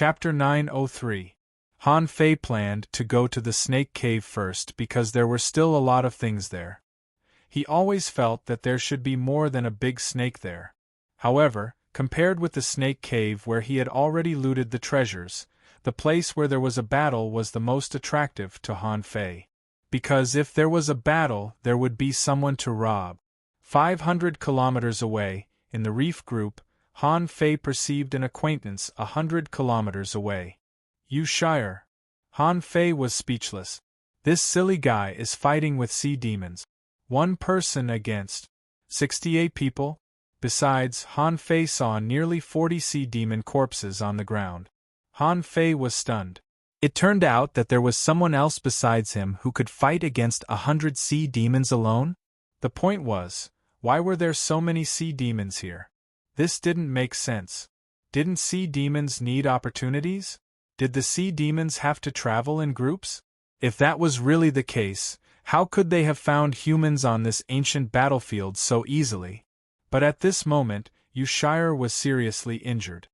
Chapter 903. Han Fei planned to go to the snake cave first because there were still a lot of things there. He always felt that there should be more than a big snake there. However, compared with the snake cave where he had already looted the treasures, the place where there was a battle was the most attractive to Han Fei. Because if there was a battle, there would be someone to rob. 500 kilometers away, in the reef group, Han Fei perceived an acquaintance 100 kilometers away. "You Shire." Han Fei was speechless. This silly guy is fighting with sea demons. One person against 68 people? Besides, Han Fei saw nearly 40 sea demon corpses on the ground. Han Fei was stunned. It turned out that there was someone else besides him who could fight against 100 sea demons alone? The point was, why were there so many sea demons here? This didn't make sense. Didn't sea demons need opportunities? Did the sea demons have to travel in groups? If that was really the case, how could they have found humans on this ancient battlefield so easily? But at this moment, Shire was seriously injured.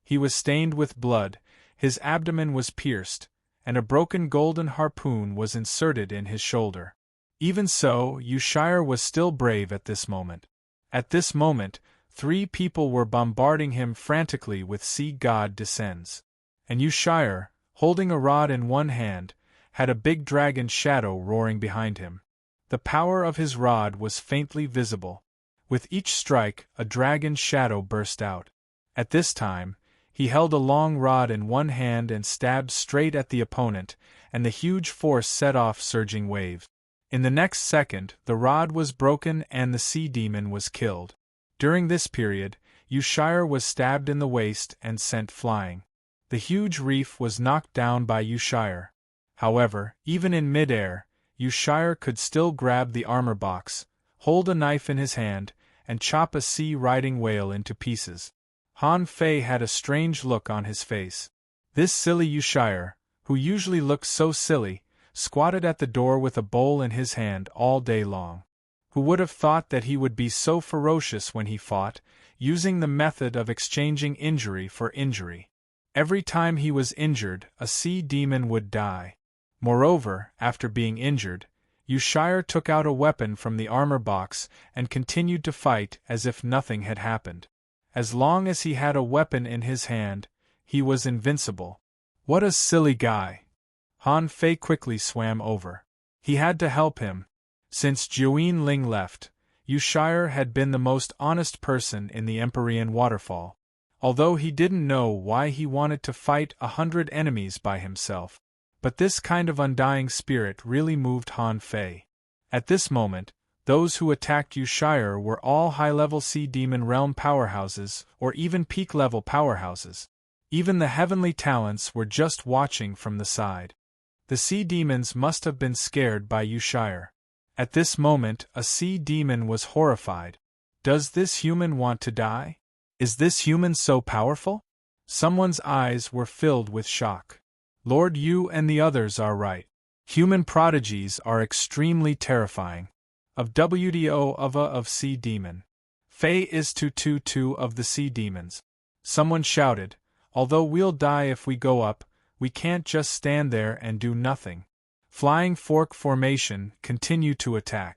He was stained with blood, his abdomen was pierced, and a broken golden harpoon was inserted in his shoulder. Even so, Shire was still brave at this moment. At this moment, 3 people were bombarding him frantically with Sea God Descends. And Shire, holding a rod in one hand, had a big dragon shadow roaring behind him. The power of his rod was faintly visible. With each strike, a dragon shadow burst out. At this time, he held a long rod in one hand and stabbed straight at the opponent, and the huge force set off surging waves. In the next second, the rod was broken and the sea demon was killed. During this period, Shire was stabbed in the waist and sent flying. The huge reef was knocked down by Shire. However, even in mid-air, Shire could still grab the armor box, hold a knife in his hand, and chop a sea-riding whale into pieces. Han Fei had a strange look on his face. This silly Shire, who usually looked so silly, squatted at the door with a bowl in his hand all day long. Who would have thought that he would be so ferocious when he fought, using the method of exchanging injury for injury? Every time he was injured, a sea demon would die. Moreover, after being injured, Shire took out a weapon from the armor box and continued to fight as if nothing had happened. As long as he had a weapon in his hand, he was invincible. What a silly guy! Han Fei quickly swam over. He had to help him. Since Juin Ling left, Shire had been the most honest person in the Empyrean waterfall. Although he didn't know why he wanted to fight 100 enemies by himself. But this kind of undying spirit really moved Han Fei. At this moment, those who attacked Shire were all high-level Sea Demon Realm powerhouses or even peak-level powerhouses. Even the heavenly talents were just watching from the side. The Sea Demons must have been scared by Shire. At this moment, a Sea Demon was horrified. Does this human want to die? Is this human so powerful? Someone's eyes were filled with shock. Lord, you and the others are right. Human prodigies are extremely terrifying. Of WDO of Sea Demon. Fei is 222 of the Sea Demons. Someone shouted, although we'll die if we go up, we can't just stand there and do nothing. Flying Fork Formation continue to attack.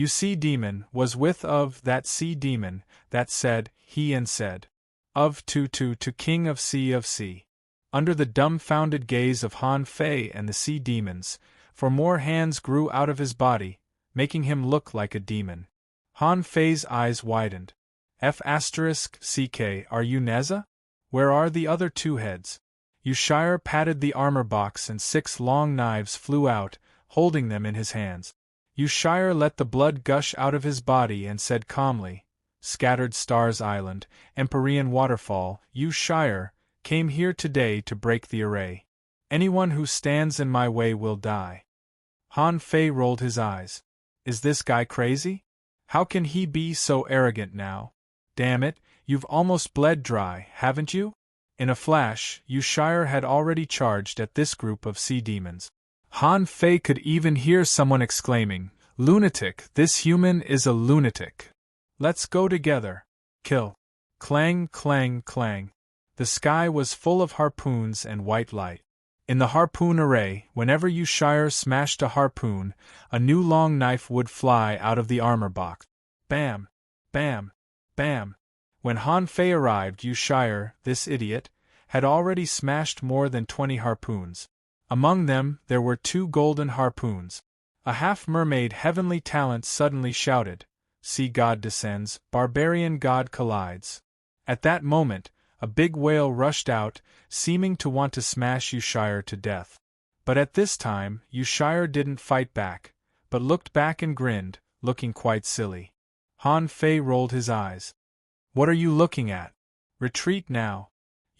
Sea Demon was with of that Sea Demon, that said, he and said. Of to King of Sea. Under the dumbfounded gaze of Han Fei and the Sea Demons, for more hands grew out of his body, making him look like a demon. Han Fei's eyes widened. F***CK, are you Neza? Where are the other 2 heads? Shire patted the armor box and 6 long knives flew out, holding them in his hands. Shire let the blood gush out of his body and said calmly, Scattered Stars Island, Empyrean Waterfall, Shire, came here today to break the array. Anyone who stands in my way will die. Han Fei rolled his eyes. Is this guy crazy? How can he be so arrogant now? Damn it, you've almost bled dry, haven't you? In a flash, Shire had already charged at this group of sea demons. Han Fei could even hear someone exclaiming, Lunatic, this human is a lunatic. Let's go together. Kill. Clang, clang, clang. The sky was full of harpoons and white light. In the harpoon array, whenever Yshire smashed a harpoon, a new long knife would fly out of the armor box. Bam! Bam! Bam! When Han Fei arrived, Yshire, this idiot, had already smashed more than 20 harpoons. Among them, there were 2 golden harpoons. A half-mermaid heavenly talent suddenly shouted, "Sea god descends, barbarian god collides." At that moment, a big whale rushed out, seeming to want to smash Yshire to death. But at this time, Yshire didn't fight back, but looked back and grinned, looking quite silly. Han Fei rolled his eyes. "What are you looking at? Retreat now."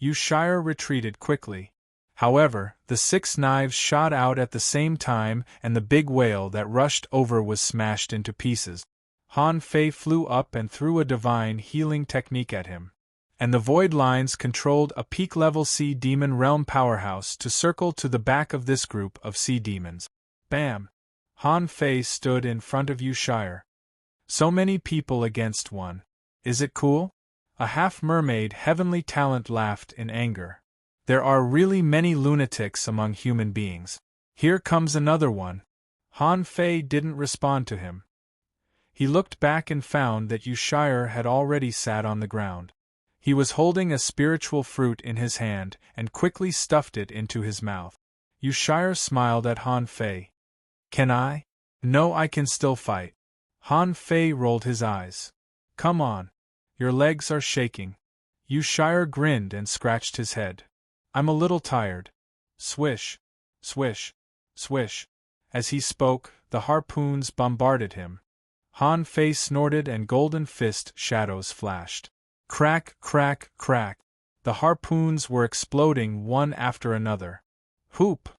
Yshire retreated quickly. However, the 6 knives shot out at the same time and the big whale that rushed over was smashed into pieces. Han Fei flew up and threw a divine healing technique at him. And the void lines controlled a peak-level sea demon realm powerhouse to circle to the back of this group of sea demons. Bam! Han Fei stood in front of Yshire. So many people against one. Is it cool? A half-mermaid heavenly talent laughed in anger. There are really many lunatics among human beings. Here comes another one. Han Fei didn't respond to him. He looked back and found that Yshire had already sat on the ground. He was holding a spiritual fruit in his hand and quickly stuffed it into his mouth. Yshire smiled at Han Fei. "Can I?" "No, I can still fight." Han Fei rolled his eyes. "Come on. Your legs are shaking." Yshire grinned and scratched his head. "I'm a little tired." Swish, swish, swish. As he spoke, the harpoons bombarded him. Han Fei snorted and golden fist shadows flashed. Crack, crack, crack. The harpoons were exploding one after another. Whoop!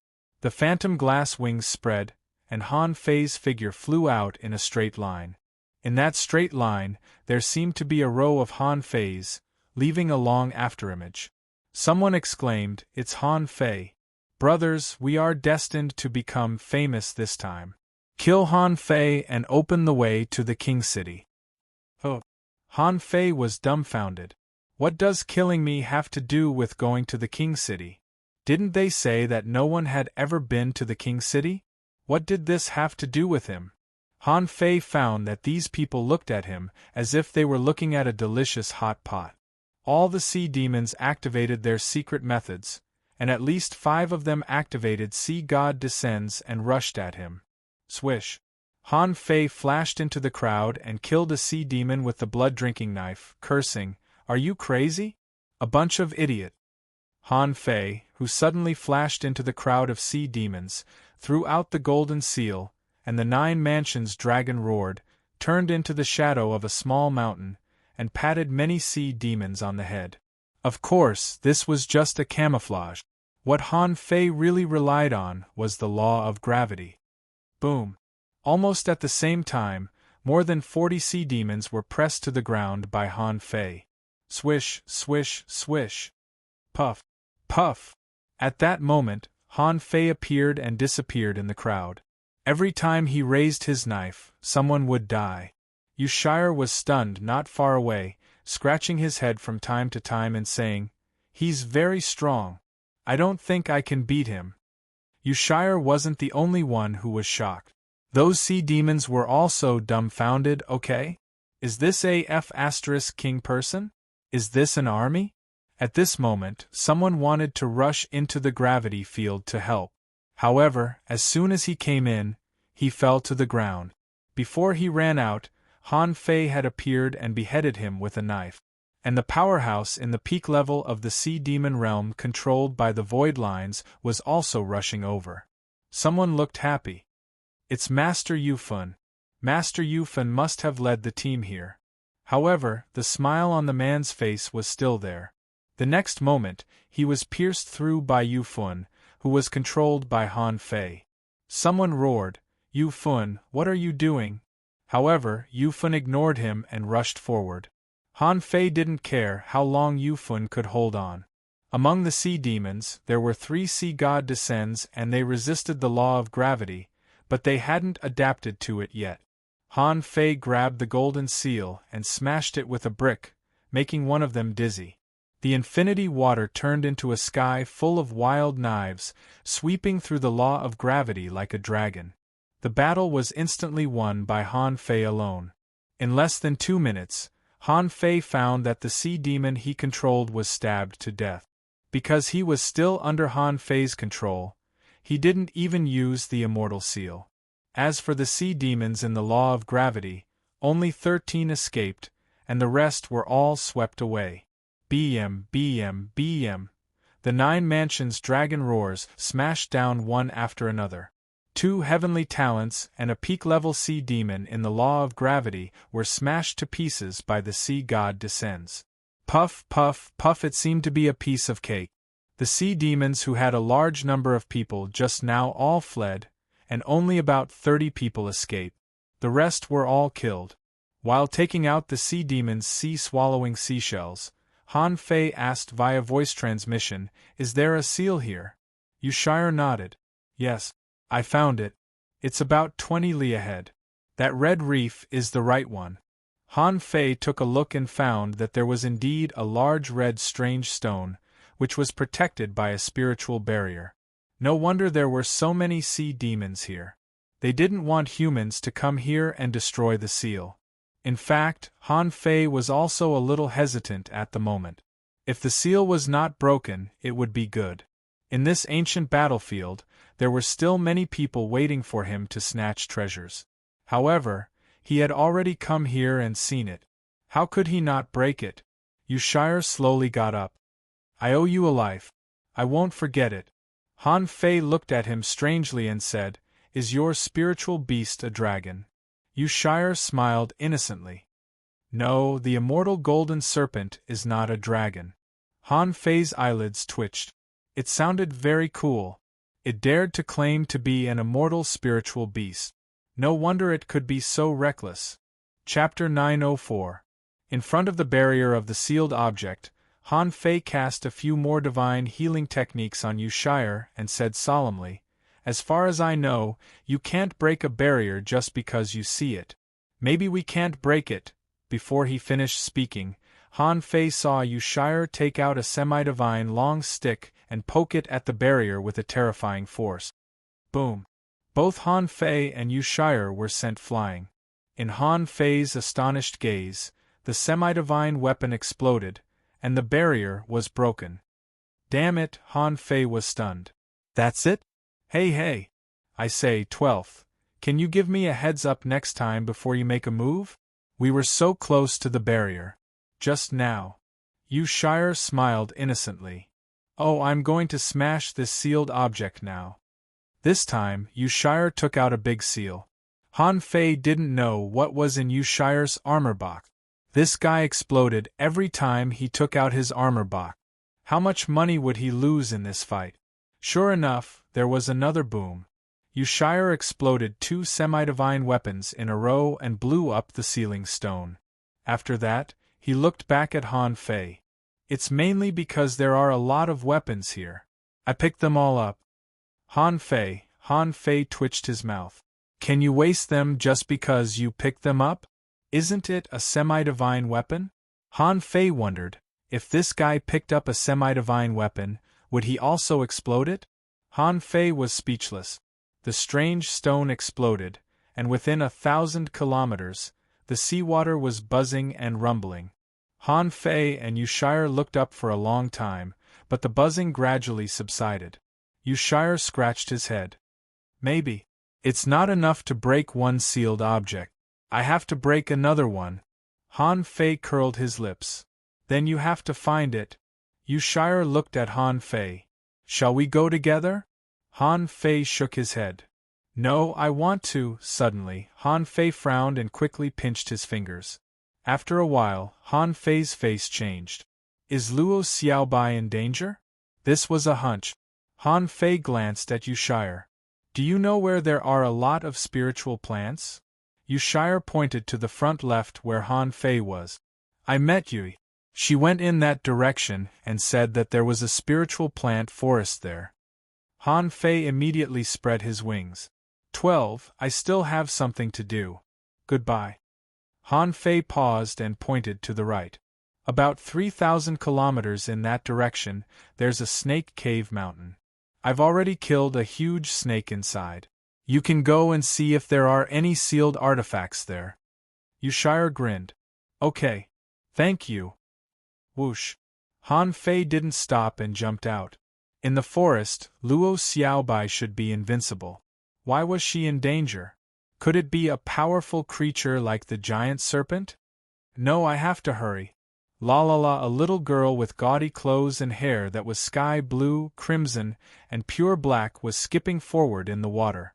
The phantom glass wings spread, and Han Fei's figure flew out in a straight line. In that straight line, there seemed to be a row of Han Feis, leaving a long afterimage. Someone exclaimed, "It's Han Fei. Brothers, we are destined to become famous this time. Kill Han Fei and open the way to the King City." Oh! Han Fei was dumbfounded. What does killing me have to do with going to the King City? Didn't they say that no one had ever been to the King City? What did this have to do with him? Han Fei found that these people looked at him as if they were looking at a delicious hot pot. All the sea demons activated their secret methods, and at least 5 of them activated Sea God Descends and rushed at him. Swish! Han Fei flashed into the crowd and killed a sea demon with the blood-drinking knife, cursing, "Are you crazy? A bunch of idiot." Han Fei, who suddenly flashed into the crowd of sea demons, threw out the golden seal, and the 9 mansions dragon roared, turned into the shadow of a small mountain, and patted many sea demons on the head. Of course, this was just a camouflage. What Han Fei really relied on was the law of gravity. Boom! Almost at the same time, more than 40 sea demons were pressed to the ground by Han Fei. Swish, swish, swish. Puff, puff. At that moment, Han Fei appeared and disappeared in the crowd. Every time he raised his knife, someone would die. Yshire was stunned not far away, scratching his head from time to time and saying, "He's very strong. I don't think I can beat him." Yshire wasn't the only one who was shocked. Those sea demons were also dumbfounded. Okay? Is this a F***king person? Is this an army? At this moment, someone wanted to rush into the gravity field to help. However, as soon as he came in, he fell to the ground. Before he ran out, Han Fei had appeared and beheaded him with a knife. And the powerhouse in the peak level of the sea demon realm controlled by the void lines was also rushing over. Someone looked happy. It's Master Yufun. Master Yufun must have led the team here. However, the smile on the man's face was still there. The next moment, he was pierced through by Yufun, who was controlled by Han Fei. Someone roared, "Yufun, what are you doing?" However, Yufun ignored him and rushed forward. Han Fei didn't care how long Yufun could hold on. Among the sea demons, there were 3 Sea God Descends and they resisted the law of gravity, but they hadn't adapted to it yet. Han Fei grabbed the golden seal and smashed it with a brick, making one of them dizzy. The infinity water turned into a sky full of wild knives, sweeping through the law of gravity like a dragon. The battle was instantly won by Han Fei alone. In less than 2 minutes, Han Fei found that the sea demon he controlled was stabbed to death. Because he was still under Han Fei's control, he didn't even use the immortal seal. As for the sea demons in the law of gravity, only 13 escaped, and the rest were all swept away. BM, BM, BM. The 9 mansions' dragon roars smashed down one after another. 2 heavenly talents and a peak-level sea demon in the law of gravity were smashed to pieces by the sea god descends. Puff, puff, puff. It seemed to be a piece of cake. The sea demons, who had a large number of people just now, all fled, and only about 30 people escaped. The rest were all killed. While taking out the sea demons' sea-swallowing seashells, Han Fei asked via voice transmission, "Is there a seal here?" Yushire nodded. "Yes, I found it. It's about 20 li ahead. That red reef is the right one." Han Fei took a look and found that there was indeed a large red strange stone, which was protected by a spiritual barrier. No wonder there were so many sea demons here. They didn't want humans to come here and destroy the seal. In fact, Han Fei was also a little hesitant at the moment. If the seal was not broken, it would be good. In this ancient battlefield, there were still many people waiting for him to snatch treasures. However, he had already come here and seen it. How could he not break it? Yushire slowly got up. "I owe you a life. I won't forget it." Han Fei looked at him strangely and said, "Is your spiritual beast a dragon?" Yushire smiled innocently. "No, the immortal golden serpent is not a dragon." Han Fei's eyelids twitched. It sounded very cool. It dared to claim to be an immortal spiritual beast. No wonder it could be so reckless. Chapter 904. In front of the barrier of the sealed object, Han Fei cast a few more divine healing techniques on Yushire and said solemnly, "As far as I know, you can't break a barrier just because you see it. Maybe we can't break it." Before he finished speaking, Han Fei saw Yushire take out a semi-divine long stick and poke it at the barrier with a terrifying force. Boom! Both Han Fei and Yushire were sent flying. In Han Fei's astonished gaze, the semi-divine weapon exploded, and the barrier was broken. Damn it, Han Fei was stunned. "That's it? Hey, I say, 12th, can you give me a heads up next time before you make a move? We were so close to the barrier. Just now." Yushire smiled innocently. "Oh, I'm going to smash this sealed object now." This time, Yushire took out a big seal. Han Fei didn't know what was in Yushire's armor box. This guy exploded every time he took out his armor box. How much money would he lose in this fight? Sure enough, there was another boom. Yushire exploded 2 semi-divine weapons in a row and blew up the sealing stone. After that, he looked back at Han Fei. "It's mainly because there are a lot of weapons here. I picked them all up." Han Fei twitched his mouth. "Can you waste them just because you picked them up? Isn't it a semi-divine weapon?" Han Fei wondered, if this guy picked up a semi-divine weapon, would he also explode it? Han Fei was speechless. The strange stone exploded, and within 1,000 kilometers, the seawater was buzzing and rumbling. Han Fei and Yushire looked up for a long time, but the buzzing gradually subsided. Yushire scratched his head. "Maybe. It's not enough to break one sealed object. I have to break another one." Han Fei curled his lips. "Then you have to find it." Yushire looked at Han Fei. "Shall we go together?" Han Fei shook his head. "No, I want to." Suddenly, Han Fei frowned and quickly pinched his fingers. After a while, Han Fei's face changed. "Is Luo Xiaobai in danger?" This was a hunch. Han Fei glanced at Yushire. "Do you know where there are a lot of spiritual plants?" Yushire pointed to the front left where Han Fei was. "I met Yui. She went in that direction and said that there was a spiritual plant forest there." Han Fei immediately spread his wings. 12. I still have something to do. Goodbye." Han Fei paused and pointed to the right. About 3,000 kilometers in that direction, there's a snake cave mountain. I've already killed a huge snake inside. You can go and see if there are any sealed artifacts there. Yushire grinned. Okay. Thank you. Whoosh. Han Fei didn't stop and jumped out. In the forest, Luo Xiaobai should be invincible. Why was she in danger? Could it be a powerful creature like the giant serpent? No, I have to hurry. La la la, a little girl with gaudy clothes and hair that was sky blue, crimson, and pure black was skipping forward in the water.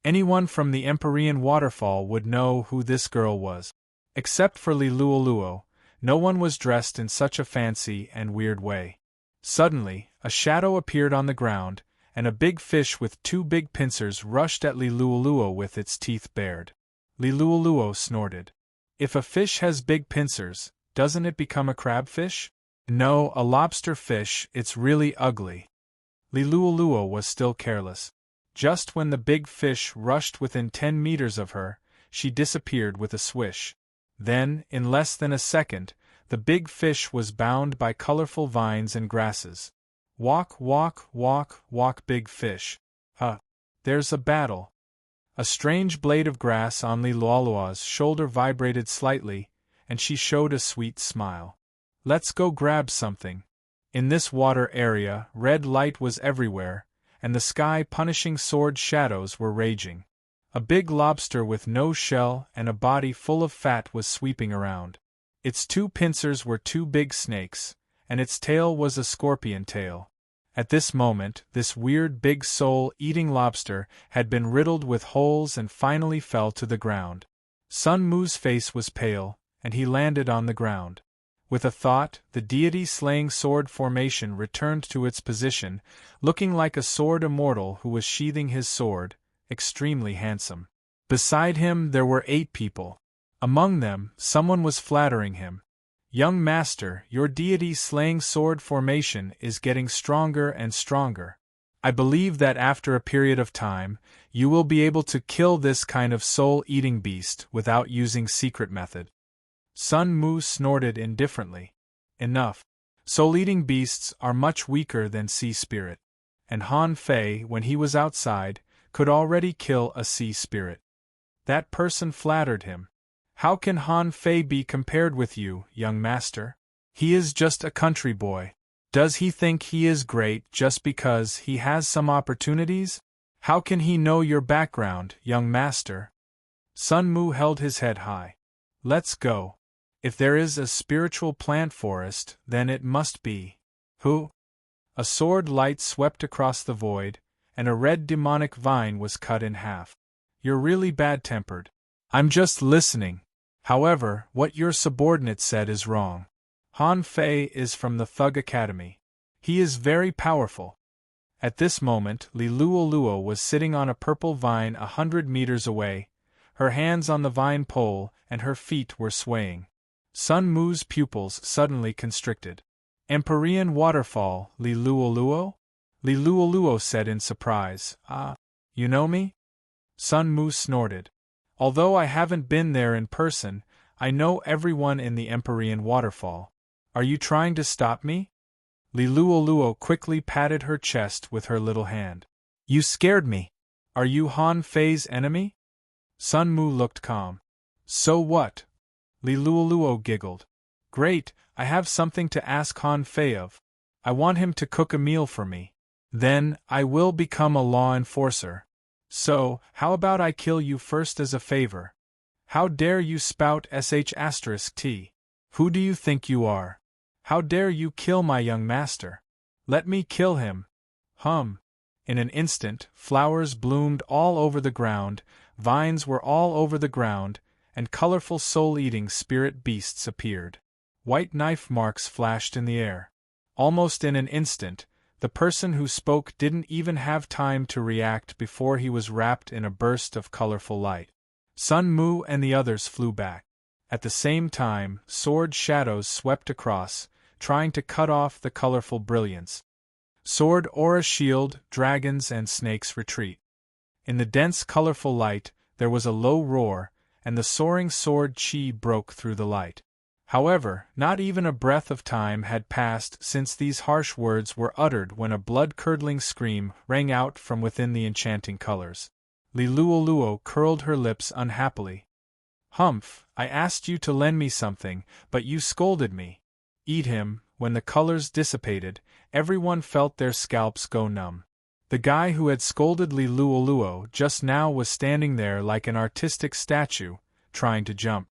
Anyone from the Empyrean waterfall would know who this girl was. Except for Li Luoluo, no one was dressed in such a fancy and weird way. Suddenly, a shadow appeared on the ground, and a big fish with two big pincers rushed at Li Luoluo with its teeth bared. Li Luoluo snorted. If a fish has big pincers, doesn't it become a crabfish? No, a lobster fish, it's really ugly. Li Luoluo was still careless. Just when the big fish rushed within 10 meters of her, she disappeared with a swish. Then, in less than a second, the big fish was bound by colorful vines and grasses. Walk, walk, walk, walk, big fish. There's a battle. A strange blade of grass on Li Luoluo's shoulder vibrated slightly, and she showed a sweet smile. Let's go grab something. In this water area, red light was everywhere, and the sky-punishing sword shadows were raging. A big lobster with no shell and a body full of fat was sweeping around. Its two pincers were two big snakes, and its tail was a scorpion tail. At this moment, this weird big soul-eating lobster had been riddled with holes and finally fell to the ground. Sun Mu's face was pale, and he landed on the ground. With a thought, the deity-slaying sword formation returned to its position, looking like a sword immortal who was sheathing his sword, extremely handsome. Beside him there were 8 people. Among them, someone was flattering him. Young master, your deity-slaying sword formation is getting stronger and stronger. I believe that after a period of time, you will be able to kill this kind of soul-eating beast without using secret method. Sun Mu snorted indifferently. Enough. Soul-eating beasts are much weaker than sea spirit. And Han Fei, when he was outside, could already kill a sea spirit. That person flattered him. How can Han Fei be compared with you, young master? He is just a country boy. Does he think he is great just because he has some opportunities? How can he know your background, young master? Sun Mu held his head high. Let's go. If there is a spiritual plant forest, then it must be. Who? A sword light swept across the void, and a red demonic vine was cut in half. You're really bad-tempered. I'm just listening. However, what your subordinate said is wrong. Han Fei is from the Thug Academy. He is very powerful. At this moment, Li Luoluo was sitting on a purple vine 100 meters away, her hands on the vine pole and her feet were swaying. Sun Mu's pupils suddenly constricted. Empyrean waterfall, Li Luoluo? Li Luoluo said in surprise. You know me? Sun Mu snorted. Although I haven't been there in person, I know everyone in the Empyrean waterfall. Are you trying to stop me? Li Luoluo quickly patted her chest with her little hand. You scared me. Are you Han Fei's enemy? Sun Mu looked calm. So what? Li Luoluo giggled. Great, I have something to ask Han Fei of. I want him to cook a meal for me. Then, I will become a law enforcer. So, how about I kill you first as a favor? How dare you spout sh*t? Who do you think you are? How dare you kill my young master? Let me kill him. In an instant, flowers bloomed all over the ground, vines were all over the ground, and colorful soul-eating spirit beasts appeared. White knife marks flashed in the air. Almost in an instant, the person who spoke didn't even have time to react before he was wrapped in a burst of colorful light. Sun Mu and the others flew back. At the same time, sword shadows swept across, trying to cut off the colorful brilliance. Sword aura shield, dragons and snakes retreat. In the dense colorful light, there was a low roar, and the soaring sword chi broke through the light. However, not even a breath of time had passed since these harsh words were uttered when a blood-curdling scream rang out from within the enchanting colors. Liluoluo curled her lips unhappily. "Humph, I asked you to lend me something, but you scolded me." Eat him. When the colors dissipated, everyone felt their scalps go numb. The guy who had scolded Liluoluo just now was standing there like an artistic statue, trying to jump.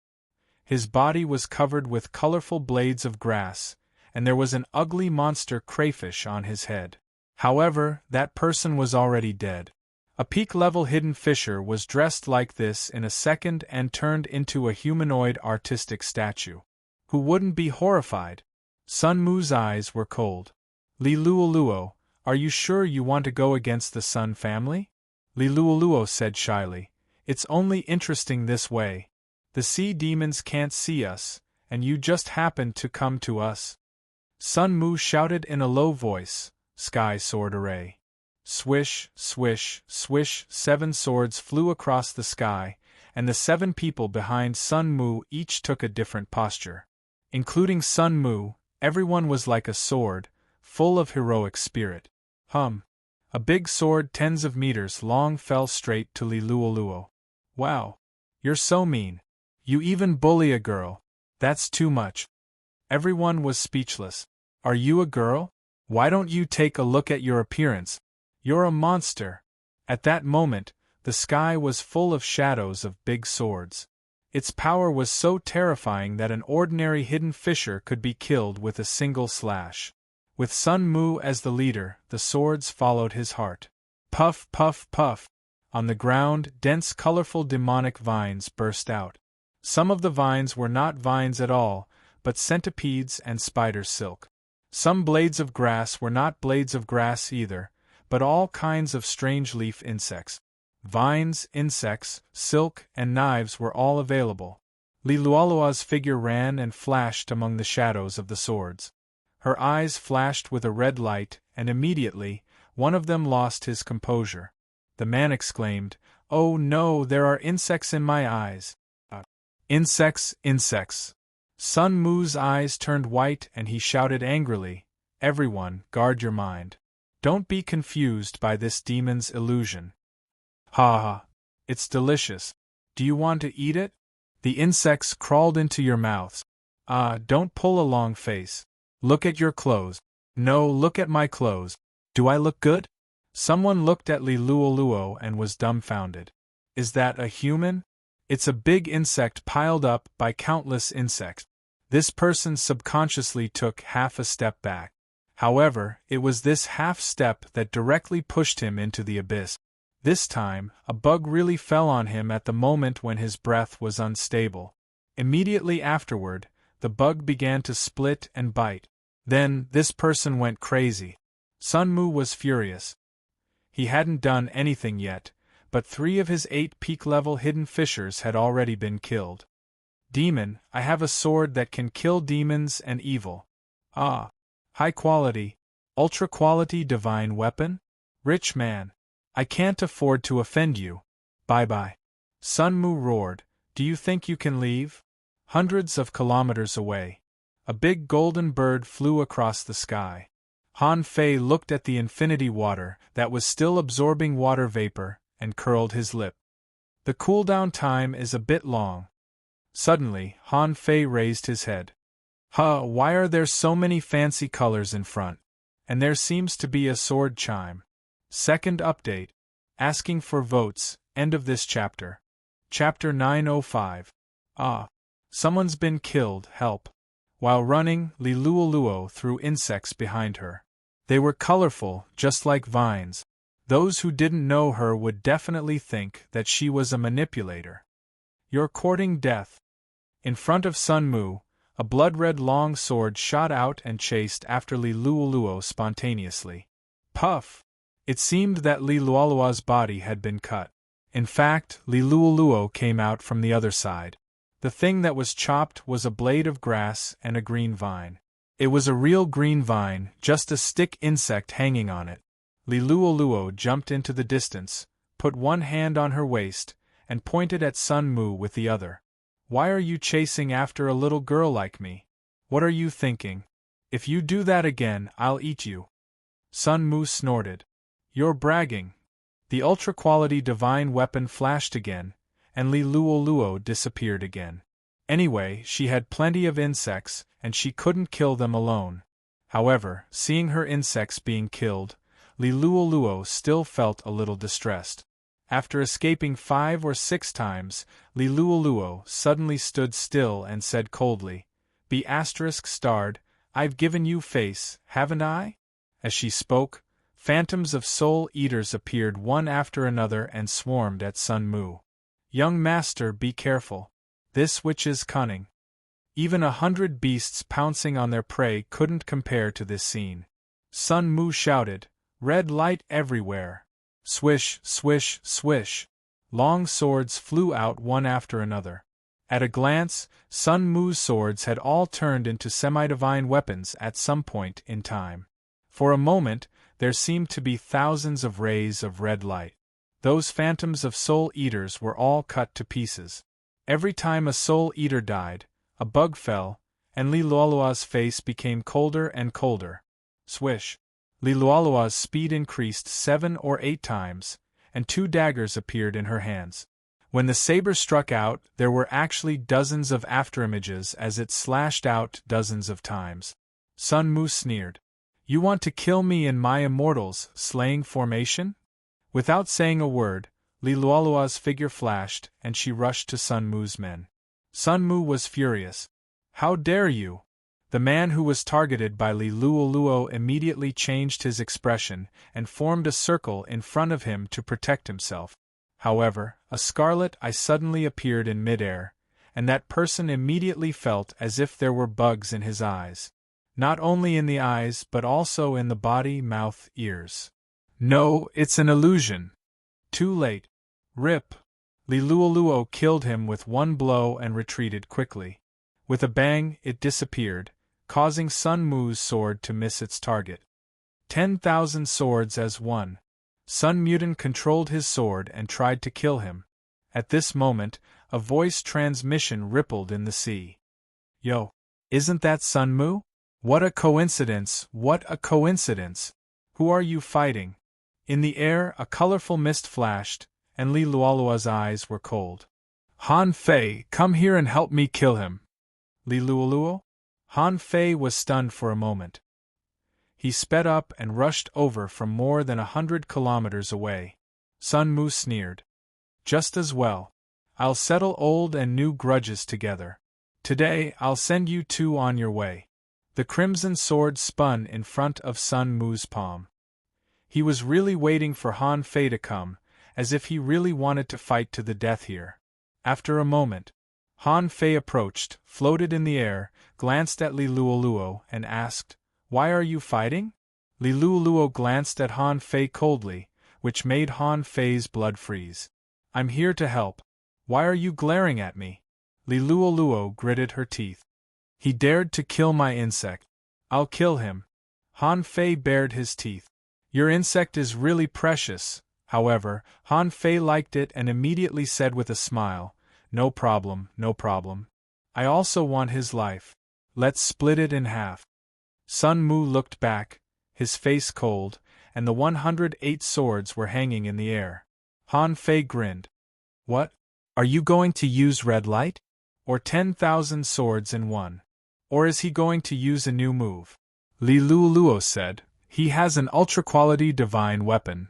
His body was covered with colorful blades of grass, and there was an ugly monster crayfish on his head. However, that person was already dead. A peak-level hidden fisher was dressed like this in a second and turned into a humanoid artistic statue. Who wouldn't be horrified? Sun Mu's eyes were cold. "Liluoluo, are you sure you want to go against the Sun family?" Liluoluo said shyly. "It's only interesting this way. The sea demons can't see us, and you just happened to come to us." Sun Mu shouted in a low voice, "Sky sword array." Swish, swish, swish, 7 swords flew across the sky, and the 7 people behind Sun Mu each took a different posture. Including Sun Mu, everyone was like a sword, full of heroic spirit. A big sword tens of meters long fell straight to Liluoluo. "Wow. You're so mean. You even bully a girl. That's too much." Everyone was speechless. "Are you a girl? Why don't you take a look at your appearance? You're a monster." At that moment, the sky was full of shadows of big swords. Its power was so terrifying that an ordinary hidden fisher could be killed with a single slash. With Sun Mu as the leader, the swords followed his heart. Puff, puff, puff. On the ground, dense, colorful demonic vines burst out. Some of the vines were not vines at all, but centipedes and spider silk. Some blades of grass were not blades of grass either, but all kinds of strange leaf insects. Vines, insects, silk, and knives were all available. Liluoluo's figure ran and flashed among the shadows of the swords. Her eyes flashed with a red light, and immediately, one of them lost his composure. The man exclaimed, "Oh no, there are insects in my eyes." "Insects, insects." Sun Mu's eyes turned white and he shouted angrily, "Everyone, guard your mind. Don't be confused by this demon's illusion." "Ha ha. It's delicious. Do you want to eat it?" "The insects crawled into your mouths." "Ah, don't pull a long face. Look at your clothes." "No, look at my clothes. Do I look good?" Someone looked at Liluoluo and was dumbfounded. "Is that a human?" "It's a big insect piled up by countless insects." This person subconsciously took half a step back. However, it was this half step that directly pushed him into the abyss. This time, a bug really fell on him at the moment when his breath was unstable. Immediately afterward, the bug began to split and bite. Then, this person went crazy. Sun Mu was furious. He hadn't done anything yet, but 3 of his 8 peak-level hidden fishers had already been killed. "Demon, I have a sword that can kill demons and evil." "Ah. High quality, ultra quality divine weapon? Rich man. I can't afford to offend you. Bye-bye." Sun Mu roared, "Do you think you can leave?" Hundreds of kilometers away, a big golden bird flew across the sky. Han Fei looked at the infinity water that was still absorbing water vapor and curled his lip. "The cooldown time is a bit long." Suddenly, Han Fei raised his head. Why are there so many fancy colors in front? And there seems to be a sword chime." Second update. Asking for votes, end of this chapter. Chapter 905. Someone's been killed, help. While running, Liluoluo threw insects behind her. They were colorful, just like vines. Those who didn't know her would definitely think that she was a manipulator. "You're courting death." In front of Sun Mu, a blood-red long sword shot out and chased after Liluoluo spontaneously. Puff! It seemed that Liluoluo's body had been cut. In fact, Liluoluo came out from the other side. The thing that was chopped was a blade of grass and a green vine. It was a real green vine, just a stick insect hanging on it. Liluoluo jumped into the distance, put one hand on her waist, and pointed at Sun Mu with the other. Why are you chasing after a little girl like me? What are you thinking? If you do that again, I'll eat you. Sun Mu snorted. You're bragging. The ultra-quality divine weapon flashed again, and Li Luoluo disappeared again. Anyway, she had plenty of insects, and she couldn't kill them alone. However, seeing her insects being killed, Li Luoluo still felt a little distressed. After escaping 5 or 6 times, Li Luoluo suddenly stood still and said coldly, "Be *****, I've given you face, haven't I?" As she spoke, phantoms of soul eaters appeared one after another and swarmed at Sun Mu. Young master, be careful. This witch is cunning. Even 100 beasts pouncing on their prey couldn't compare to this scene. Sun Mu shouted, "Red light everywhere!" Swish, swish, swish. Long swords flew out one after another. At a glance, Sun Mu's swords had all turned into semi-divine weapons at some point in time. For a moment, there seemed to be thousands of rays of red light. Those phantoms of soul eaters were all cut to pieces. Every time a soul eater died, a bug fell, and Li Luolua's face became colder and colder. Swish. Li Luolua's speed increased 7 or 8 times, and 2 daggers appeared in her hands. When the saber struck out, there were actually dozens of afterimages as it slashed out dozens of times. Sun Mu sneered. "You want to kill me in my immortals slaying formation?" Without saying a word, Li Luolua's figure flashed, and she rushed to Sun Mu's men. Sun Mu was furious. "How dare you!" The man who was targeted by Li Luoluo immediately changed his expression and formed a circle in front of him to protect himself. However, a scarlet eye suddenly appeared in midair, and that person immediately felt as if there were bugs in his eyes. Not only in the eyes but also in the body, mouth, ears. "No, it's an illusion." Too late. Rip. Li Luoluo killed him with one blow and retreated quickly. With a bang, it disappeared, causing Sun Mu's sword to miss its target. 10,000 swords as one. Sun Mutin controlled his sword and tried to kill him. At this moment, a voice transmission rippled in the sea. "Yo! Isn't that Sun Mu? What a coincidence, what a coincidence! Who are you fighting?" In the air, a colorful mist flashed, and Li Luolua's eyes were cold. "Han Fei, come here and help me kill him." Li Luoluo? Han Fei was stunned for a moment. He sped up and rushed over from more than 100 kilometers away. Sun Mu sneered. "Just as well. I'll settle old and new grudges together. Today, I'll send you 2 on your way." The crimson sword spun in front of Sun Mu's palm. He was really waiting for Han Fei to come, as if he really wanted to fight to the death here. After a moment, Han Fei approached, floated in the air, glanced at Li Luoluo, and asked, "Why are you fighting?" Li Luoluo glanced at Han Fei coldly, which made Han Fei's blood freeze. "I'm here to help. Why are you glaring at me?" Li Luoluo gritted her teeth. "He dared to kill my insect. I'll kill him." Han Fei bared his teeth. "Your insect is really precious." However, Han Fei liked it and immediately said with a smile, "No problem, no problem. I also want his life. Let's split it in half." Sun Mu looked back, his face cold, and the 108 swords were hanging in the air. Han Fei grinned. "What? Are you going to use red light? Or 10,000 swords in one? Or is he going to use a new move?" Li Luoluo said, "He has an ultra-quality divine weapon."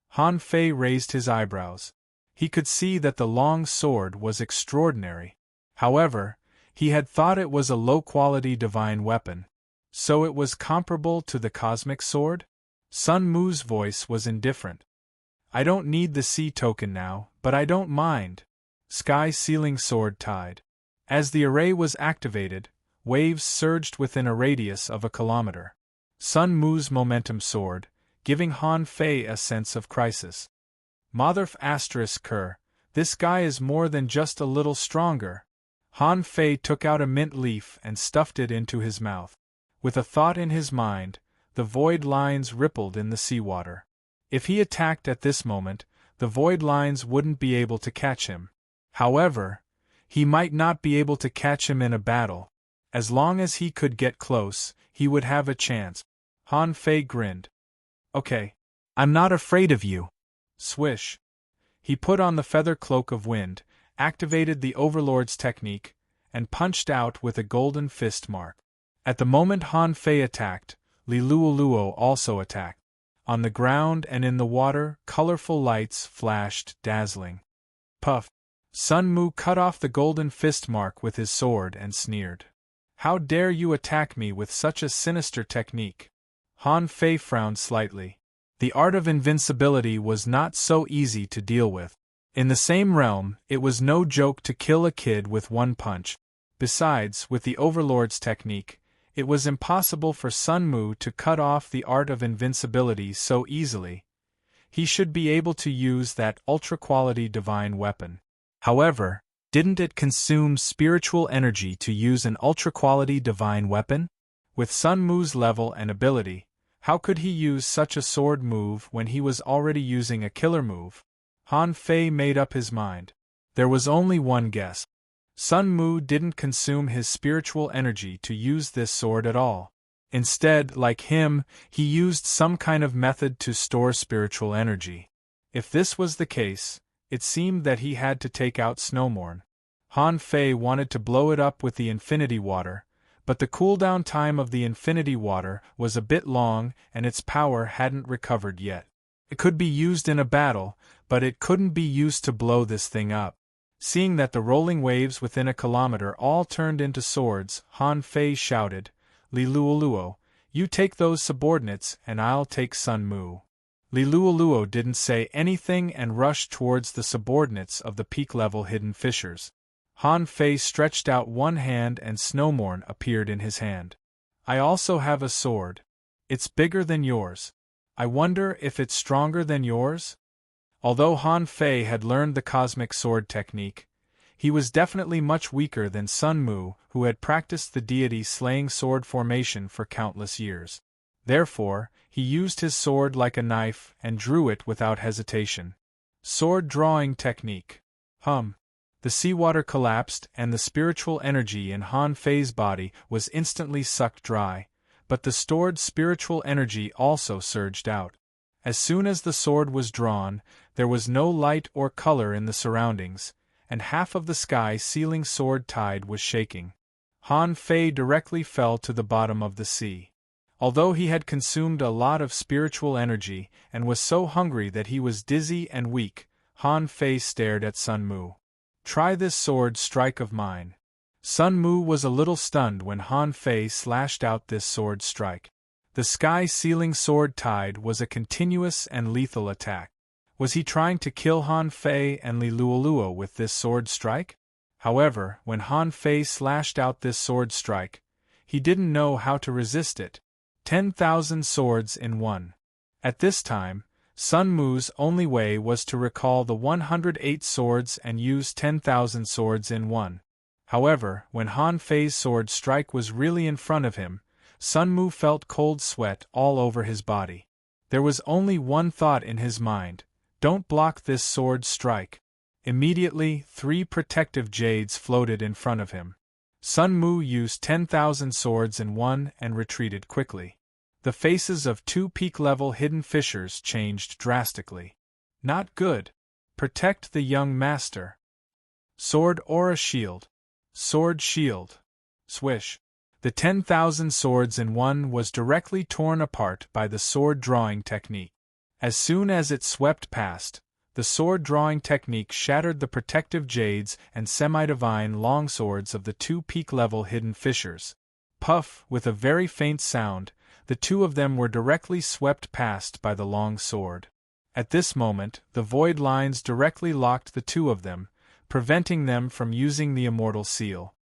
Han Fei raised his eyebrows. He could see that the long sword was extraordinary. However, he had thought it was a low-quality divine weapon. So it was comparable to the cosmic sword? Sun Mu's voice was indifferent. "I don't need the sea token now, but I don't mind." Sky sealing sword tied. As the array was activated, waves surged within a radius of a kilometer. Sun Mu's momentum soared, giving Han Fei a sense of crisis. Motherf ****, this guy is more than just a little stronger. Han Fei took out a mint leaf and stuffed it into his mouth. With a thought in his mind, the void lines rippled in the seawater. If he attacked at this moment, the void lines wouldn't be able to catch him. However, He might not be able to catch him in a battle. As long as he could get close, he would have a chance. Han Fei grinned. Okay. I'm not afraid of you. Swish. He put on the feather cloak of wind, activated the Overlord's technique, and punched out with a golden fist mark. At the moment Han Fei attacked, Li Luoluo also attacked. On the ground and in the water, colorful lights flashed, dazzling. Puff! Sun Mu cut off the golden fist mark with his sword and sneered. How dare you attack me with such a sinister technique? Han Fei frowned slightly. The art of invincibility was not so easy to deal with. In the same realm, it was no joke to kill a kid with one punch. Besides, with the Overlord's technique, it was impossible for Sun Mu to cut off the art of invincibility so easily. He should be able to use that ultra-quality divine weapon. However, didn't it consume spiritual energy to use an ultra-quality divine weapon? With Sun Mu's level and ability, how could he use such a sword move when he was already using a killer move? Han Fei made up his mind. There was only one guess. Sun Mu didn't consume his spiritual energy to use this sword at all. Instead, like him, he used some kind of method to store spiritual energy. If this was the case, it seemed that he had to take out Snowmorn. Han Fei wanted to blow it up with the infinity water, but the cooldown time of the infinity water was a bit long and its power hadn't recovered yet. It could be used in a battle, but it couldn't be used to blow this thing up. Seeing that the rolling waves within a kilometer all turned into swords, Han Fei shouted, Li Luoluo, you take those subordinates and I'll take Sun Mu. Li Luoluo didn't say anything and rushed towards the subordinates of the peak-level hidden fishers. Han Fei stretched out one hand and Snowmorn appeared in his hand. I also have a sword. It's bigger than yours. I wonder if it's stronger than yours? Although Han Fei had learned the cosmic sword technique, he was definitely much weaker than Sun Mu, who had practiced the deity-slaying sword formation for countless years. Therefore, he used his sword like a knife and drew it without hesitation. Sword drawing technique. The seawater collapsed and the spiritual energy in Han Fei's body was instantly sucked dry, but the stored spiritual energy also surged out. As soon as the sword was drawn, there was no light or color in the surroundings, and half of the sky sealing sword tide was shaking. Han Fei directly fell to the bottom of the sea. Although he had consumed a lot of spiritual energy and was so hungry that he was dizzy and weak, Han Fei stared at Sun Mu. Try this sword strike of mine. Sun Mu was a little stunned when Han Fei slashed out this sword strike. The sky-sealing sword tide was a continuous and lethal attack. Was he trying to kill Han Fei and Li Luoluo with this sword strike? However, when Han Fei slashed out this sword strike, he didn't know how to resist it. 10,000 swords in one. At this time, Sun Mu's only way was to recall the 108 swords and use 10,000 swords in one. However, when Han Fei's sword strike was really in front of him, Sun Mu felt cold sweat all over his body. There was only one thought in his mind: don't block this sword strike. Immediately, 3 protective jades floated in front of him. Sun Mu used 10,000 swords in one and retreated quickly. The faces of 2 peak-level hidden fishers changed drastically. Not good. Protect the young master. Sword aura shield. Sword shield. Swish. The 10,000 swords in one was directly torn apart by the sword drawing technique. As soon as it swept past, the sword drawing technique shattered the protective jades and semi-divine longswords of the 2 peak-level hidden fishers. Puff, with a very faint sound, the 2 of them were directly swept past by the long sword. At this moment, the void lines directly locked the 2 of them, preventing them from using the immortal seal.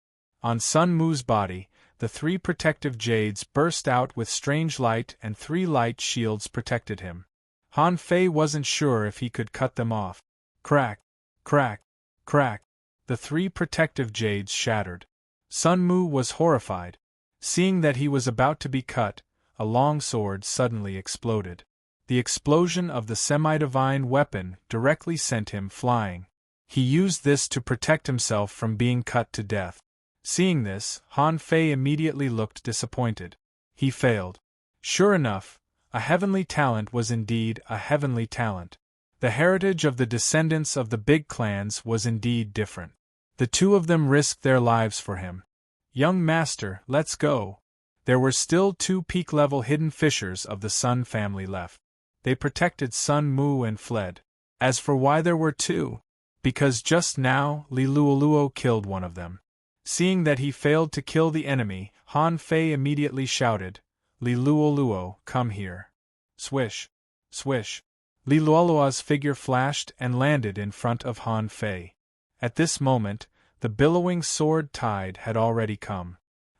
On Sun Mu's body, the 3 protective jades burst out with strange light and 3 light shields protected him. Han Fei wasn't sure if he could cut them off. Crack, crack, crack. The 3 protective jades shattered. Sun Mu was horrified. Seeing that he was about to be cut, a long sword suddenly exploded. The explosion of the semi-divine weapon directly sent him flying. He used this to protect himself from being cut to death. Seeing this, Han Fei immediately looked disappointed. He failed. Sure enough, a heavenly talent was indeed a heavenly talent. The heritage of the descendants of the big clans was indeed different. The two of them risked their lives for him. Young master, let's go. There were still 2 peak-level hidden fishers of the Sun family left. They protected Sun Mu and fled. As for why there were 2, because just now Li Luoluo killed one of them. Seeing that he failed to kill the enemy, Han Fei immediately shouted, Li Luoluo, come here. Swish. Swish. Li Luoluo's figure flashed and landed in front of Han Fei. At this moment, the billowing sword tide had already come.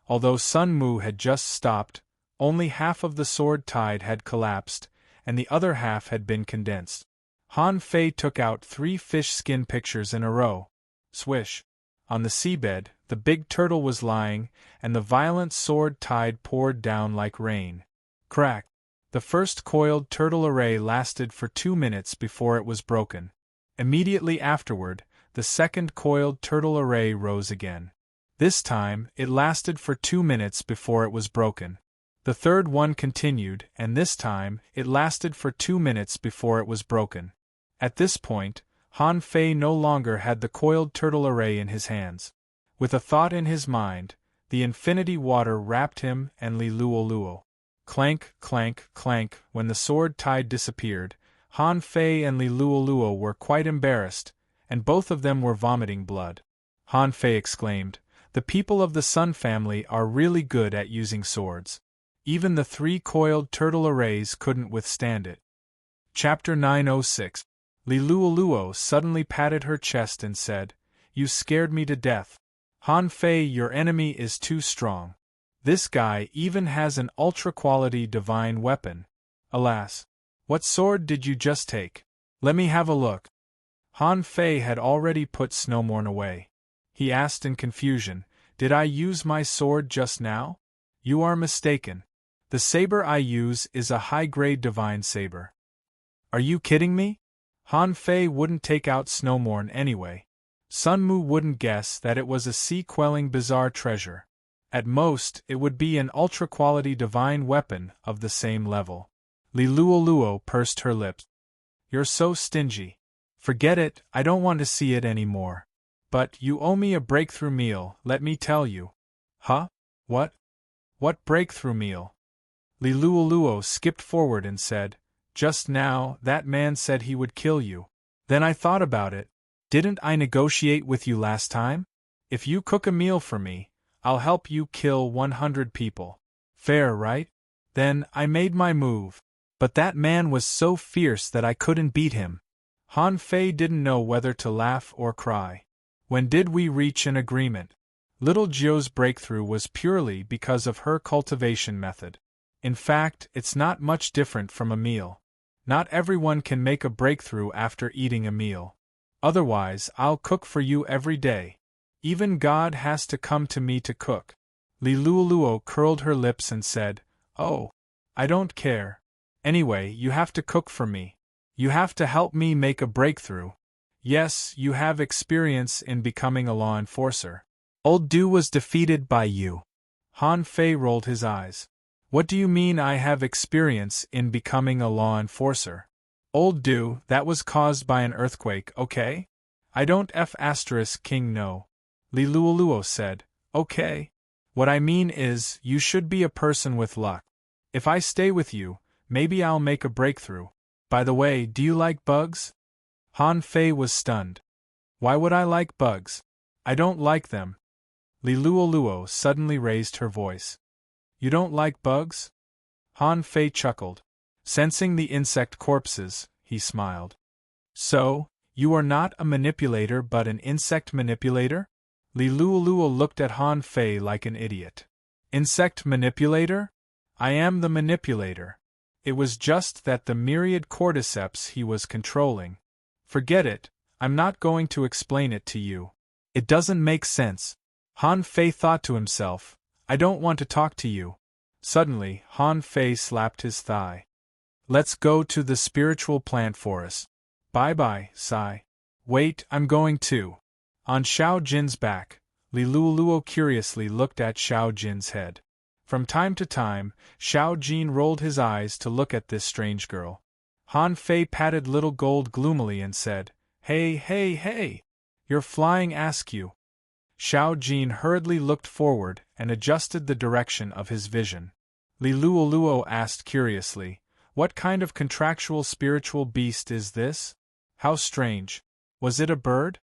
Although Sun Mu had just stopped, only half of the sword tide had collapsed, and the other half had been condensed. Han Fei took out 3 fish skin pictures in a row. Swish. On the seabed, the big turtle was lying, and the violent sword tide poured down like rain. Crack. The first coiled turtle array lasted for 2 minutes before it was broken. Immediately afterward, the second coiled turtle array rose again. This time, it lasted for 2 minutes before it was broken. The third one continued, and this time, it lasted for 2 minutes before it was broken. At this point, Han Fei no longer had the coiled turtle array in his hands. With a thought in his mind, the infinity water wrapped him and Li Luoluo. Clank, clank, clank. When the sword tide disappeared, Han Fei and Li Luoluo were quite embarrassed, and both of them were vomiting blood. Han Fei exclaimed, "The people of the Sun family are really good at using swords. Even the 3 coiled turtle arrays couldn't withstand it." Chapter 906. Li Luoluo suddenly patted her chest and said, "You scared me to death. Han Fei, your enemy is too strong. This guy even has an ultra-quality divine weapon. Alas! What sword did you just take? Let me have a look." Han Fei had already put Snowmorn away. He asked in confusion, "Did I use my sword just now?" "You are mistaken. The saber I use is a high-grade divine saber." "Are you kidding me?" Han Fei wouldn't take out Snowmorn anyway. Sun Mu wouldn't guess that it was a sea-quelling bizarre treasure. At most, it would be an ultra-quality divine weapon of the same level. Li Luoluo pursed her lips. "You're so stingy. Forget it, I don't want to see it anymore. But you owe me a breakthrough meal, let me tell you." "Huh? What? What breakthrough meal?" Li Luoluo skipped forward and said, "Just now, that man said he would kill you. Then I thought about it. Didn't I negotiate with you last time? If you cook a meal for me, I'll help you kill 100 people. Fair, right? Then I made my move. But that man was so fierce that I couldn't beat him." Han Fei didn't know whether to laugh or cry. When did we reach an agreement? Little Jiu's breakthrough was purely because of her cultivation method. In fact, it's not much different from a meal. Not everyone can make a breakthrough after eating a meal. Otherwise, I'll cook for you every day. Even God has to come to me to cook. Li Luoluo curled her lips and said, "Oh, I don't care. Anyway, you have to cook for me. You have to help me make a breakthrough. Yes, you have experience in becoming a law enforcer. Old Du was defeated by you." Han Fei rolled his eyes. "What do you mean I have experience in becoming a law enforcer?" "Old Du, that was caused by an earthquake, okay? I don't King know." Li Luoluo said, "Okay. What I mean is, you should be a person with luck. If I stay with you, maybe I'll make a breakthrough. By the way, do you like bugs?" Han Fei was stunned. "Why would I like bugs? I don't like them." Li Luoluo suddenly raised her voice. "You don't like bugs?" Han Fei chuckled. Sensing the insect corpses, he smiled. "So, you are not a manipulator but an insect manipulator?" Li Luoluo looked at Han Fei like an idiot. "Insect manipulator? I am the manipulator. It was just that the myriad cordyceps he was controlling. Forget it, I'm not going to explain it to you. It doesn't make sense." Han Fei thought to himself, "I don't want to talk to you." Suddenly, Han Fei slapped his thigh. "Let's go to the spiritual plant forest. Bye-bye, Sai." Wait, I'm going too. On Xiao Jin's back, Li Luoluo curiously looked at Xiao Jin's head. From time to time, Xiao Jin rolled his eyes to look at this strange girl. Han Fei patted Little Gold gloomily and said, "Hey, hey, hey! You're flying askew." Xiao Jin hurriedly looked forward and adjusted the direction of his vision. Li Luoluo asked curiously, "What kind of contractual spiritual beast is this? How strange. Was it a bird?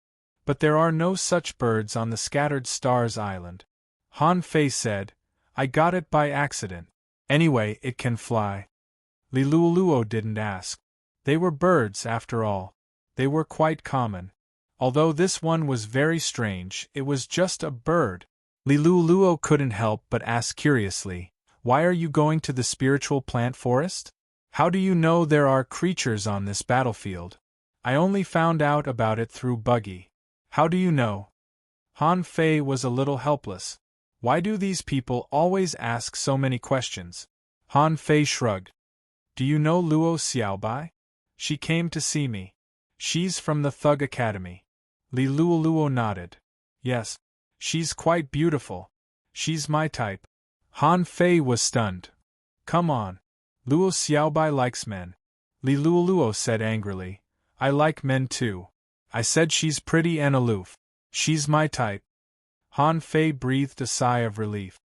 But there are no such birds on the Scattered Stars Island." Han Fei said, "I got it by accident. Anyway, it can fly." Li Luoluo didn't ask. They were birds, after all. They were quite common. Although this one was very strange, it was just a bird. Li Luoluo couldn't help but ask curiously, "Why are you going to the spiritual plant forest? How do you know there are creatures on this battlefield? I only found out about it through Buggy. How do you know?" Han Fei was a little helpless. Why do these people always ask so many questions? Han Fei shrugged. "Do you know Luo Xiaobai? She came to see me. She's from the Thug Academy." Li Luoluo nodded. "Yes. She's quite beautiful. She's my type." Han Fei was stunned. "Come on. Luo Xiaobai likes men." Li Luoluo said angrily, "I like men too. I said she's pretty and aloof. She's my type." Han Fei breathed a sigh of relief.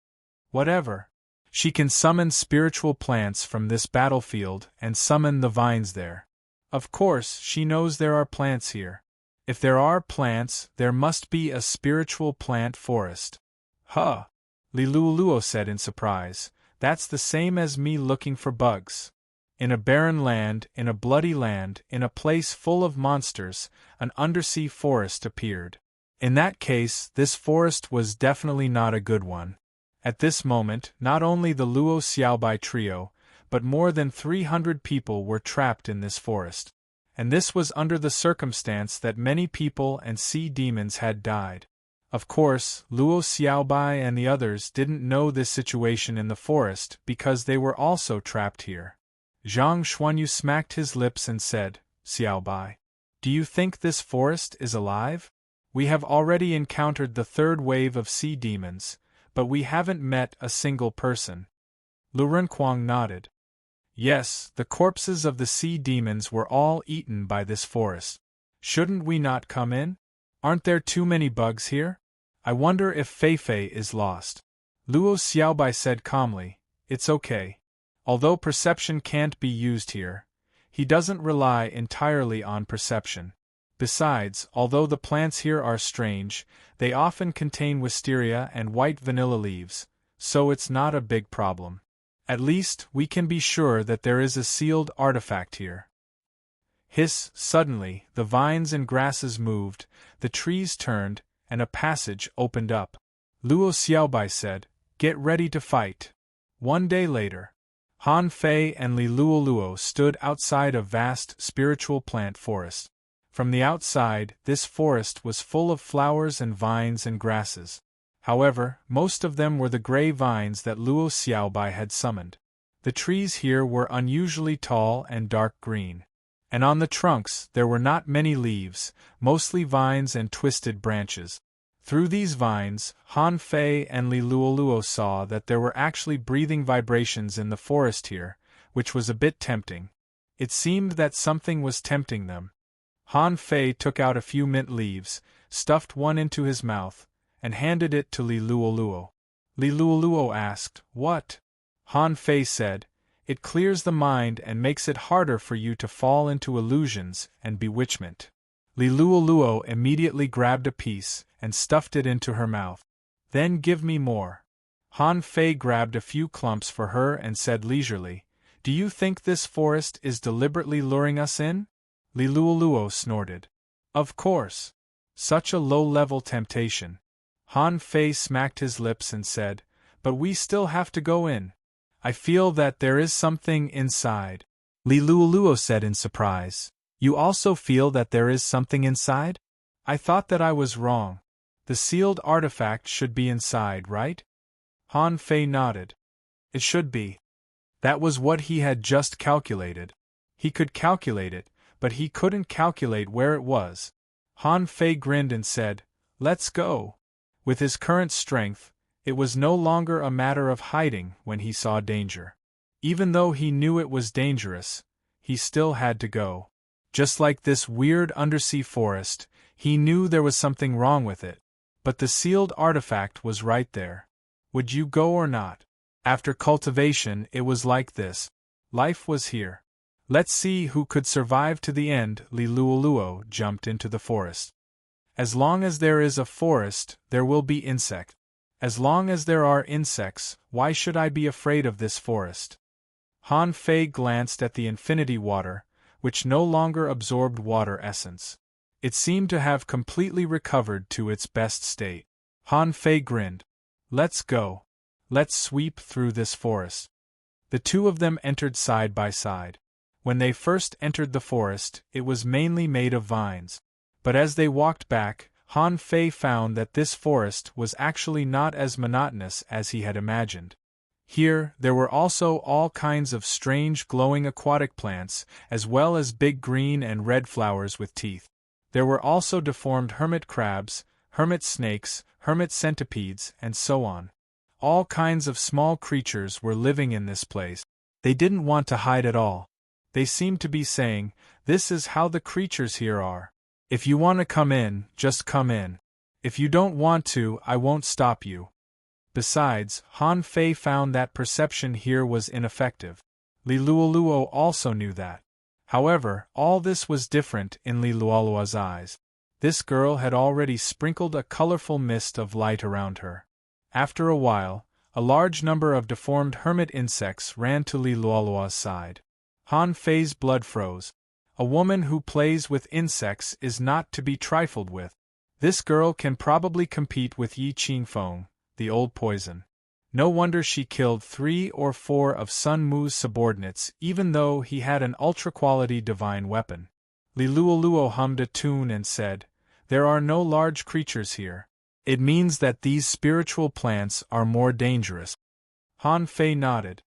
"Whatever. She can summon spiritual plants from this battlefield and summon the vines there. Of course, she knows there are plants here. If there are plants, there must be a spiritual plant forest." "Huh!" Li Luoluo said in surprise. "That's the same as me looking for bugs. In a barren land, in a bloody land, in a place full of monsters, an undersea forest appeared. In that case, this forest was definitely not a good one." At this moment, not only the Luo Xiaobai trio, but more than 300 people were trapped in this forest. And this was under the circumstance that many people and sea demons had died. Of course, Luo Xiaobai and the others didn't know this situation in the forest because they were also trapped here. Zhang Xuanyu smacked his lips and said, "Xiaobai, do you think this forest is alive? We have already encountered the third wave of sea demons, but we haven't met a single person." Lu Renquang nodded. "Yes, the corpses of the sea demons were all eaten by this forest. Shouldn't we not come in? Aren't there too many bugs here? I wonder if Feifei is lost." Luo Xiaobai said calmly, "It's okay. Although perception can't be used here, he doesn't rely entirely on perception. Besides, although the plants here are strange, they often contain wisteria and white vanilla leaves, so it's not a big problem. At least, we can be sure that there is a sealed artifact here." Hiss! Suddenly, the vines and grasses moved, the trees turned, and a passage opened up. Luo Xiaobai said, "Get ready to fight." 1 day later, Han Fei and Li Luoluo stood outside a vast spiritual plant forest. From the outside, this forest was full of flowers and vines and grasses. However, most of them were the gray vines that Luo Xiaobai had summoned. The trees here were unusually tall and dark green. And on the trunks there were not many leaves, mostly vines and twisted branches. Through these vines, Han Fei and Li Luoluo saw that there were actually breathing vibrations in the forest here, which was a bit tempting. It seemed that something was tempting them. Han Fei took out a few mint leaves, stuffed one into his mouth, and handed it to Li Luoluo. Li Luoluo asked, "What?" Han Fei said, "It clears the mind and makes it harder for you to fall into illusions and bewitchment." Li Luoluo immediately grabbed a piece and stuffed it into her mouth. "Then give me more." Han Fei grabbed a few clumps for her and said leisurely, "Do you think this forest is deliberately luring us in?" Li Luoluo snorted. "Of course. Such a low-level temptation." Han Fei smacked his lips and said, "But we still have to go in. I feel that there is something inside." Li Luoluo said in surprise, "You also feel that there is something inside? I thought that I was wrong. The sealed artifact should be inside, right?" Han Fei nodded. "It should be." That was what he had just calculated. He could calculate it, but he couldn't calculate where it was. Han Fei grinned and said, "Let's go." With his current strength, it was no longer a matter of hiding when he saw danger. Even though he knew it was dangerous, he still had to go. Just like this weird undersea forest, he knew there was something wrong with it. But the sealed artifact was right there. Would you go or not? After cultivation, it was like this. Life was here. Let's see who could survive to the end. Li Luoluo jumped into the forest. As long as there is a forest, there will be insect. As long as there are insects, why should I be afraid of this forest? Han Fei glanced at the infinity water, which no longer absorbed water essence. It seemed to have completely recovered to its best state. Han Fei grinned. Let's go. Let's sweep through this forest. The two of them entered side by side. When they first entered the forest, it was mainly made of vines. But as they walked back, Han Fei found that this forest was actually not as monotonous as he had imagined. Here, there were also all kinds of strange glowing aquatic plants, as well as big green and red flowers with teeth. There were also deformed hermit crabs, hermit snakes, hermit centipedes, and so on. All kinds of small creatures were living in this place. They didn't want to hide at all. They seemed to be saying, "This is how the creatures here are. If you want to come in, just come in. If you don't want to, I won't stop you." Besides, Han Fei found that perception here was ineffective. Li Luoluo also knew that. However, all this was different in Li Luoluo's eyes. This girl had already sprinkled a colorful mist of light around her. After a while, a large number of deformed hermit insects ran to Li Luoluo's side. Han Fei's blood froze. A woman who plays with insects is not to be trifled with. This girl can probably compete with Yi Qingfeng, the old poison. No wonder she killed 3 or 4 of Sun Mu's subordinates even though he had an ultra-quality divine weapon. Li Luoluo hummed a tune and said, "There are no large creatures here. It means that these spiritual plants are more dangerous." Han Fei nodded.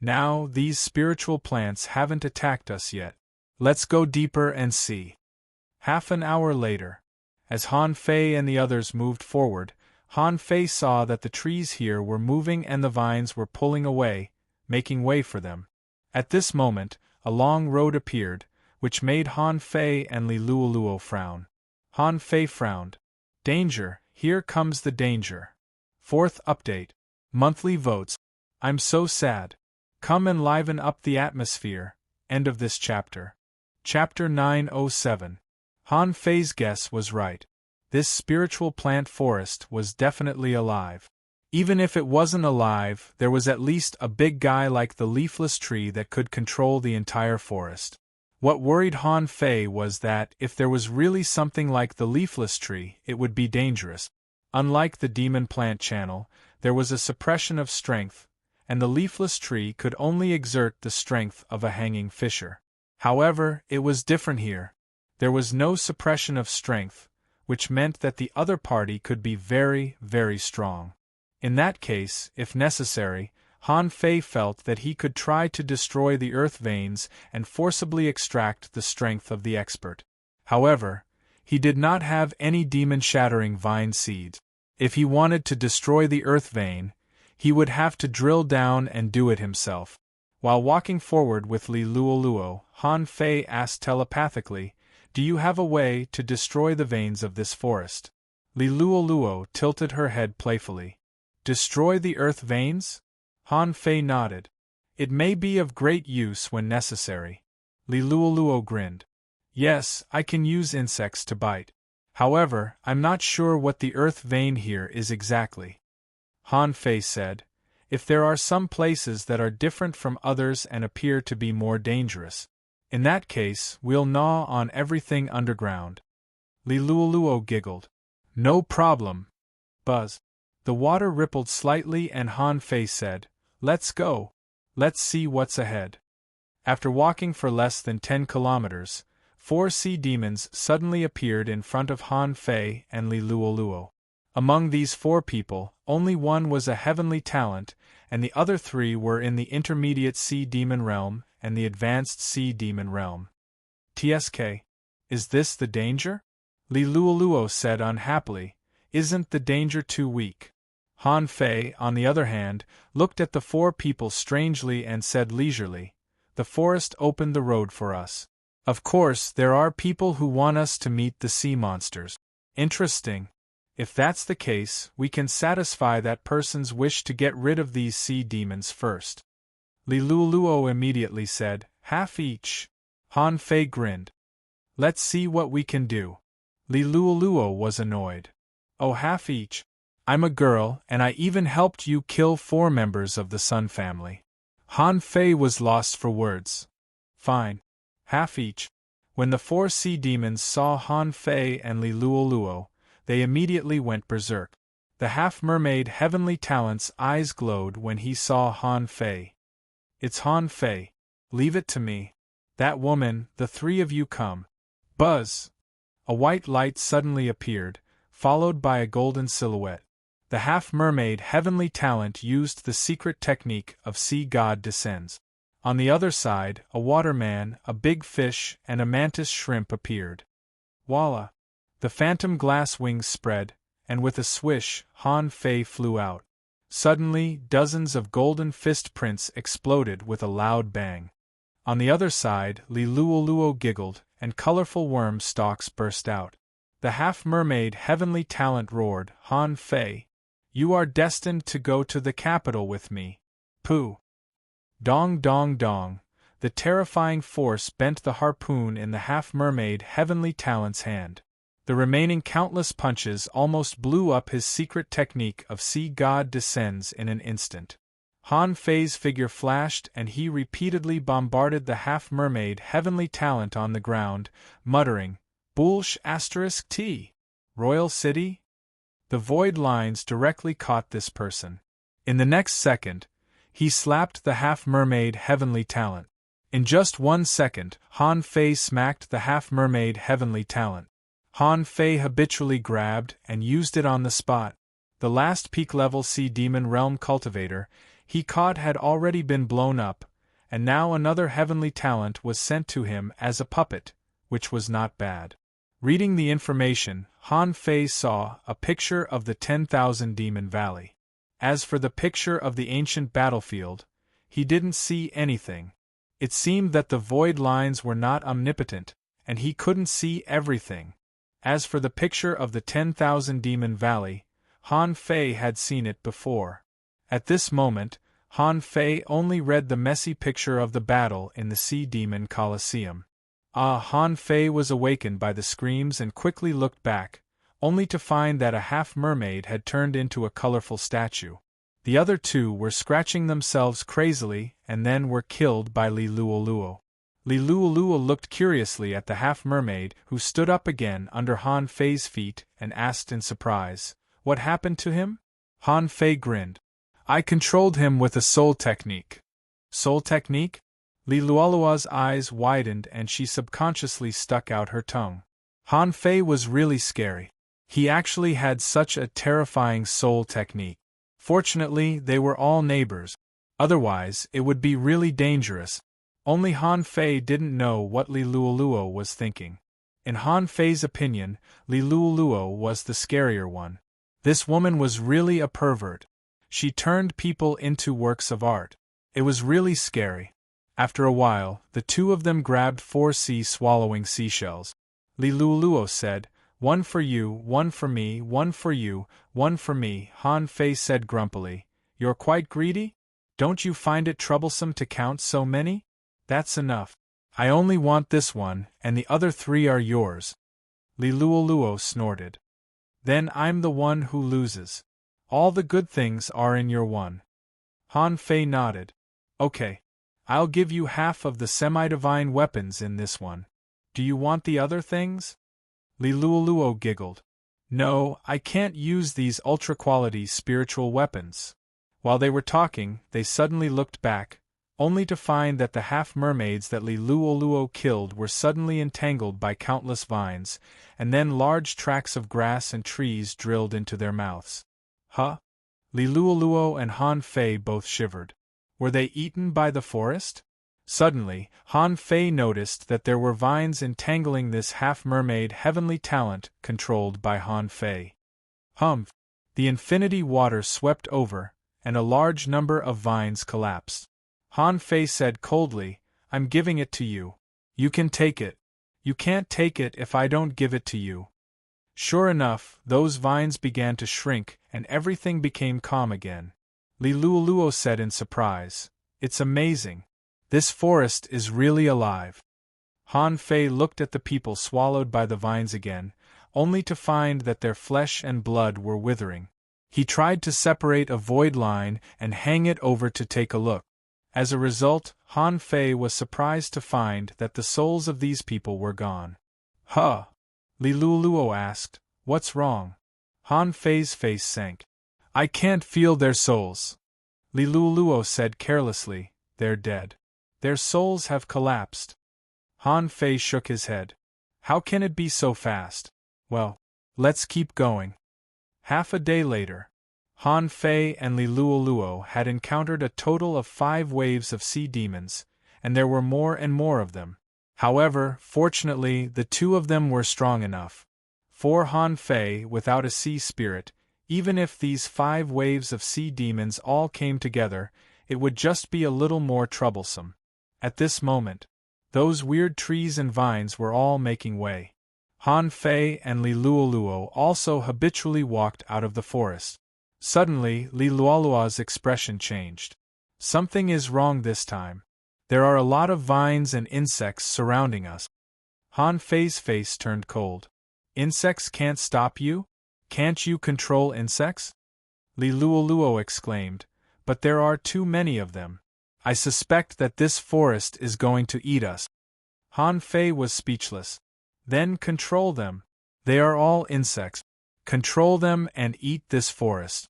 "Now, these spiritual plants haven't attacked us yet. Let's go deeper and see." Half an hour later, as Han Fei and the others moved forward, Han Fei saw that the trees here were moving and the vines were pulling away, making way for them. At this moment, a long road appeared, which made Han Fei and Li Luoluo frown. Han Fei frowned. "Danger, here comes the danger." 4th update. Monthly votes. I'm so sad. Come and liven up the atmosphere. End of this chapter. Chapter 907. Han Fei's guess was right. This spiritual plant forest was definitely alive. Even if it wasn't alive, there was at least a big guy like the leafless tree that could control the entire forest. What worried Han Fei was that, if there was really something like the leafless tree, it would be dangerous. Unlike the demon plant channel, there was a suppression of strength, and the leafless tree could only exert the strength of a hanging fisher. However, it was different here. There was no suppression of strength, which meant that the other party could be very, very strong. In that case, if necessary, Han Fei felt that he could try to destroy the earth veins and forcibly extract the strength of the expert. However, he did not have any demon-shattering vine seeds. If he wanted to destroy the earth vein, he would have to drill down and do it himself. While walking forward with Li Luoluo, Han Fei asked telepathically, "Do you have a way to destroy the veins of this forest?" Li Luoluo tilted her head playfully. "Destroy the earth veins?" Han Fei nodded. "It may be of great use when necessary." Li Luoluo grinned. "Yes, I can use insects to bite. However, I'm not sure what the earth vein here is exactly." Han Fei said, "If there are some places that are different from others and appear to be more dangerous, in that case, we'll gnaw on everything underground." Li Luoluo giggled. "No problem. Buzz." The water rippled slightly and Han Fei said, "Let's go. Let's see what's ahead." After walking for less than 10 kilometers, 4 sea demons suddenly appeared in front of Han Fei and Li Luoluo. Among these 4 people, only one was a heavenly talent, and the other 3 were in the intermediate sea demon realm and the advanced sea demon realm. "TSK. Is this the danger?" Li Luoluo said unhappily. Isn't the danger too weak? Han Fei, on the other hand, looked at the four people strangely and said leisurely, the forest opened the road for us. Of course, there are people who want us to meet the sea monsters. Interesting. If that's the case, we can satisfy that person's wish to get rid of these sea demons first. Li Luoluo immediately said, half each. Han Fei grinned. Let's see what we can do. Li Luoluo was annoyed. Oh, half each. I'm a girl, and I even helped you kill 4 members of the Sun family. Han Fei was lost for words. Fine. Half each. When the 4 sea demons saw Han Fei and Li Luoluo, they immediately went berserk. The half-mermaid Heavenly Talent's eyes glowed when he saw Han Fei. It's Han Fei. Leave it to me. That woman, the 3 of you come. Buzz! A white light suddenly appeared, followed by a golden silhouette. The half-mermaid Heavenly Talent used the secret technique of Sea God Descends. On the other side, a waterman, a big fish, and a mantis shrimp appeared. Voila! The phantom glass wings spread, and with a swish, Han Fei flew out. Suddenly, dozens of golden fist prints exploded with a loud bang. On the other side, Li Luoluo giggled, and colorful worm stalks burst out. The half-mermaid Heavenly Talent roared, Han Fei, you are destined to go to the capital with me. Pooh! Dong dong dong, the terrifying force bent the harpoon in the half-mermaid Heavenly Talent's hand. The remaining countless punches almost blew up his secret technique of Sea God Descends in an instant. Han Fei's figure flashed and he repeatedly bombarded the half-mermaid Heavenly Talent on the ground, muttering, Boolsh *T. Royal City? The void lines directly caught this person. In the next second, he slapped the half-mermaid Heavenly Talent. In just 1 second, Han Fei smacked the half-mermaid Heavenly Talent. Han Fei habitually grabbed and used it on the spot. The last peak-level Sea Demon Realm cultivator he caught had already been blown up, and now another Heavenly Talent was sent to him as a puppet, which was not bad. Reading the information, Han Fei saw a picture of the 10,000 Demon Valley. As for the picture of the ancient battlefield, he didn't see anything. It seemed that the void lines were not omnipotent, and he couldn't see everything. As for the picture of the 10,000 Demon Valley, Han Fei had seen it before. At this moment, Han Fei only read the messy picture of the battle in the Sea Demon Colosseum. Han Fei was awakened by the screams and quickly looked back, only to find that a half-mermaid had turned into a colorful statue. The other 2 were scratching themselves crazily and then were killed by Li Luoluo. Li Luoluo looked curiously at the half-mermaid who stood up again under Han Fei's feet and asked in surprise, What happened to him? Han Fei grinned. I controlled him with a soul technique. Soul technique? Li Luoluo's eyes widened and she subconsciously stuck out her tongue. Han Fei was really scary. He actually had such a terrifying soul technique. Fortunately, they were all neighbors. Otherwise, it would be really dangerous. Only Han Fei didn't know what Li Luoluo was thinking. In Han Fei's opinion, Li Luoluo was the scarier one. This woman was really a pervert. She turned people into works of art. It was really scary. After a while, the 2 of them grabbed 4 sea-swallowing seashells. Li Luoluo said, One for you, one for me, one for you, one for me. Han Fei said grumpily, You're quite greedy? Don't you find it troublesome to count so many? That's enough. I only want this one, and the other 3 are yours. Li Luoluo snorted. Then I'm the one who loses. All the good things are in your one. Han Fei nodded. Okay. I'll give you half of the semi-divine weapons in this one. Do you want the other things? Li Luoluo giggled. No, I can't use these ultra-quality spiritual weapons. While they were talking, they suddenly looked back, only to find that the half-mermaids that Li Luoluo killed were suddenly entangled by countless vines, and then large tracts of grass and trees drilled into their mouths. Huh? Li Luoluo and Han Fei both shivered. Were they eaten by the forest? Suddenly, Han Fei noticed that there were vines entangling this half-mermaid heavenly talent controlled by Han Fei. Humph! The infinity water swept over, and a large number of vines collapsed. Han Fei said coldly, "I'm giving it to you. You can take it. You can't take it if I don't give it to you." Sure enough, those vines began to shrink, and everything became calm again. Li Luoluo said in surprise, "It's amazing. This forest is really alive." Han Fei looked at the people swallowed by the vines again, only to find that their flesh and blood were withering. He tried to separate a void line and hang it over to take a look. As a result, Han Fei was surprised to find that the souls of these people were gone. "Huh?" Li Luoluo asked, "What's wrong?" Han Fei's face sank. "I can't feel their souls." Li Luoluo said carelessly, "They're dead. Their souls have collapsed." Han Fei shook his head. "How can it be so fast?" "Well, let's keep going." Half a day later, Han Fei and Li Luoluo had encountered a total of 5 waves of sea demons, and there were more and more of them. However, fortunately, the 2 of them were strong enough. For Han Fei, without a sea spirit, even if these 5 waves of sea demons all came together, it would just be a little more troublesome. At this moment, those weird trees and vines were all making way. Han Fei and Li Luoluo also habitually walked out of the forest. Suddenly, Li Luoluo's expression changed. "Something is wrong this time. There are a lot of vines and insects surrounding us." Han Fei's face turned cold. "Insects can't stop you? Can't you control insects?" Li Luoluo exclaimed, "But there are too many of them. I suspect that this forest is going to eat us." Han Fei was speechless. "Then control them. They are all insects. Control them and eat this forest."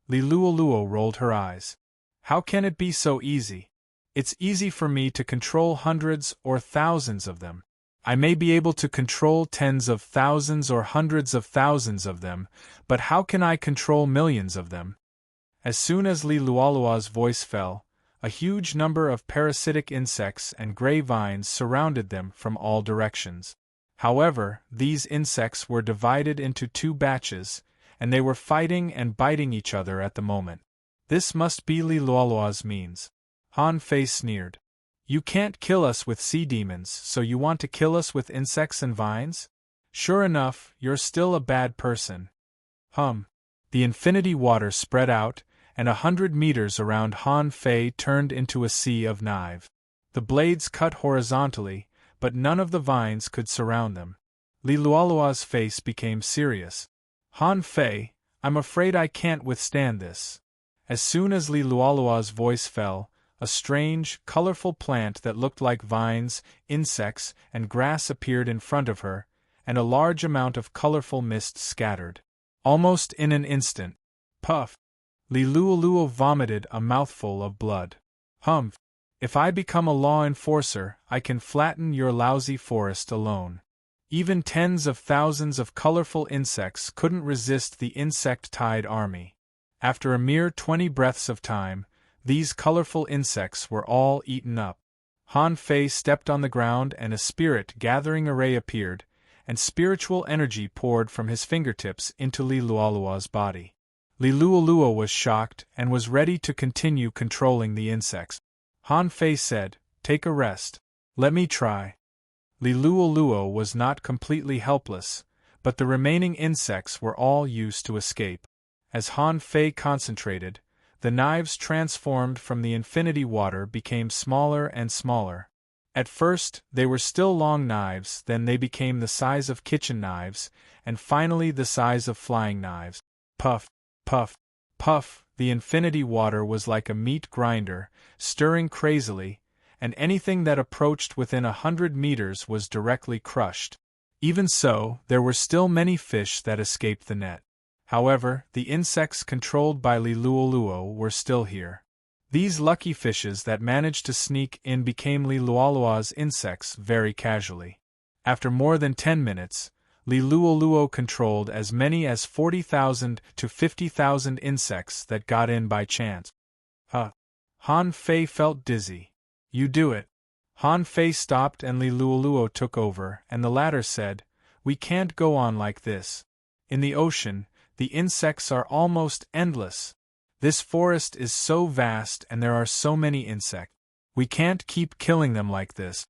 Li Luoluo rolled her eyes. "How can it be so easy? It's easy for me to control hundreds or thousands of them. I may be able to control tens of thousands or hundreds of thousands of them, but how can I control millions of them?" As soon as Li Luoluo's voice fell, a huge number of parasitic insects and gray vines surrounded them from all directions. However, these insects were divided into 2 batches, and they were fighting and biting each other at the moment. "This must be Li Luoluo's means." Han Fei sneered. "You can't kill us with sea demons, so you want to kill us with insects and vines? Sure enough, you're still a bad person." The infinity water spread out, and 100 meters around Han Fei turned into a sea of knives. The blades cut horizontally, but none of the vines could surround them. Li Luoluo's face became serious. "Han Fei, I'm afraid I can't withstand this." As soon as Li Luoluo's voice fell, a strange, colorful plant that looked like vines, insects, and grass appeared in front of her, and a large amount of colorful mist scattered. Almost in an instant. Puff! Li Luoluo vomited a mouthful of blood. If I become a law enforcer, I can flatten your lousy forest alone." Even tens of thousands of colorful insects couldn't resist the insect-tide army. After a mere 20 breaths of time, these colorful insects were all eaten up. Han Fei stepped on the ground and a spirit-gathering array appeared, and spiritual energy poured from his fingertips into Li Luoluo's body. Li Luoluo was shocked and was ready to continue controlling the insects. Han Fei said, "Take a rest. Let me try." Li Luoluo was not completely helpless, but the remaining insects were all used to escape. As Han Fei concentrated, the knives transformed from the infinity water became smaller and smaller. At first, they were still long knives, then they became the size of kitchen knives, and finally the size of flying knives. Puff, puff, puff, the infinity water was like a meat grinder, stirring crazily, and anything that approached within 100 meters was directly crushed. Even so, there were still many fish that escaped the net. However, the insects controlled by Li Luoluo were still here. These lucky fishes that managed to sneak in became Li Luoluo's insects very casually. After more than 10 minutes, Li Luoluo controlled as many as 40,000 to 50,000 insects that got in by chance. Han Fei felt dizzy. "You do it. Han Fei stopped and Li Luoluo took over, and the latter said, "We can't go on like this. In the ocean, the insects are almost endless. This forest is so vast and there are so many insects. We can't keep killing them like this."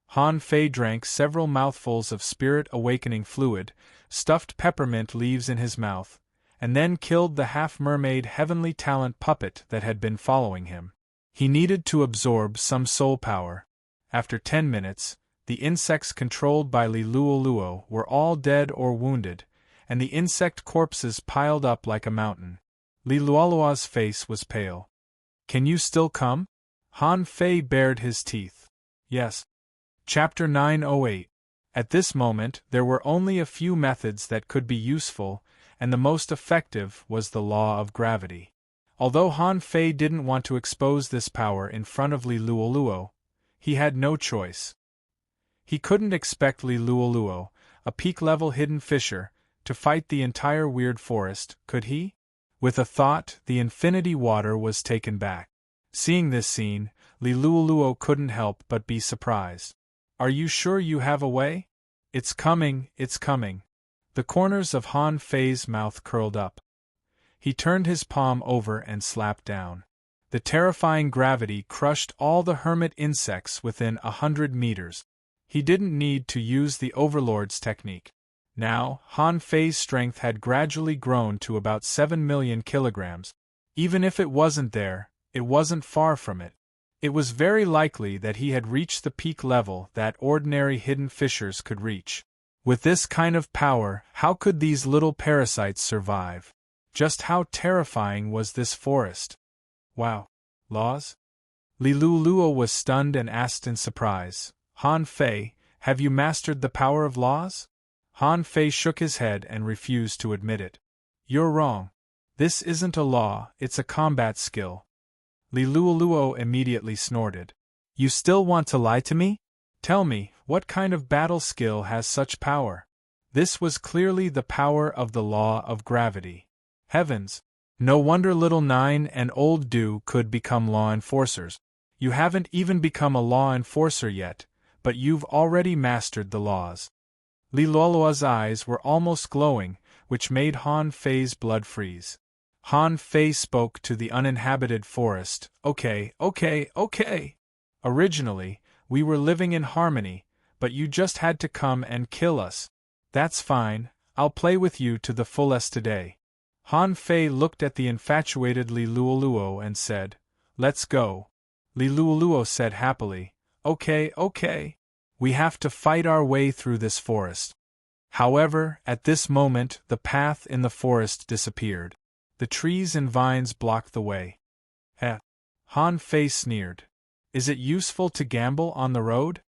Han Fei drank several mouthfuls of spirit-awakening fluid, stuffed peppermint leaves in his mouth, and then killed the half-mermaid heavenly talent puppet that had been following him. He needed to absorb some soul power. After 10 minutes, the insects controlled by Li Luoluo were all dead or wounded, and the insect corpses piled up like a mountain. Li Luoluo's face was pale. "Can you still come?" Han Fei bared his teeth. "Yes." Chapter 908. At this moment there were only a few methods that could be useful, and the most effective was the law of gravity. Although Han Fei didn't want to expose this power in front of Li Luoluo, he had no choice. He couldn't expect Li Luoluo, a peak-level hidden fisher, to fight the entire weird forest, could he? With a thought, the infinity water was taken back. Seeing this scene, Li Luoluo couldn't help but be surprised. "Are you sure you have a way?" It's coming, it's coming." The corners of Han Fei's mouth curled up. He turned his palm over and slapped down. The terrifying gravity crushed all the hermit insects within 100 meters. He didn't need to use the Overlord's technique. Now, Han Fei's strength had gradually grown to about 7 million kilograms. Even if it wasn't there, it wasn't far from it. It was very likely that he had reached the peak level that ordinary hidden fishers could reach. With this kind of power, how could these little parasites survive? Just how terrifying was this forest? "Wow. Laws?" Li Luoluo was stunned and asked in surprise, "Han Fei, have you mastered the power of laws?" Han Fei shook his head and refused to admit it. "You're wrong. This isn't a law, it's a combat skill." Li Luoluo immediately snorted. "You still want to lie to me? Tell me, what kind of battle skill has such power?" This was clearly the power of the law of gravity. Heavens! No wonder Little Nine and Old Dew could become law enforcers. You haven't even become a law enforcer yet, but you've already mastered the laws. Li Luoluo's eyes were almost glowing, which made Han Fei's blood freeze. Han Fei spoke to the uninhabited forest. Okay. Originally, we were living in harmony, but you just had to come and kill us. That's fine, I'll play with you to the fullest today." Han Fei looked at the infatuated Li Luoluo and said, "Let's go." Li Luoluo said happily, Okay. We have to fight our way through this forest." However, at this moment the path in the forest disappeared. The trees and vines blocked the way. Han Fei sneered. "Is it useful to gamble on the road?"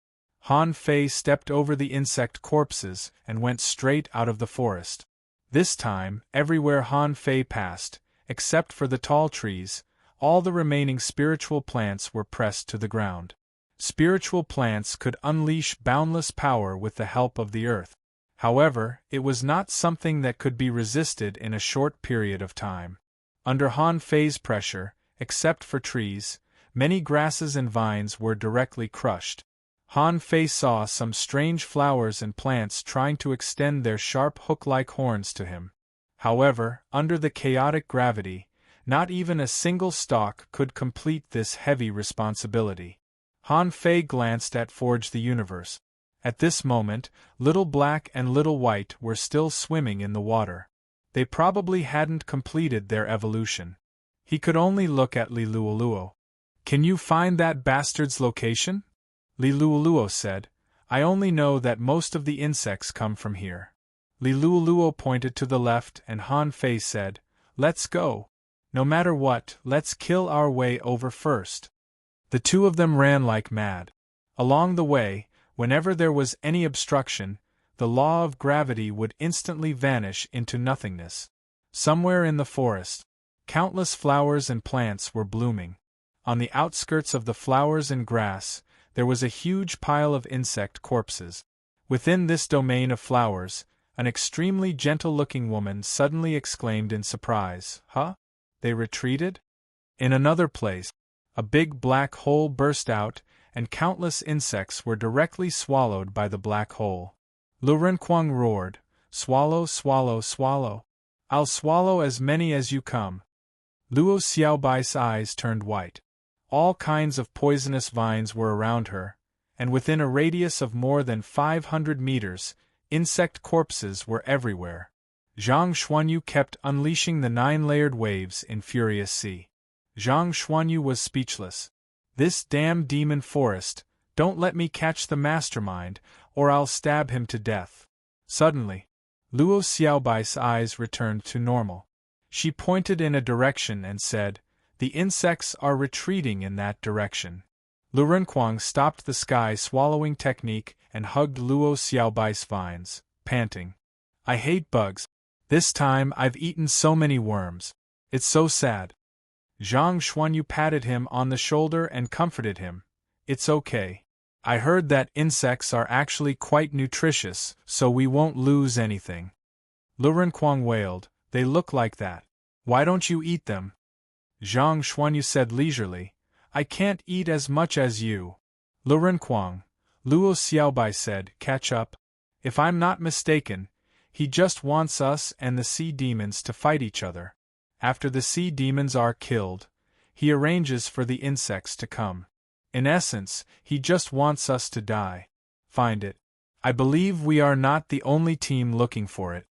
Han Fei stepped over the insect corpses and went straight out of the forest. This time, everywhere Han Fei passed, except for the tall trees, all the remaining spiritual plants were pressed to the ground. Spiritual plants could unleash boundless power with the help of the earth. However, it was not something that could be resisted in a short period of time. Under Han Fei's pressure, except for trees, many grasses and vines were directly crushed. Han Fei saw some strange flowers and plants trying to extend their sharp hook-like horns to him. However, under the chaotic gravity, not even a single stalk could complete this heavy responsibility. Han Fei glanced at Forge the Universe. At this moment, Little Black and Little White were still swimming in the water. They probably hadn't completed their evolution. He could only look at Li Luoluo. "Can you find that bastard's location?" Li Luoluo said, "I only know that most of the insects come from here." Li Luoluo pointed to the left and Han Fei said, "Let's go. No matter what, let's kill our way over first." The two of them ran like mad. Along the way, whenever there was any obstruction, the law of gravity would instantly vanish into nothingness. Somewhere in the forest, countless flowers and plants were blooming. On the outskirts of the flowers and grass, there was a huge pile of insect corpses. Within this domain of flowers, an extremely gentle-looking woman suddenly exclaimed in surprise, "Huh? They retreated?" In another place, a big black hole burst out, and countless insects were directly swallowed by the black hole. Lu Renkuang roared, "Swallow, swallow, swallow. I'll swallow as many as you come." Luo Xiaobai's eyes turned white. All kinds of poisonous vines were around her, and within a radius of more than 500 meters, insect corpses were everywhere. Zhang Xuanyu kept unleashing the 9-layered waves in furious sea. Zhang Xuanyu was speechless. "This damn demon forest, don't let me catch the mastermind, or I'll stab him to death." Suddenly, Luo Xiaobai's eyes returned to normal. She pointed in a direction and said, "The insects are retreating in that direction." Lu Renkuang stopped the sky swallowing technique and hugged Luo Xiaobai's vines, panting. "I hate bugs. This time I've eaten so many worms. It's so sad." Zhang Xuanyu patted him on the shoulder and comforted him. "It's okay. I heard that insects are actually quite nutritious, so we won't lose anything." Lu Renkuang wailed, "They look like that. Why don't you eat them?" Zhang Xuanyu said leisurely, "I can't eat as much as you." "Lu Renkuang," Luo Xiaobai said, "catch up. If I'm not mistaken, he just wants us and the sea demons to fight each other. After the sea demons are killed, he arranges for the insects to come. In essence, he just wants us to die. Find it. I believe we are not the only team looking for it."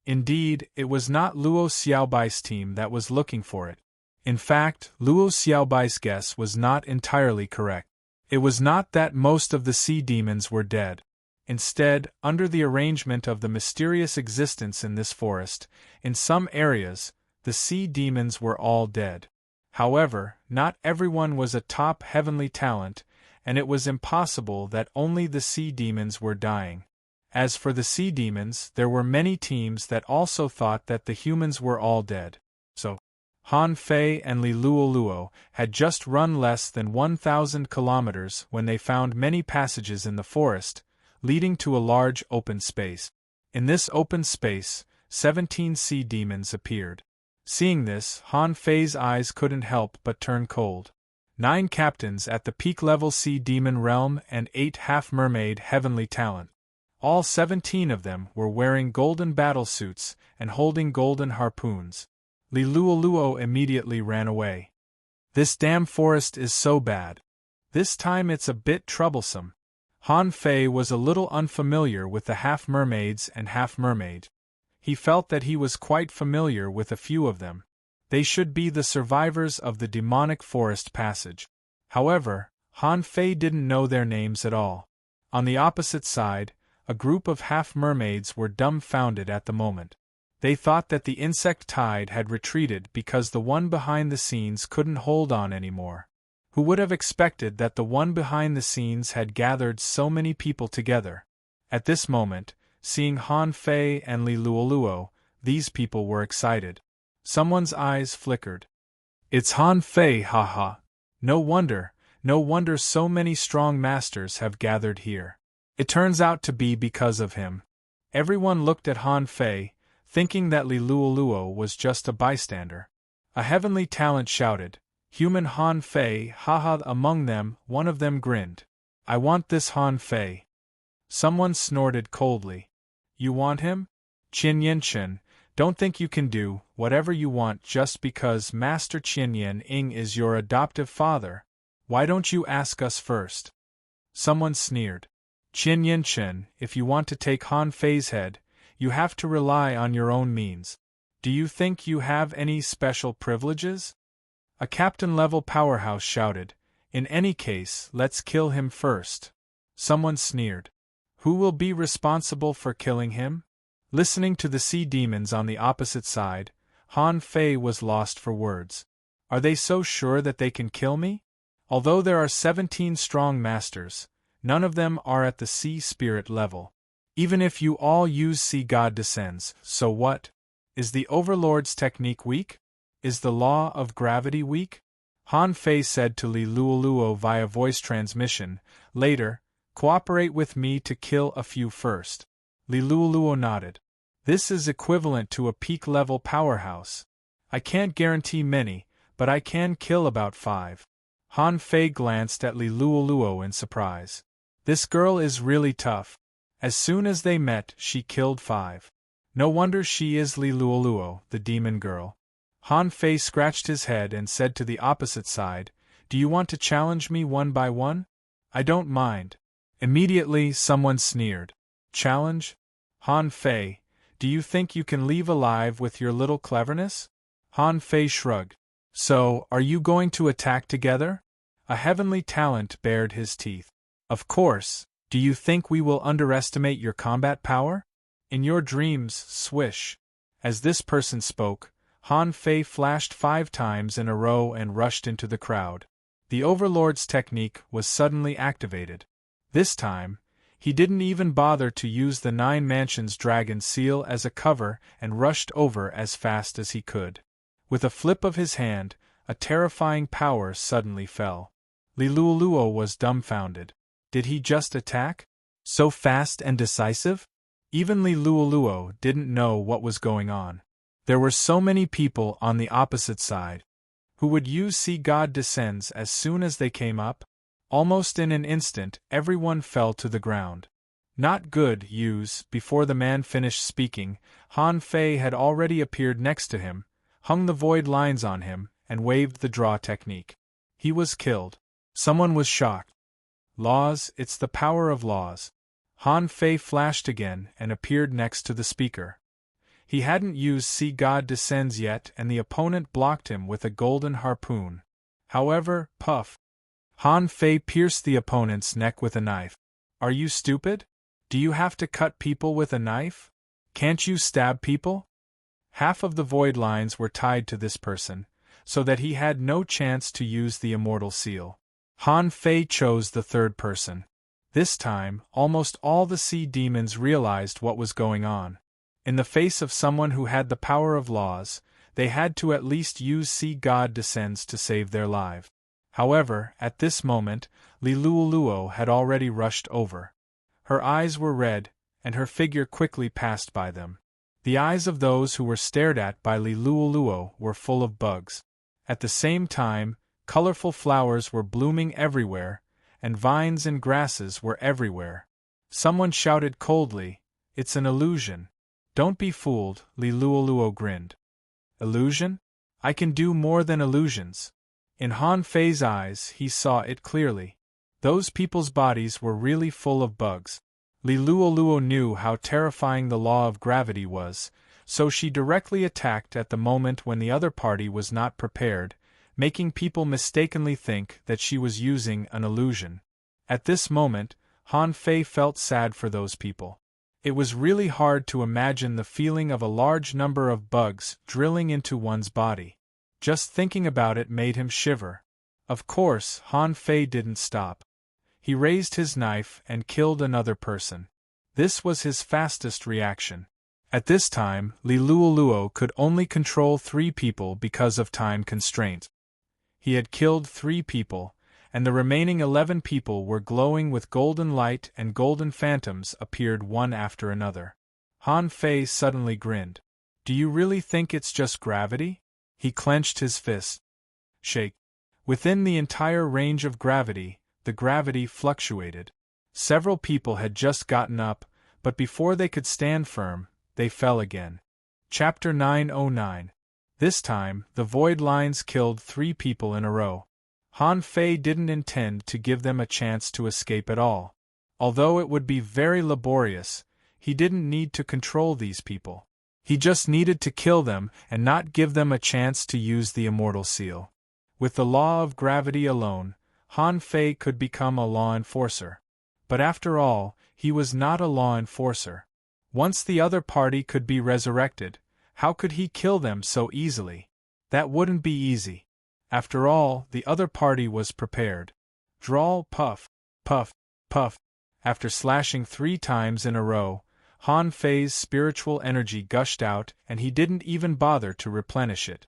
Indeed, it was not Luo Xiaobai's team that was looking for it. In fact, Luo Xiaobai's guess was not entirely correct. It was not that most of the sea demons were dead. Instead, under the arrangement of the mysterious existence in this forest, in some areas, the sea demons were all dead. However, not everyone was a top heavenly talent, and it was impossible that only the sea demons were dying. As for the sea demons, there were many teams that also thought that the humans were all dead. So, Han Fei and Li Luoluo had just run less than 1,000 kilometers when they found many passages in the forest, leading to a large open space. In this open space, 17 sea demons appeared. Seeing this, Han Fei's eyes couldn't help but turn cold. 9 captains at the peak-level sea demon realm and 8 half-mermaid heavenly talent. All 17 of them were wearing golden battlesuits and holding golden harpoons. Li Luoluo immediately ran away. "This damn forest is so bad. This time it's a bit troublesome." Han Fei was a little unfamiliar with the half-mermaids and half-mermaid. He felt that he was quite familiar with a few of them. They should be the survivors of the demonic forest passage. However, Han Fei didn't know their names at all. On the opposite side, a group of half-mermaids were dumbfounded at the moment. They thought that the insect tide had retreated because the one behind the scenes couldn't hold on anymore. Who would have expected that the one behind the scenes had gathered so many people together? At this moment, seeing Han Fei and Li Luoluo, these people were excited. Someone's eyes flickered. "It's Han Fei, haha. No wonder so many strong masters have gathered here. It turns out to be because of him." Everyone looked at Han Fei, thinking that Li Luoluo was just a bystander. A heavenly talent shouted, "Human Han Fei, haha!" Among them, one of them grinned. "I want this Han Fei." Someone snorted coldly. "You want him? Qin Yinshen, don't think you can do whatever you want just because Master Qin Yin is your adoptive father. Why don't you ask us first?" Someone sneered. "Qin Yinshen, if you want to take Han Fei's head, you have to rely on your own means. Do you think you have any special privileges?" A captain-level powerhouse shouted, "In any case, let's kill him first." Someone sneered. "Who will be responsible for killing him?" Listening to the sea demons on the opposite side, Han Fei was lost for words. "Are they so sure that they can kill me? Although there are 17 strong masters, none of them are at the sea spirit level. Even if you all use sea god descends, so what? Is the Overlord's technique weak? Is the law of gravity weak?" Han Fei said to Li Luoluo via voice transmission, later, "Cooperate with me to kill a few first." Li Luoluo nodded. "This is equivalent to a peak-level powerhouse. I can't guarantee many, but I can kill about 5. Han Fei glanced at Li Luoluo in surprise. This girl is really tough. As soon as they met, she killed 5. No wonder she is Li Luoluo, the demon girl. Han Fei scratched his head and said to the opposite side, "Do you want to challenge me one by one? I don't mind." Immediately, someone sneered. "Challenge? Han Fei, do you think you can leave alive with your little cleverness?" Han Fei shrugged. "So, are you going to attack together?" A heavenly talent bared his teeth. "Of course. Do you think we will underestimate your combat power? In your dreams, swish." As this person spoke, Han Fei flashed 5 times in a row and rushed into the crowd. The Overlord's technique was suddenly activated. This time, he didn't even bother to use the 9 Mansions Dragon Seal as a cover and rushed over as fast as he could. With a flip of his hand, a terrifying power suddenly fell. Li Luoluo was dumbfounded. Did he just attack? So fast and decisive? Even Li Luoluo didn't know what was going on. There were so many people on the opposite side who would use See God Descends as soon as they came up. Almost in an instant, everyone fell to the ground. "Not good, use." Before the man finished speaking, Han Fei had already appeared next to him, hung the void lines on him, and waved the draw technique. He was killed. Someone was shocked. Laws, it's the power of laws. Han Fei flashed again and appeared next to the speaker. He hadn't used See God Descends yet and the opponent blocked him with a golden harpoon. However, puff. Han Fei pierced the opponent's neck with a knife. "Are you stupid? Do you have to cut people with a knife? Can't you stab people?" Half of the void lines were tied to this person, so that he had no chance to use the immortal seal. Han Fei chose the third person. This time, almost all the sea demons realized what was going on. In the face of someone who had the power of laws, they had to at least use See God Descends to save their life. However, at this moment, Li Luoluo had already rushed over. Her eyes were red, and her figure quickly passed by them. The eyes of those who were stared at by Li Luoluo were full of bugs. At the same time, colorful flowers were blooming everywhere, and vines and grasses were everywhere. Someone shouted coldly, "It's an illusion." "Don't be fooled," Li Luoluo grinned. "Illusion? I can do more than illusions." In Han Fei's eyes, he saw it clearly. Those people's bodies were really full of bugs. Li Luoluo knew how terrifying the law of gravity was, so she directly attacked at the moment when the other party was not prepared, making people mistakenly think that she was using an illusion. At this moment, Han Fei felt sad for those people. It was really hard to imagine the feeling of a large number of bugs drilling into one's body. Just thinking about it made him shiver. Of course, Han Fei didn't stop. He raised his knife and killed another person. This was his fastest reaction. At this time, Li Luoluo could only control 3 people because of time constraint. He had killed 3 people, and the remaining 11 people were glowing with golden light and golden phantoms appeared one after another. Han Fei suddenly grinned. "Do you really think it's just gravity?" He clenched his fist. Shake. Within the entire range of gravity, the gravity fluctuated. Several people had just gotten up, but before they could stand firm, they fell again. Chapter 909. This time, the void lines killed 3 people in a row. Han Fei didn't intend to give them a chance to escape at all. Although it would be very laborious, he didn't need to control these people. He just needed to kill them and not give them a chance to use the immortal seal. With the law of gravity alone, Han Fei could become a law enforcer. But after all, he was not a law enforcer. Once the other party could be resurrected, how could he kill them so easily? That wouldn't be easy. After all, the other party was prepared. Drawl, puff, puff, puff. After slashing 3 times in a row, Han Fei's spiritual energy gushed out and he didn't even bother to replenish it.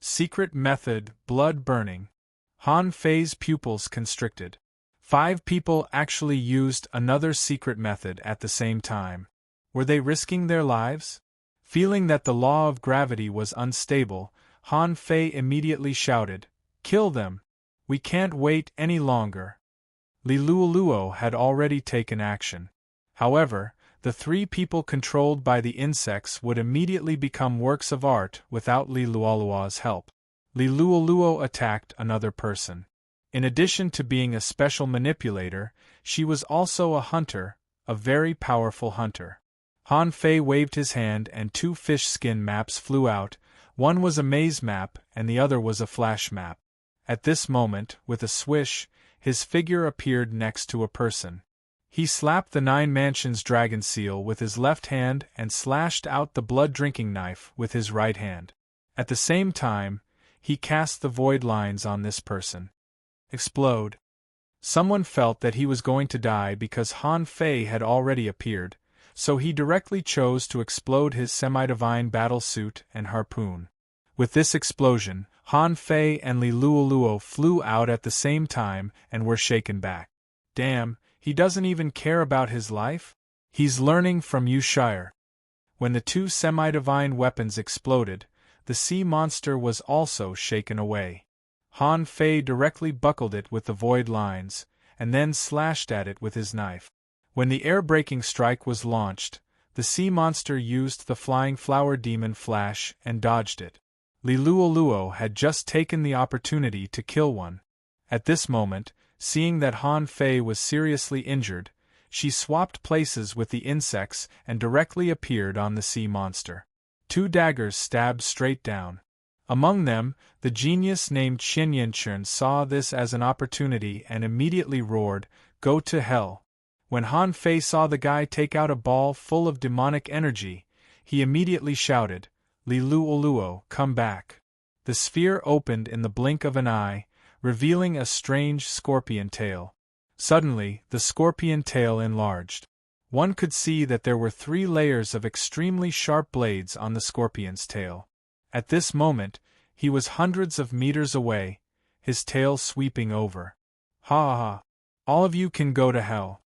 Secret method, blood burning. Han Fei's pupils constricted. 5 people actually used another secret method at the same time. Were they risking their lives? Feeling that the law of gravity was unstable, Han Fei immediately shouted, "Kill them! We can't wait any longer. Li Luoluo had already taken action. However, the three people controlled by the insects would immediately become works of art without Li Luoluo's help. Li Luoluo attacked another person. In addition to being a special manipulator, she was also a hunter, a very powerful hunter. Han Fei waved his hand and two fish skin maps flew out. One was a maze map and the other was a flash map. At this moment, with a swish, his figure appeared next to a person. He slapped the Nine Mansions dragon seal with his left hand and slashed out the blood-drinking knife with his right hand. At the same time, he cast the void lines on this person. Explode. Someone felt that he was going to die because Han Fei had already appeared, so he directly chose to explode his semi-divine battle suit and harpoon. With this explosion, Han Fei and Li Luoluo flew out at the same time and were shaken back. Damn, he doesn't even care about his life? He's learning from you, Shire. When the two semi-divine weapons exploded, the sea monster was also shaken away. Han Fei directly buckled it with the void lines, and then slashed at it with his knife. When the air-breaking strike was launched, the sea monster used the flying flower demon flash and dodged it. Li Luoluo had just taken the opportunity to kill one. At this moment, seeing that Han Fei was seriously injured, she swapped places with the insects and directly appeared on the sea monster. Two daggers stabbed straight down. Among them, the genius named Xin Yanchun saw this as an opportunity and immediately roared, "Go to hell." When Han Fei saw the guy take out a ball full of demonic energy, he immediately shouted, "Li Luoluo, come back." The sphere opened in the blink of an eye, revealing a strange scorpion tail. Suddenly, the scorpion tail enlarged. One could see that there were 3 layers of extremely sharp blades on the scorpion's tail. At this moment, he was hundreds of meters away, his tail sweeping over. Ha ha ha! All of you can go to hell.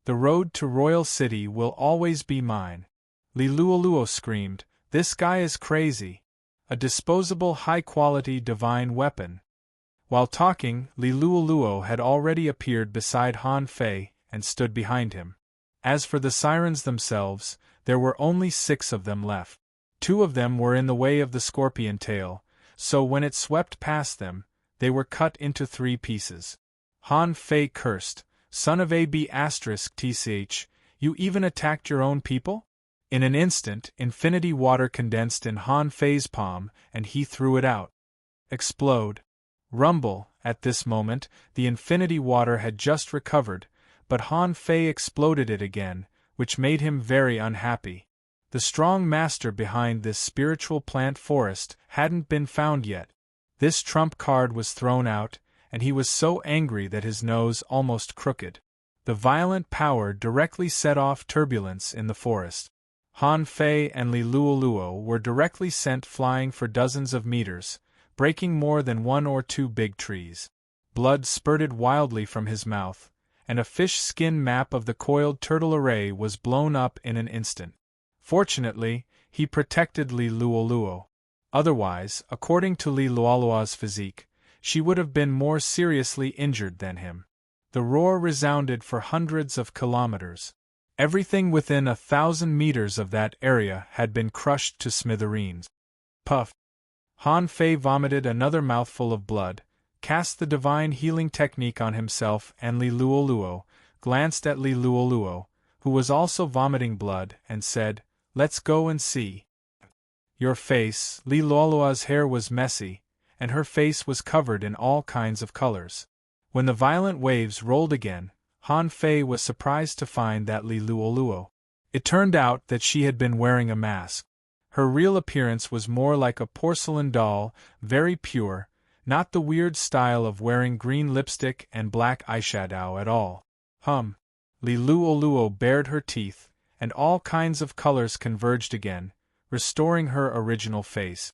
The road to Royal City will always be mine. Li Luoluo screamed, "This guy is crazy. A disposable high-quality divine weapon." While talking, Li Luoluo had already appeared beside Han Fei and stood behind him. As for the sirens themselves, there were only 6 of them left. 2 of them were in the way of the scorpion tail, so when it swept past them, they were cut into 3 pieces. Han Fei cursed, "Son of AB*TCH, you even attacked your own people?" In an instant, infinity water condensed in Han Fei's palm, and he threw it out. Explode. Rumble. At this moment, the infinity water had just recovered, but Han Fei exploded it again, which made him very unhappy. The strong master behind this spiritual plant forest hadn't been found yet. This trump card was thrown out, and he was so angry that his nose almost crooked. The violent power directly set off turbulence in the forest. Han Fei and Li Luoluo were directly sent flying for dozens of meters, breaking more than 1 or 2 big trees. Blood spurted wildly from his mouth, and a fish skin map of the coiled turtle array was blown up in an instant. Fortunately, he protected Li Luoluo. Otherwise, according to Li Luoluo's physique, she would have been more seriously injured than him. The roar resounded for hundreds of kilometers. Everything within 1,000 meters of that area had been crushed to smithereens. Puff! Han Fei vomited another mouthful of blood, cast the divine healing technique on himself and Li Luoluo, glanced at Li Luoluo, who was also vomiting blood, and said, "Let's go and see." Your face. Li Luoluo's hair was messy, and her face was covered in all kinds of colors. When the violent waves rolled again, Han Fei was surprised to find that Li Luoluo. It turned out that she had been wearing a mask. Her real appearance was more like a porcelain doll, very pure, not the weird style of wearing green lipstick and black eyeshadow at all. Li Luoluo bared her teeth, and all kinds of colors converged again, restoring her original face.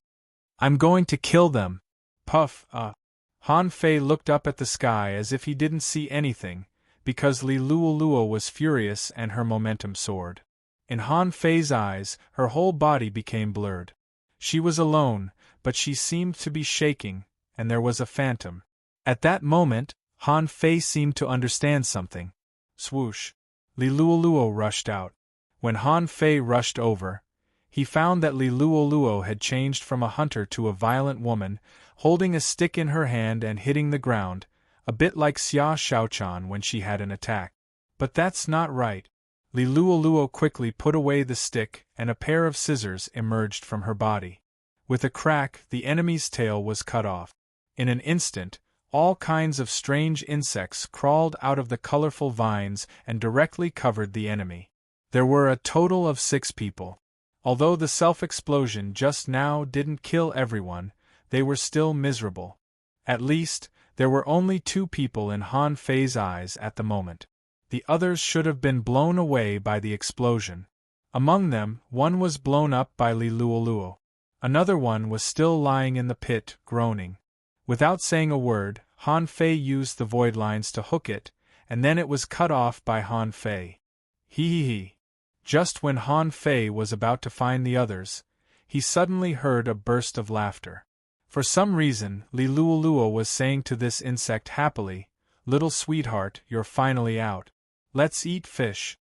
"I'm going to kill them." Puff, Han Fei looked up at the sky as if he didn't see anything, because Li Luoluo was furious and her momentum soared. In Han Fei's eyes, her whole body became blurred. She was alone, but she seemed to be shaking, and there was a phantom. At that moment, Han Fei seemed to understand something. Swoosh! Li Luoluo rushed out. When Han Fei rushed over, he found that Li Luoluo had changed from a hunter to a violent woman, holding a stick in her hand and hitting the ground, a bit like Xia Shaochan when she had an attack. But that's not right. Li Luoluo quickly put away the stick, and a pair of scissors emerged from her body. With a crack, the enemy's tail was cut off. In an instant, all kinds of strange insects crawled out of the colorful vines and directly covered the enemy. There were a total of 6 people. Although the self-explosion just now didn't kill everyone, they were still miserable. At least, there were only 2 people in Han Fei's eyes at the moment. The others should have been blown away by the explosion. Among them, one was blown up by Li Luoluo. Another one was still lying in the pit, groaning. Without saying a word, Han Fei used the void lines to hook it, and then it was cut off by Han Fei. He. Just when Han Fei was about to find the others, he suddenly heard a burst of laughter. For some reason, Li Luoluo was saying to this insect happily, "Little sweetheart, you're finally out. Let's eat fish."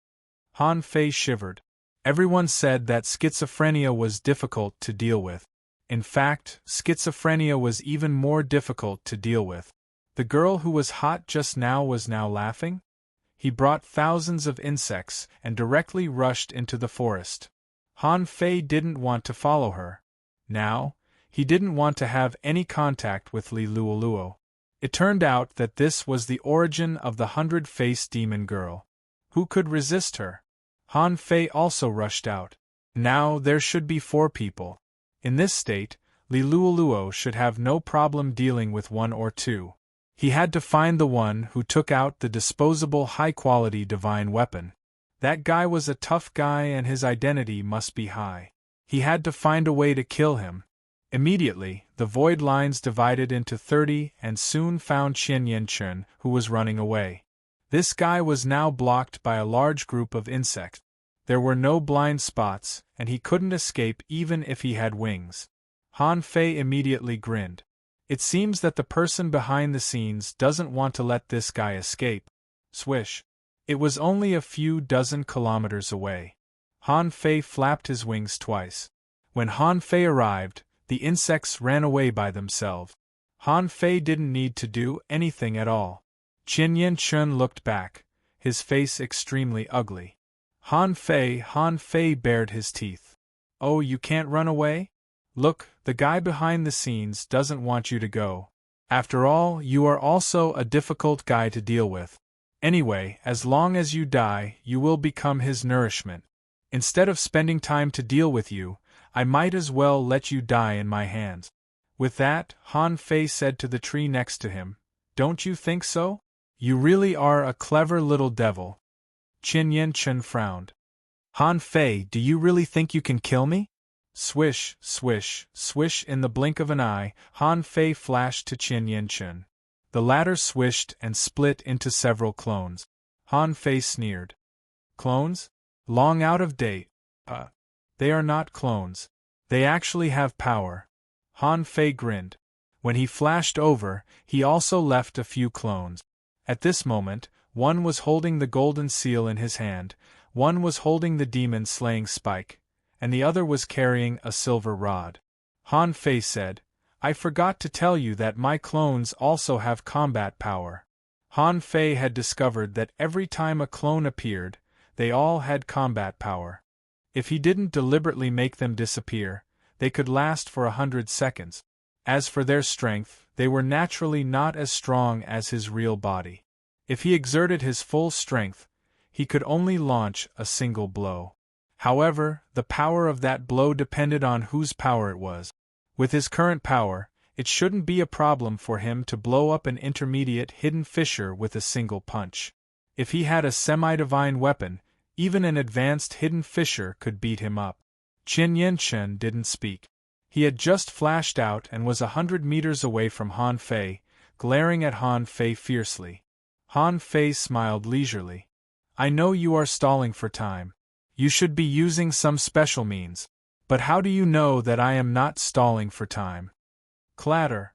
Han Fei shivered. Everyone said that schizophrenia was difficult to deal with. In fact, schizophrenia was even more difficult to deal with. The girl who was hot just now was now laughing? He brought thousands of insects and directly rushed into the forest. Han Fei didn't want to follow her. Now, he didn't want to have any contact with Li Luoluo. It turned out that this was the origin of the 100-faced demon girl. Who could resist her? Han Fei also rushed out. Now there should be 4 people. In this state, Li Luoluo should have no problem dealing with 1 or 2. He had to find the one who took out the disposable high-quality divine weapon. That guy was a tough guy and his identity must be high. He had to find a way to kill him. Immediately, the void lines divided into 30 and soon found Qian Yanchun, who was running away. This guy was now blocked by a large group of insects. There were no blind spots, and he couldn't escape even if he had wings. Han Fei immediately grinned. It seems that the person behind the scenes doesn't want to let this guy escape. Swish. It was only a few dozen kilometers away. Han Fei flapped his wings twice. When Han Fei arrived, the insects ran away by themselves. Han Fei didn't need to do anything at all. Qian Yanchun looked back, his face extremely ugly. Han Fei bared his teeth. "Oh, you can't run away? Look, the guy behind the scenes doesn't want you to go. After all, you are also a difficult guy to deal with. Anyway, as long as you die, you will become his nourishment. Instead of spending time to deal with you, I might as well let you die in my hands." With that, Han Fei said to the tree next to him, "Don't you think so? You really are a clever little devil." Qian Yanchun frowned. "Han Fei, do you really think you can kill me?" Swish, swish, swish. In the blink of an eye, Han Fei flashed to Qian Yanchun. The latter swished and split into several clones. Han Fei sneered. "Clones? Long out of date. They are not clones. They actually have power." Han Fei grinned. When he flashed over, he also left a few clones. At this moment, one was holding the golden seal in his hand, one was holding the demon-slaying spike, and the other was carrying a silver rod. Han Fei said, "I forgot to tell you that my clones also have combat power." Han Fei had discovered that every time a clone appeared, they all had combat power. If he didn't deliberately make them disappear, they could last for 100 seconds. As for their strength, they were naturally not as strong as his real body. If he exerted his full strength, he could only launch a single blow. However, the power of that blow depended on whose power it was. With his current power, it shouldn't be a problem for him to blow up an intermediate hidden fissure with a single punch. If he had a semi-divine weapon, even an advanced hidden fissure could beat him up. Qian Yanchun didn't speak. He had just flashed out and was 100 meters away from Han Fei, glaring at Han Fei fiercely. Han Fei smiled leisurely. "I know you are stalling for time. You should be using some special means. But how do you know that I am not stalling for time?" Clatter.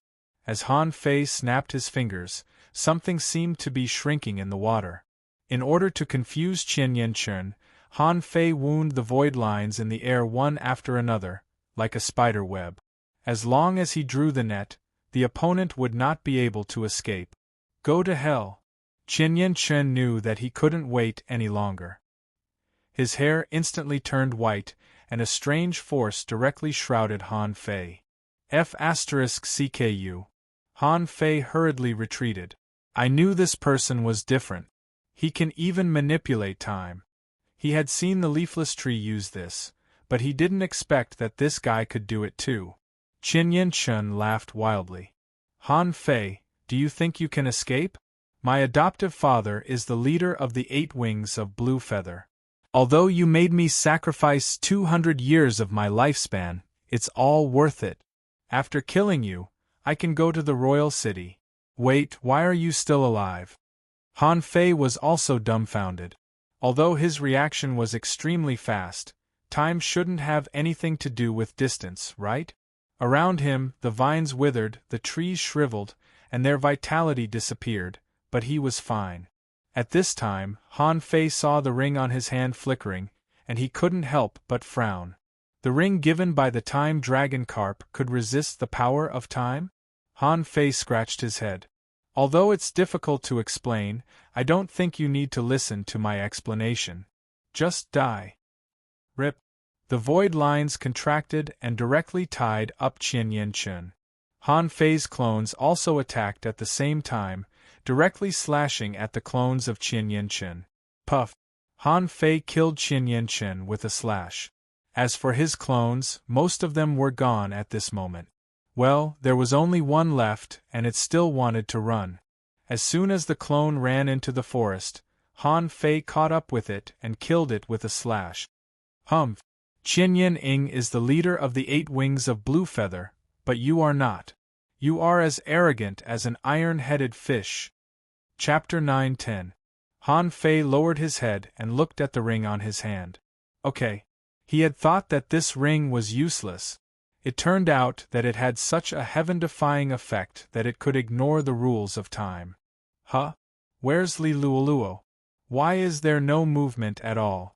As Han Fei snapped his fingers, something seemed to be shrinking in the water. In order to confuse Qin Yanchen, Han Fei wound the void lines in the air one after another, like a spider web. As long as he drew the net, the opponent would not be able to escape. Go to hell! Qin Yanchen knew that he couldn't wait any longer. His hair instantly turned white, and a strange force directly shrouded Han Fei. F***CKU. Han Fei hurriedly retreated. I knew this person was different. He can even manipulate time. He had seen the leafless tree use this, but he didn't expect that this guy could do it too. Qin Yanchen laughed wildly. Han Fei, do you think you can escape? My adoptive father is the leader of the 8 Wings of Blue Feather. Although you made me sacrifice 200 years of my lifespan, it's all worth it. After killing you, I can go to the royal city. Wait, why are you still alive? Han Fei was also dumbfounded. Although his reaction was extremely fast, time shouldn't have anything to do with distance, right? Around him, the vines withered, the trees shriveled, and their vitality disappeared, but he was fine. At this time, Han Fei saw the ring on his hand flickering, and he couldn't help but frown. The ring given by the time dragon carp could resist the power of time? Han Fei scratched his head. Although it's difficult to explain, I don't think you need to listen to my explanation. Just die. Rip. The void lines contracted and directly tied up Qin Yanchen. Han Fei's clones also attacked at the same time, directly slashing at the clones of Qin Yanchen. Puff. Han Fei killed Qin Yanchen with a slash. As for his clones, most of them were gone at this moment. Well, there was only one left, and it still wanted to run. As soon as the clone ran into the forest, Han Fei caught up with it and killed it with a slash. Humph! Qin Yan is the leader of the 8 Wings of Blue Feather, but you are not. You are as arrogant as an iron-headed fish. Chapter 9-10. Han Fei lowered his head and looked at the ring on his hand. Okay. He had thought that this ring was useless. It turned out that it had such a heaven-defying effect that it could ignore the rules of time. Huh? Where's Li Luoluo? Why is there no movement at all?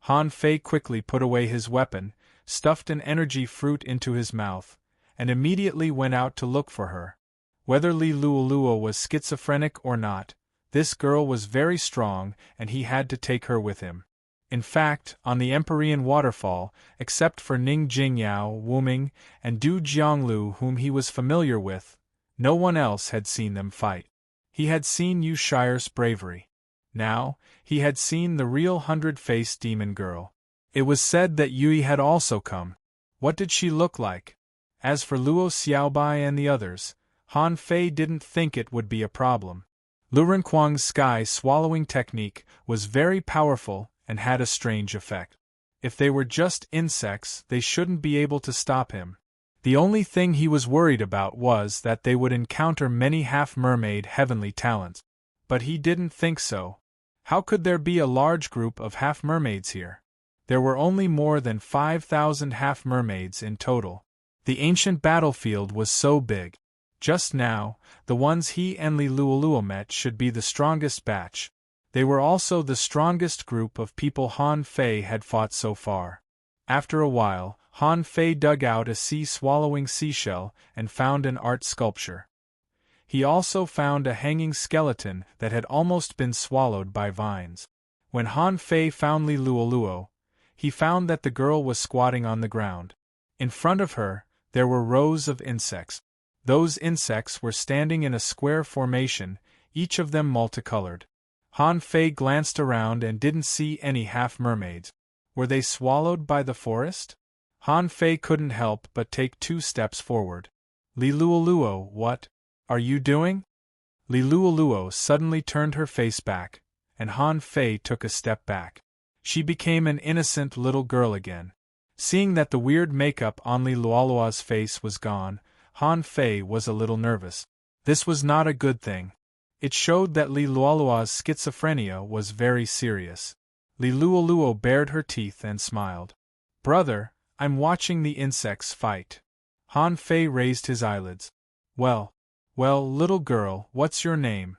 Han Fei quickly put away his weapon, stuffed an energy fruit into his mouth, and immediately went out to look for her. Whether Li Luoluo was schizophrenic or not, this girl was very strong and he had to take her with him. In fact, on the Empyrean waterfall, except for Ning Jingyao, Wuming, and Du Jianglu whom he was familiar with, no one else had seen them fight. He had seen Yu Shire's bravery. Now, he had seen the real 100-faced demon girl. It was said that Yui had also come. What did she look like? As for Luo Xiaobai and the others, Han Fei didn't think it would be a problem. Lu Renkuang's sky-swallowing technique was very powerful and had a strange effect. If they were just insects, they shouldn't be able to stop him. The only thing he was worried about was that they would encounter many half-mermaid heavenly talents. But he didn't think so. How could there be a large group of half-mermaids here? There were only more than 5,000 half-mermaids in total. The ancient battlefield was so big. Just now, the ones he and Li Luoluo met should be the strongest batch. They were also the strongest group of people Han Fei had fought so far. After a while, Han Fei dug out a sea-swallowing seashell and found an art sculpture. He also found a hanging skeleton that had almost been swallowed by vines. When Han Fei found Li Luoluo, he found that the girl was squatting on the ground. In front of her, there were rows of insects. Those insects were standing in a square formation, each of them multicolored. Han Fei glanced around and didn't see any half-mermaids. Were they swallowed by the forest? Han Fei couldn't help but take 2 steps forward. Li Luoluo, what are you doing? Li Luoluo suddenly turned her face back, and Han Fei took a step back. She became an innocent little girl again. Seeing that the weird makeup on Li Luoluo's face was gone, Han Fei was a little nervous. This was not a good thing. It showed that Li Luoluo's schizophrenia was very serious. Li Luoluo bared her teeth and smiled. Brother, I'm watching the insects fight. Han Fei raised his eyelids. Well, Well, little girl, what's your name?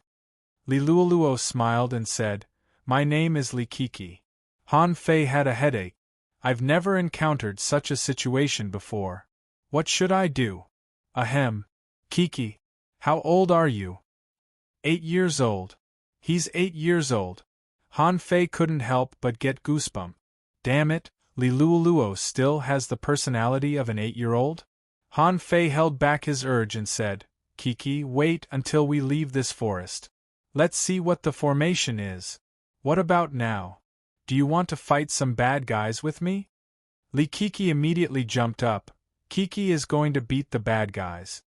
Liluoluo smiled and said, My name is Likiki. Han Fei had a headache. I've never encountered such a situation before. What should I do? Ahem. Kiki. How old are you? 8 years old. He's 8 years old. Han Fei couldn't help but get goosebumps. Damn it, Liluoluo still has the personality of an 8-year-old? Han Fei held back his urge and said, Kiki, wait until we leave this forest. Let's see what the formation is. What about now? Do you want to fight some bad guys with me? Likiki immediately jumped up. Kiki is going to beat the bad guys.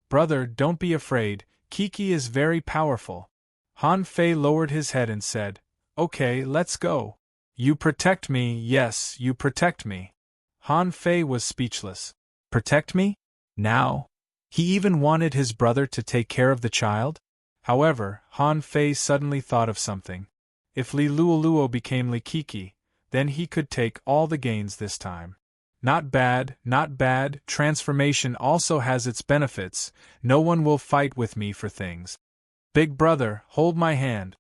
Brother, don't be afraid, Kiki is very powerful. Han Fei lowered his head and said, Okay, let's go. You protect me, yes, you protect me. Han Fei was speechless. Protect me? Now? He even wanted his brother to take care of the child? However, Han Fei suddenly thought of something. If Liluoluo became Likiki, then he could take all the gains this time. Not bad, not bad, transformation also has its benefits, no one will fight with me for things. Big brother, hold my hand.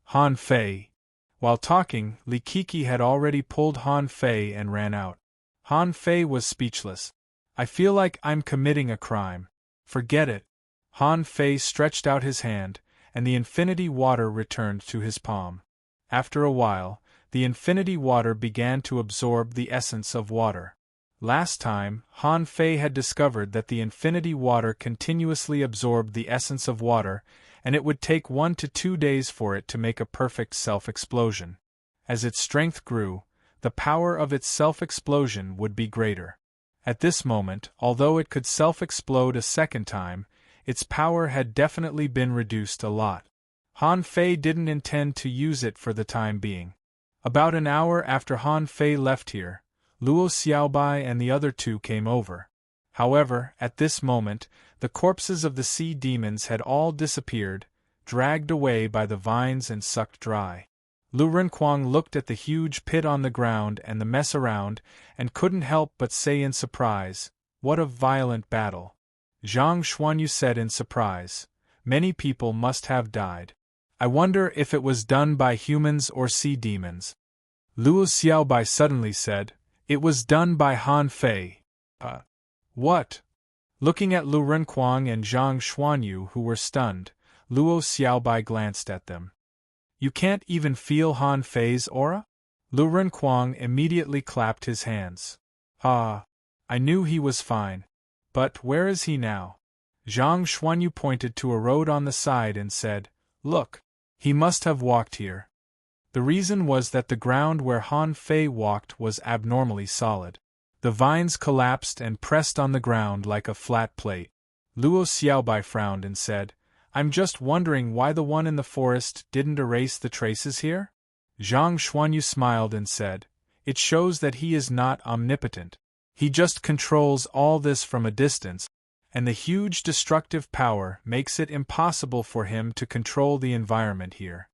Han Fei. While talking, Likiki had already pulled Han Fei and ran out. Han Fei was speechless. I feel like I'm committing a crime. Forget it. Han Fei stretched out his hand, and the infinity water returned to his palm. After a while, the infinity water began to absorb the essence of water. Last time, Han Fei had discovered that the infinity water continuously absorbed the essence of water, and it would take 1 to 2 days for it to make a perfect self-explosion. As its strength grew, the power of its self-explosion would be greater. At this moment, although it could self-explode a second time, its power had definitely been reduced a lot. Han Fei didn't intend to use it for the time being. About an hour after Han Fei left here, Luo Xiaobai and the other two came over. However, at this moment, the corpses of the sea demons had all disappeared, dragged away by the vines and sucked dry. Lu Renquang looked at the huge pit on the ground and the mess around, and couldn't help but say in surprise, What a violent battle. Zhang Xuanyu said in surprise, Many people must have died. I wonder if it was done by humans or sea demons. Luo Xiaobai suddenly said, It was done by Han Fei. What? Looking at Lu Renquang and Zhang Xuanyu who were stunned, Luo Xiaobai glanced at them. You can't even feel Han Fei's aura? Lu Renquang immediately clapped his hands. I knew he was fine. But where is he now? Zhang Xuanyu pointed to a road on the side and said, Look, he must have walked here. The reason was that the ground where Han Fei walked was abnormally solid. The vines collapsed and pressed on the ground like a flat plate. Luo Xiaobai frowned and said, I'm just wondering why the one in the forest didn't erase the traces here? Zhang Xuanyu smiled and said, It shows that he is not omnipotent. He just controls all this from a distance, and the huge destructive power makes it impossible for him to control the environment here.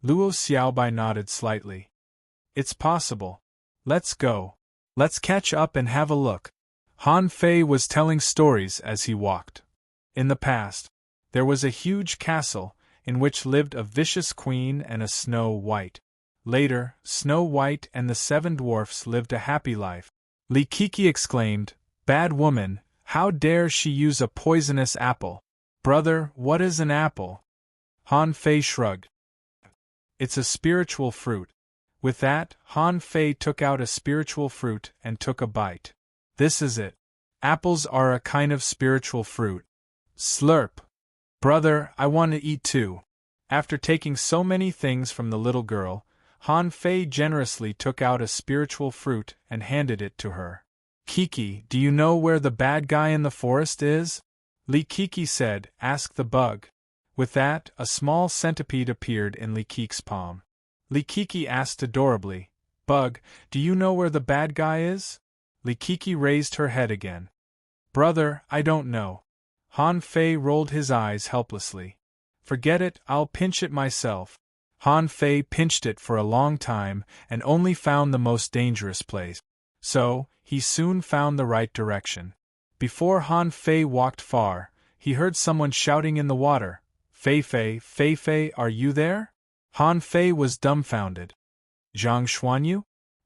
Luo Xiaobai nodded slightly. It's possible. Let's go. Let's catch up and have a look. Han Fei was telling stories as he walked. In the past, there was a huge castle, in which lived a vicious queen and a Snow White. Later, Snow White and the 7 dwarfs lived a happy life. Likiki exclaimed, Bad woman, how dare she use a poisonous apple? Brother, what is an apple? Han Fei shrugged. It's a spiritual fruit. With that, Han Fei took out a spiritual fruit and took a bite. This is it. Apples are a kind of spiritual fruit. Slurp. Brother, I want to eat too. After taking so many things from the little girl, Han Fei generously took out a spiritual fruit and handed it to her. Kiki, do you know where the bad guy in the forest is? Likiki said, Ask the bug. With that, a small centipede appeared in Likiki's palm. Likiki asked adorably, Bug, do you know where the bad guy is? Likiki raised her head again. Brother, I don't know. Han Fei rolled his eyes helplessly. Forget it, I'll pinch it myself. Han Fei pinched it for a long time and only found the most dangerous place. So, he soon found the right direction. Before Han Fei walked far, he heard someone shouting in the water, "Fei Fei, Fei Fei, are you there?" Han Fei was dumbfounded. "Zhang Xuanyu?"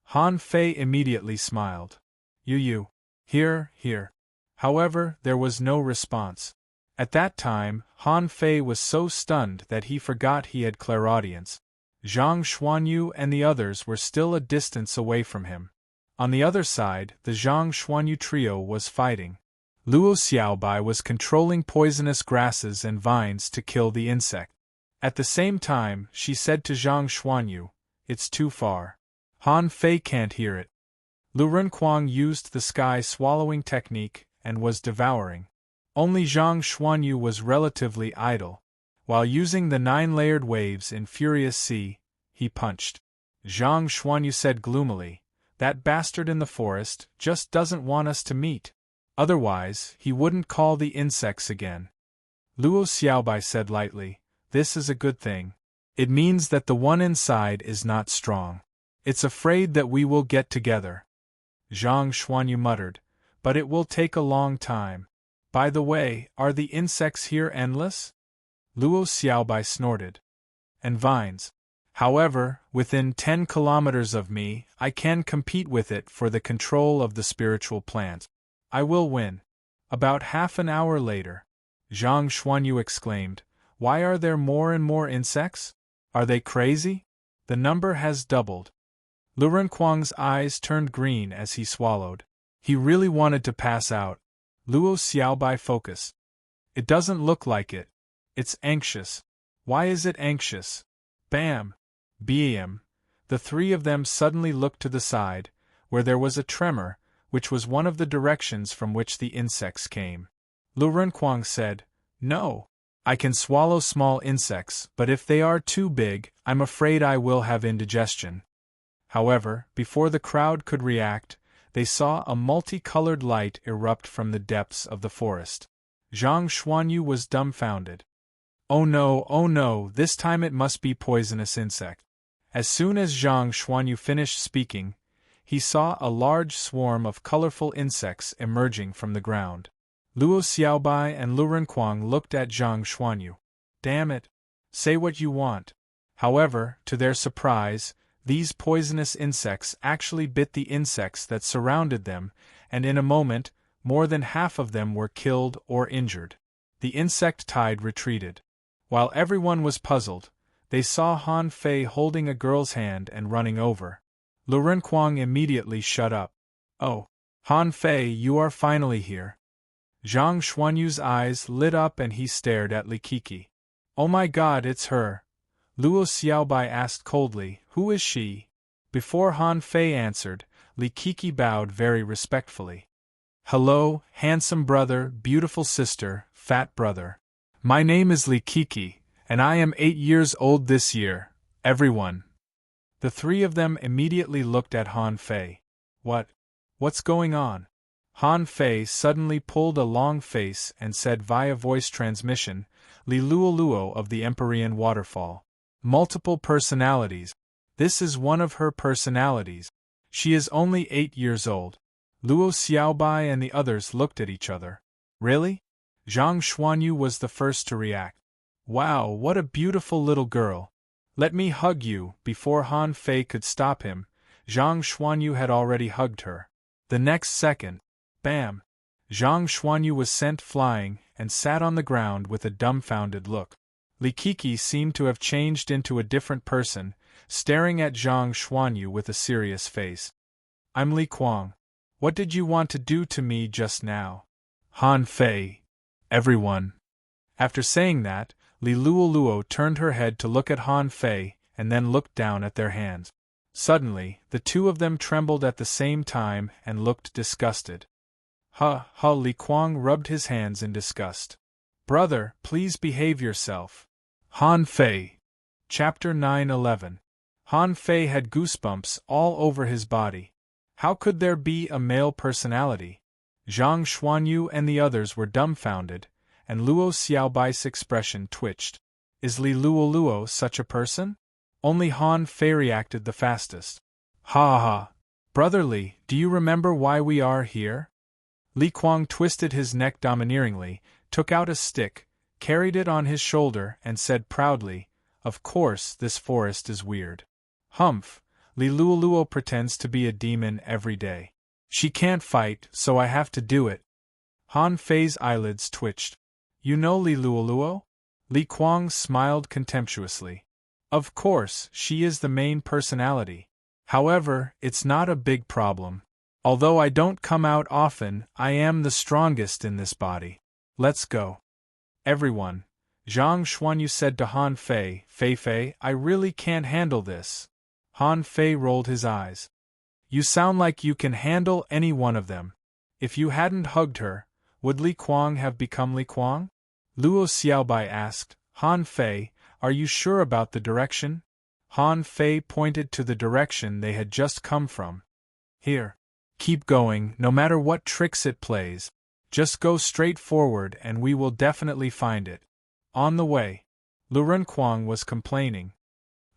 Han Fei immediately smiled. You. Here. However, there was no response. At that time, Han Fei was so stunned that he forgot he had clairaudience. Zhang Xuanyu and the others were still a distance away from him. On the other side, the Zhang Xuanyu trio was fighting. Luo Xiaobai was controlling poisonous grasses and vines to kill the insect. At the same time, she said to Zhang Xuanyu, "It's too far. Han Fei can't hear it." Lu Renkuang used the sky-swallowing technique and was devouring. Only Zhang Xuanyu was relatively idle. While using the 9-layered waves in Furious Sea, he punched. Zhang Xuanyu said gloomily, "That bastard in the forest just doesn't want us to meet. Otherwise, he wouldn't call the insects again." Luo Xiaobai said lightly, "This is a good thing. It means that the one inside is not strong. It's afraid that we will get together." Zhang Xuanyu muttered, "But it will take a long time. By the way, are the insects here endless?" Luo Xiaobai snorted. "And vines. However, within 10 kilometers of me, I can compete with it for the control of the spiritual plant. I will win." About half an hour later, Zhang Xuanyu exclaimed, "Why are there more and more insects? Are they crazy? The number has doubled." Lu Renkuang's eyes turned green as he swallowed. He really wanted to pass out. Luo Xiaobai focused. "It doesn't look like it. It's anxious. Why is it anxious?" Bam! Bam! The three of them suddenly looked to the side, where there was a tremor, which was one of the directions from which the insects came. Lu Renkuang said, "No. I can swallow small insects, but if they are too big, I'm afraid I will have indigestion." However, before the crowd could react, they saw a multicolored light erupt from the depths of the forest. Zhang Xuanyu was dumbfounded. Oh no, this time it must be poisonous insect." As soon as Zhang Xuanyu finished speaking, he saw a large swarm of colorful insects emerging from the ground. Luo Xiaobai and Lu Renkuang looked at Zhang Xuanyu. "Damn it! Say what you want." However, to their surprise, these poisonous insects actually bit the insects that surrounded them, and in a moment, more than half of them were killed or injured. The insect tide retreated. While everyone was puzzled, they saw Han Fei holding a girl's hand and running over. Lu Renkuang immediately shut up. "Oh, Han Fei, you are finally here." Zhang Xuanyu's eyes lit up and he stared at Li Kiki. "Oh my God, it's her." Luo Xiaobai asked coldly, "Who is she?" Before Han Fei answered, Li Kiki bowed very respectfully. "Hello, handsome brother, beautiful sister, fat brother. My name is Li Kiki, and I am 8 years old this year, everyone." The three of them immediately looked at Han Fei. What's going on?" Han Fei suddenly pulled a long face and said via voice transmission, "Li Luo Luo of the Empyrean Waterfall. Multiple personalities. This is one of her personalities. She is only 8 years old." Luo Xiaobai and the others looked at each other. "Really?" Zhang Xuanyu was the first to react. "Wow, what a beautiful little girl. Let me hug you." Before Han Fei could stop him, Zhang Xuanyu had already hugged her. The next second, bam! Zhang Xuanyu was sent flying and sat on the ground with a dumbfounded look. Li Kiki seemed to have changed into a different person, staring at Zhang Xuanyu with a serious face. "I'm Li Kuang. What did you want to do to me just now?" Han Fei. Everyone. After saying that, Li Luo Luo turned her head to look at Han Fei and then looked down at their hands. Suddenly, the two of them trembled at the same time and looked disgusted. Li Kuang rubbed his hands in disgust. "Brother, please behave yourself." Han Fei. Chapter 9-11. Han Fei had goosebumps all over his body. How could there be a male personality? Zhang Xuanyu and the others were dumbfounded, and Luo Xiaobai's expression twitched. Is Li Luo Luo such a person? Only Han Fei reacted the fastest. Ha! Brother Li, do you remember why we are here?" Li Kuang twisted his neck domineeringly, took out a stick, carried it on his shoulder, and said proudly, "Of course, this forest is weird. Humph, Liluoluo pretends to be a demon every day. She can't fight, so I have to do it." Han Fei's eyelids twitched. "You know Liluoluo?" Li Kuang smiled contemptuously. "Of course, she is the main personality. However, it's not a big problem. Although I don't come out often, I am the strongest in this body. Let's go." "Everyone," Zhang Xuanyu said to Han Fei, "Fei, I really can't handle this." Han Fei rolled his eyes. "You sound like you can handle any one of them. If you hadn't hugged her, would Li Kuang have become Li Kuang?" Luo Xiaobai asked, "Han Fei, are you sure about the direction?" Han Fei pointed to the direction they had just come from. "Here. Keep going, no matter what tricks it plays. Just go straight forward and we will definitely find it." On the way, Lu Renkuang was complaining.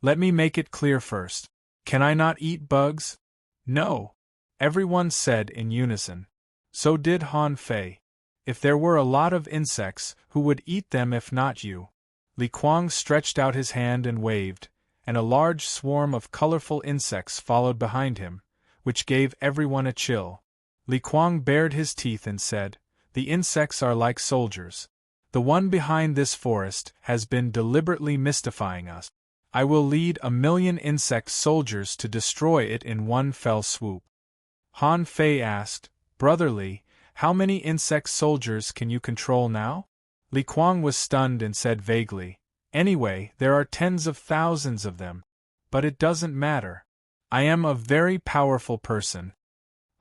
"Let me make it clear first. Can I not eat bugs?" "No," everyone said in unison. So did Han Fei. If there were a lot of insects, who would eat them if not you? Li Kuang stretched out his hand and waved, and a large swarm of colorful insects followed behind him, which gave everyone a chill. Li Kuang bared his teeth and said, "The insects are like soldiers. The one behind this forest has been deliberately mystifying us. I will lead 1,000,000 insect soldiers to destroy it in one fell swoop." Han Fei asked, "Brotherly, how many insect soldiers can you control now?" Li Kuang was stunned and said vaguely, "Anyway, there are tens of thousands of them. But it doesn't matter. I am a very powerful person."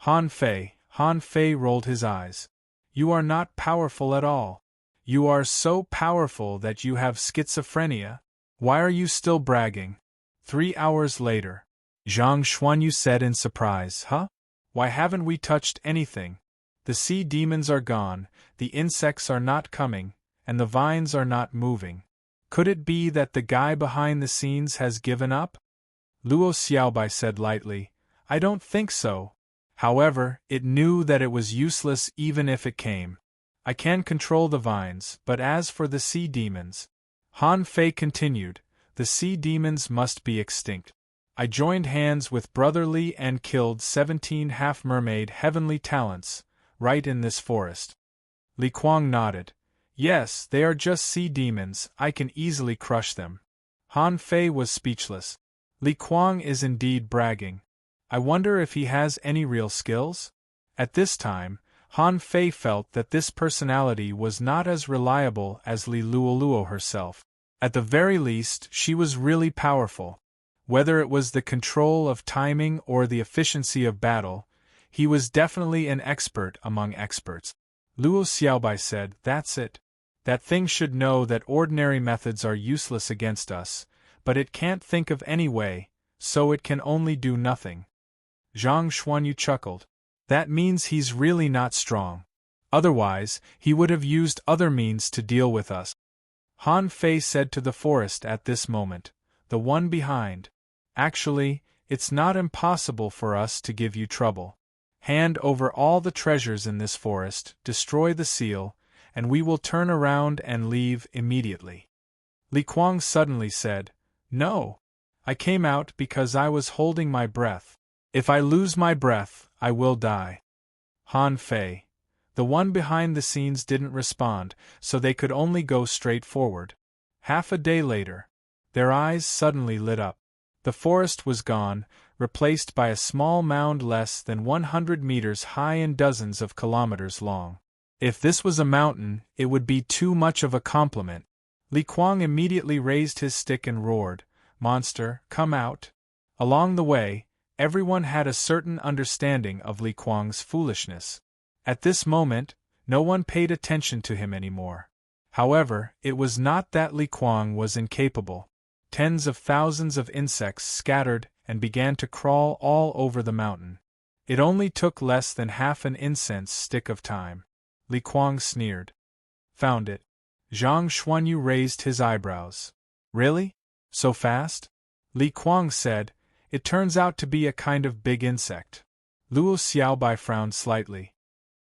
Han Fei rolled his eyes. "You are not powerful at all. You are so powerful that you have schizophrenia. Why are you still bragging?" 3 hours later, Zhang Xuanyu said in surprise, "Huh? Why haven't we touched anything? The sea demons are gone, the insects are not coming, and the vines are not moving. Could it be that the guy behind the scenes has given up?" Luo Xiaobai said lightly, "I don't think so." However, it knew that it was useless even if it came. "I can control the vines, but as for the sea demons," Han Fei continued, "the sea demons must be extinct. I joined hands with Brother Li and killed 17 half-mermaid heavenly talents, right in this forest." Li Kuang nodded. "Yes, they are just sea demons, I can easily crush them." Han Fei was speechless. Li Kuang is indeed bragging. I wonder if he has any real skills? At this time, Han Fei felt that this personality was not as reliable as Liluoluo herself. At the very least, she was really powerful. Whether it was the control of timing or the efficiency of battle, he was definitely an expert among experts. Luo Xiaobai said, "That's it. That thing should know that ordinary methods are useless against us, but it can't think of any way, so it can only do nothing." Zhang Xuanyu chuckled. "That means he's really not strong. Otherwise, he would have used other means to deal with us." Han Fei said to the forest at this moment, "The one behind. Actually, it's not impossible for us to give you trouble. Hand over all the treasures in this forest, destroy the seal, and we will turn around and leave immediately." Li Kuang suddenly said, "No. I came out because I was holding my breath. If I lose my breath, I will die." Han Fei, the one behind the scenes, didn't respond, so they could only go straight forward. Half a day later, their eyes suddenly lit up. The forest was gone, replaced by a small mound less than 100 meters high and dozens of kilometers long. If this was a mountain, it would be too much of a compliment. Li Kuang immediately raised his stick and roared, "Monster, come out!" Along the way, everyone had a certain understanding of Li Kuang's foolishness. At this moment, no one paid attention to him anymore. However, it was not that Li Kuang was incapable. Tens of thousands of insects scattered and began to crawl all over the mountain. It only took less than half an incense stick of time. Li Kuang sneered. "Found it." Zhang Xuanyu raised his eyebrows. "Really? So fast?" Li Kuang said, "It turns out to be a kind of big insect." Luo Xiaobai frowned slightly.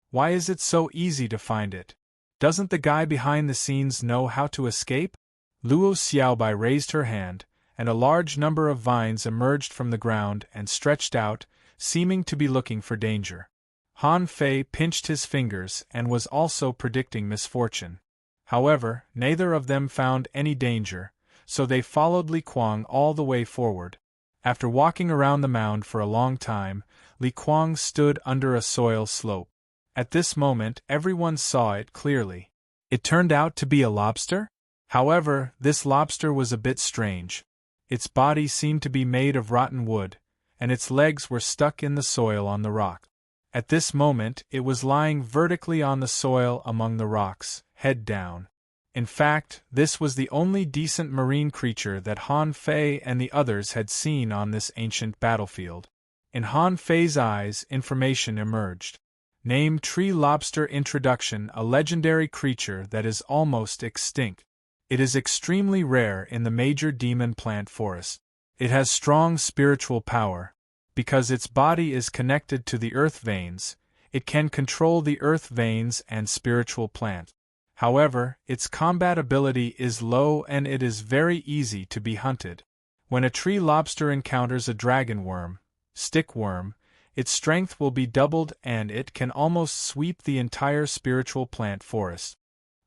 "Why is it so easy to find it? Doesn't the guy behind the scenes know how to escape? Luo Xiaobai raised her hand, and a large number of vines emerged from the ground and stretched out, seeming to be looking for danger. Han Fei pinched his fingers and was also predicting misfortune. However, neither of them found any danger, so they followed Li Kuang all the way forward. After walking around the mound for a long time, Li Kuang stood under a soil slope. At this moment everyone saw it clearly. It turned out to be a lobster? However, this lobster was a bit strange. Its body seemed to be made of rotten wood, and its legs were stuck in the soil on the rock. At this moment it was lying vertically on the soil among the rocks, head down. In fact, this was the only decent marine creature that Han Fei and the others had seen on this ancient battlefield. In Han Fei's eyes, information emerged. Name tree lobster introduction, a legendary creature that is almost extinct. It is extremely rare in the major demon plant forest. It has strong spiritual power. Because its body is connected to the earth veins, it can control the earth veins and spiritual plant. However, its combat ability is low and it is very easy to be hunted. When a tree lobster encounters a dragon worm, stickworm, its strength will be doubled and it can almost sweep the entire spiritual plant forest.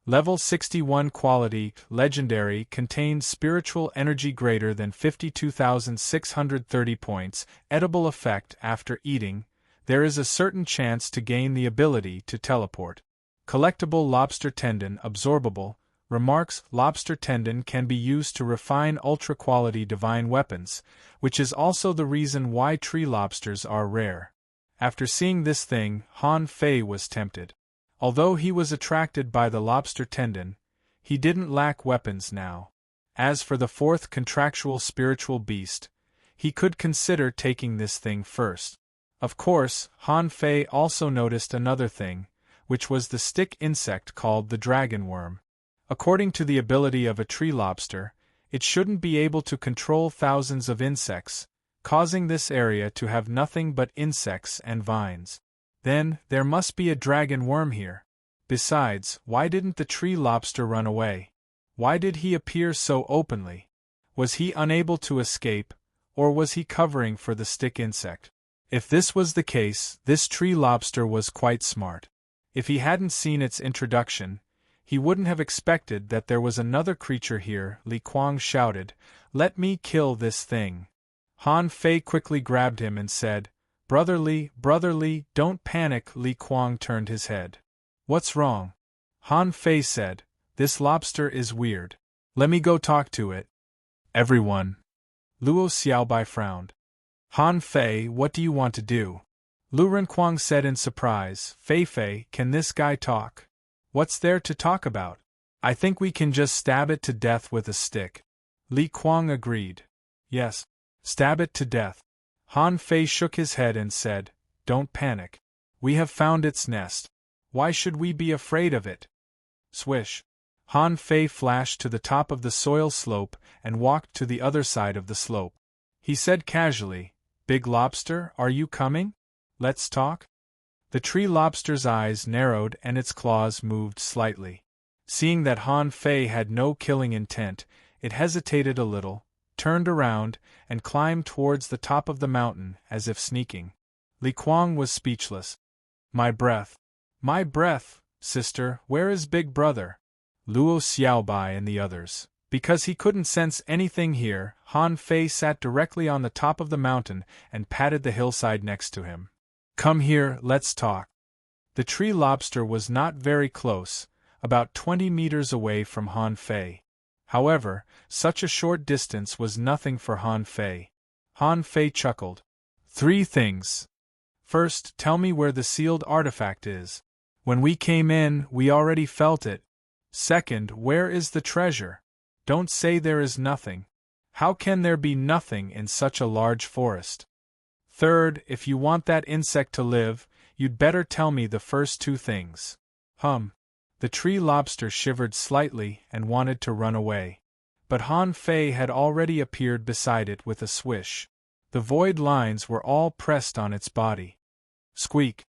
Level 61 quality, legendary, contains spiritual energy greater than 52,630 points, edible effect after eating, there is a certain chance to gain the ability to teleport. Collectible lobster tendon absorbable, remarks lobster tendon can be used to refine ultra-quality divine weapons, which is also the reason why tree lobsters are rare. After seeing this thing, Han Fei was tempted. Although he was attracted by the lobster tendon, he didn't lack weapons now. As for the fourth contractual spiritual beast, he could consider taking this thing first. Of course, Han Fei also noticed another thing, which was the stick insect called the dragon worm. According to the ability of a tree lobster, it shouldn't be able to control thousands of insects, causing this area to have nothing but insects and vines. Then, there must be a dragon worm here. Besides, why didn't the tree lobster run away? Why did he appear so openly? Was he unable to escape, or was he covering for the stick insect? If this was the case, this tree lobster was quite smart. If he hadn't seen its introduction, he wouldn't have expected that there was another creature here. Li Kuang shouted, "Let me kill this thing." Han Fei quickly grabbed him and said, Brother Li, don't panic." Li Kuang turned his head. "What's wrong?" Han Fei said, "This lobster is weird. Let me go talk to it." Everyone. Luo Xiaobai frowned. Han Fei, what do you want to do? Lu Renkuang said in surprise, Fei, can this guy talk? What's there to talk about? I think we can just stab it to death with a stick. Li Kuang agreed. Yes, stab it to death. Han Fei shook his head and said, Don't panic. We have found its nest. Why should we be afraid of it? Swish. Han Fei flashed to the top of the soil slope and walked to the other side of the slope. He said casually, Big Lobster, are you coming? Let's talk? The tree lobster's eyes narrowed and its claws moved slightly. Seeing that Han Fei had no killing intent, it hesitated a little, turned around, and climbed towards the top of the mountain as if sneaking. Li Kuang was speechless. My breath, sister, where is Big Brother? Luo Xiaobai and the others. Because he couldn't sense anything here, Han Fei sat directly on the top of the mountain and patted the hillside next to him. Come here, let's talk. The tree lobster was not very close, about 20 meters away from Han Fei. However, such a short distance was nothing for Han Fei. Han Fei chuckled. 3 things. First, tell me where the sealed artifact is. When we came in, we already felt it. Second, where is the treasure? Don't say there is nothing. How can there be nothing in such a large forest? Third, if you want that insect to live, you'd better tell me the first 2 things. The tree lobster shivered slightly and wanted to run away. But Han Fei had already appeared beside it with a swish. The void lines were all pressed on its body. Squeak!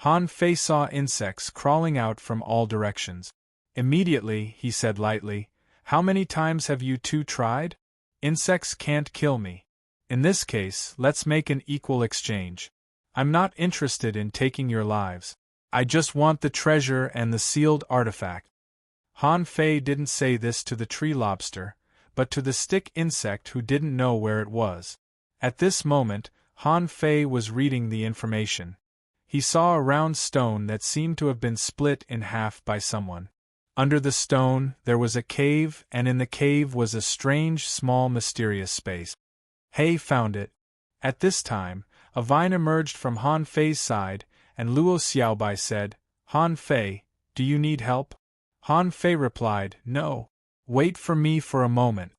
Han Fei saw insects crawling out from all directions. Immediately, he said lightly, "How many times have you two tried? Insects can't kill me. In this case, let's make an equal exchange. I'm not interested in taking your lives. I just want the treasure and the sealed artifact." Han Fei didn't say this to the tree lobster, but to the stick insect who didn't know where it was. At this moment, Han Fei was reading the information. He saw a round stone that seemed to have been split in half by someone. Under the stone, there was a cave, and in the cave was a strange, small, mysterious space. He found it. At this time, a vine emerged from Han Fei's side, and Luo Xiaobai said, "Han Fei, do you need help?" Han Fei replied, "No. Wait for me for a moment."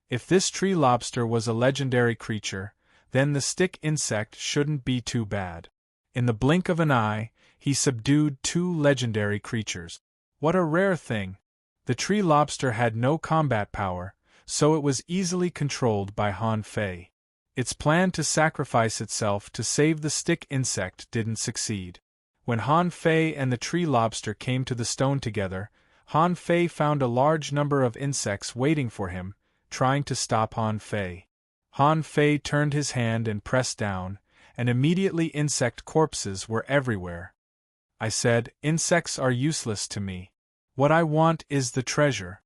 If this tree lobster was a legendary creature, then the stick insect shouldn't be too bad. In the blink of an eye, he subdued 2 legendary creatures. What a rare thing! The tree lobster had no combat power, so it was easily controlled by Han Fei. Its plan to sacrifice itself to save the stick insect didn't succeed. When Han Fei and the tree lobster came to the stone together, Han Fei found a large number of insects waiting for him, trying to stop Han Fei. Han Fei turned his hand and pressed down, and immediately insect corpses were everywhere. I said, "Insects are useless to me. What I want is the treasure."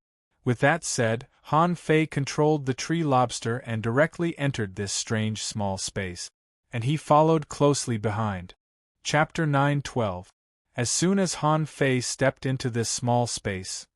With that said, Han Fei controlled the tree lobster and directly entered this strange small space. And he followed closely behind. Chapter 9:12. As soon as Han Fei stepped into this small space,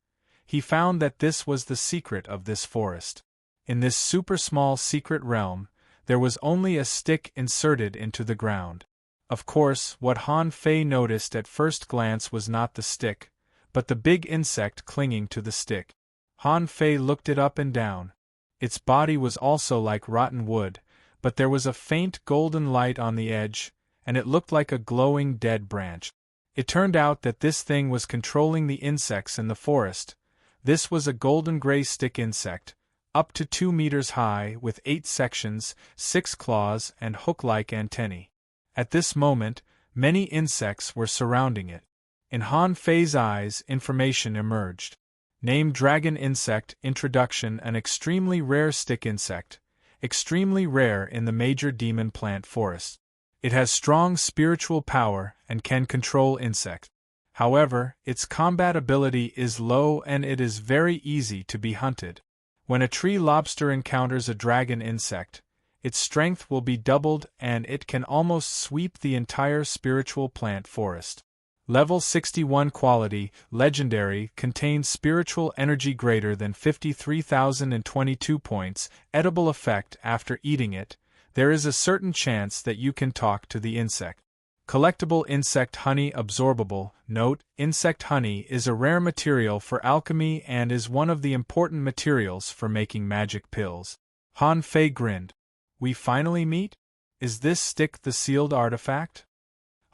he found that this was the secret of this forest. In this super small secret realm, there was only a stick inserted into the ground. Of course, what Han Fei noticed at first glance was not the stick, but the big insect clinging to the stick. Han Fei looked it up and down. Its body was also like rotten wood, but there was a faint golden light on the edge, and it looked like a glowing dead branch. It turned out that this thing was controlling the insects in the forest. This was a golden gray stick insect, up to 2 meters high, with 8 sections, 6 claws, and hook-like antennae. At this moment, many insects were surrounding it. In Han Fei's eyes, information emerged. Name Dragon Insect. Introduction. An extremely rare stick insect, extremely rare in the major demon plant forests. It has strong spiritual power and can control insects. However, its combat ability is low and it is very easy to be hunted. When a tree lobster encounters a dragon insect, its strength will be doubled and it can almost sweep the entire spiritual plant forest. Level 61 Quality, Legendary, contains spiritual energy greater than 53,022 points, edible effect. After eating it, there is a certain chance that you can talk to the insect. Collectible Insect Honey. Absorbable. Note: insect honey is a rare material for alchemy and is one of the important materials for making magic pills. Han Fei grinned. We finally meet? Is this stick the sealed artifact?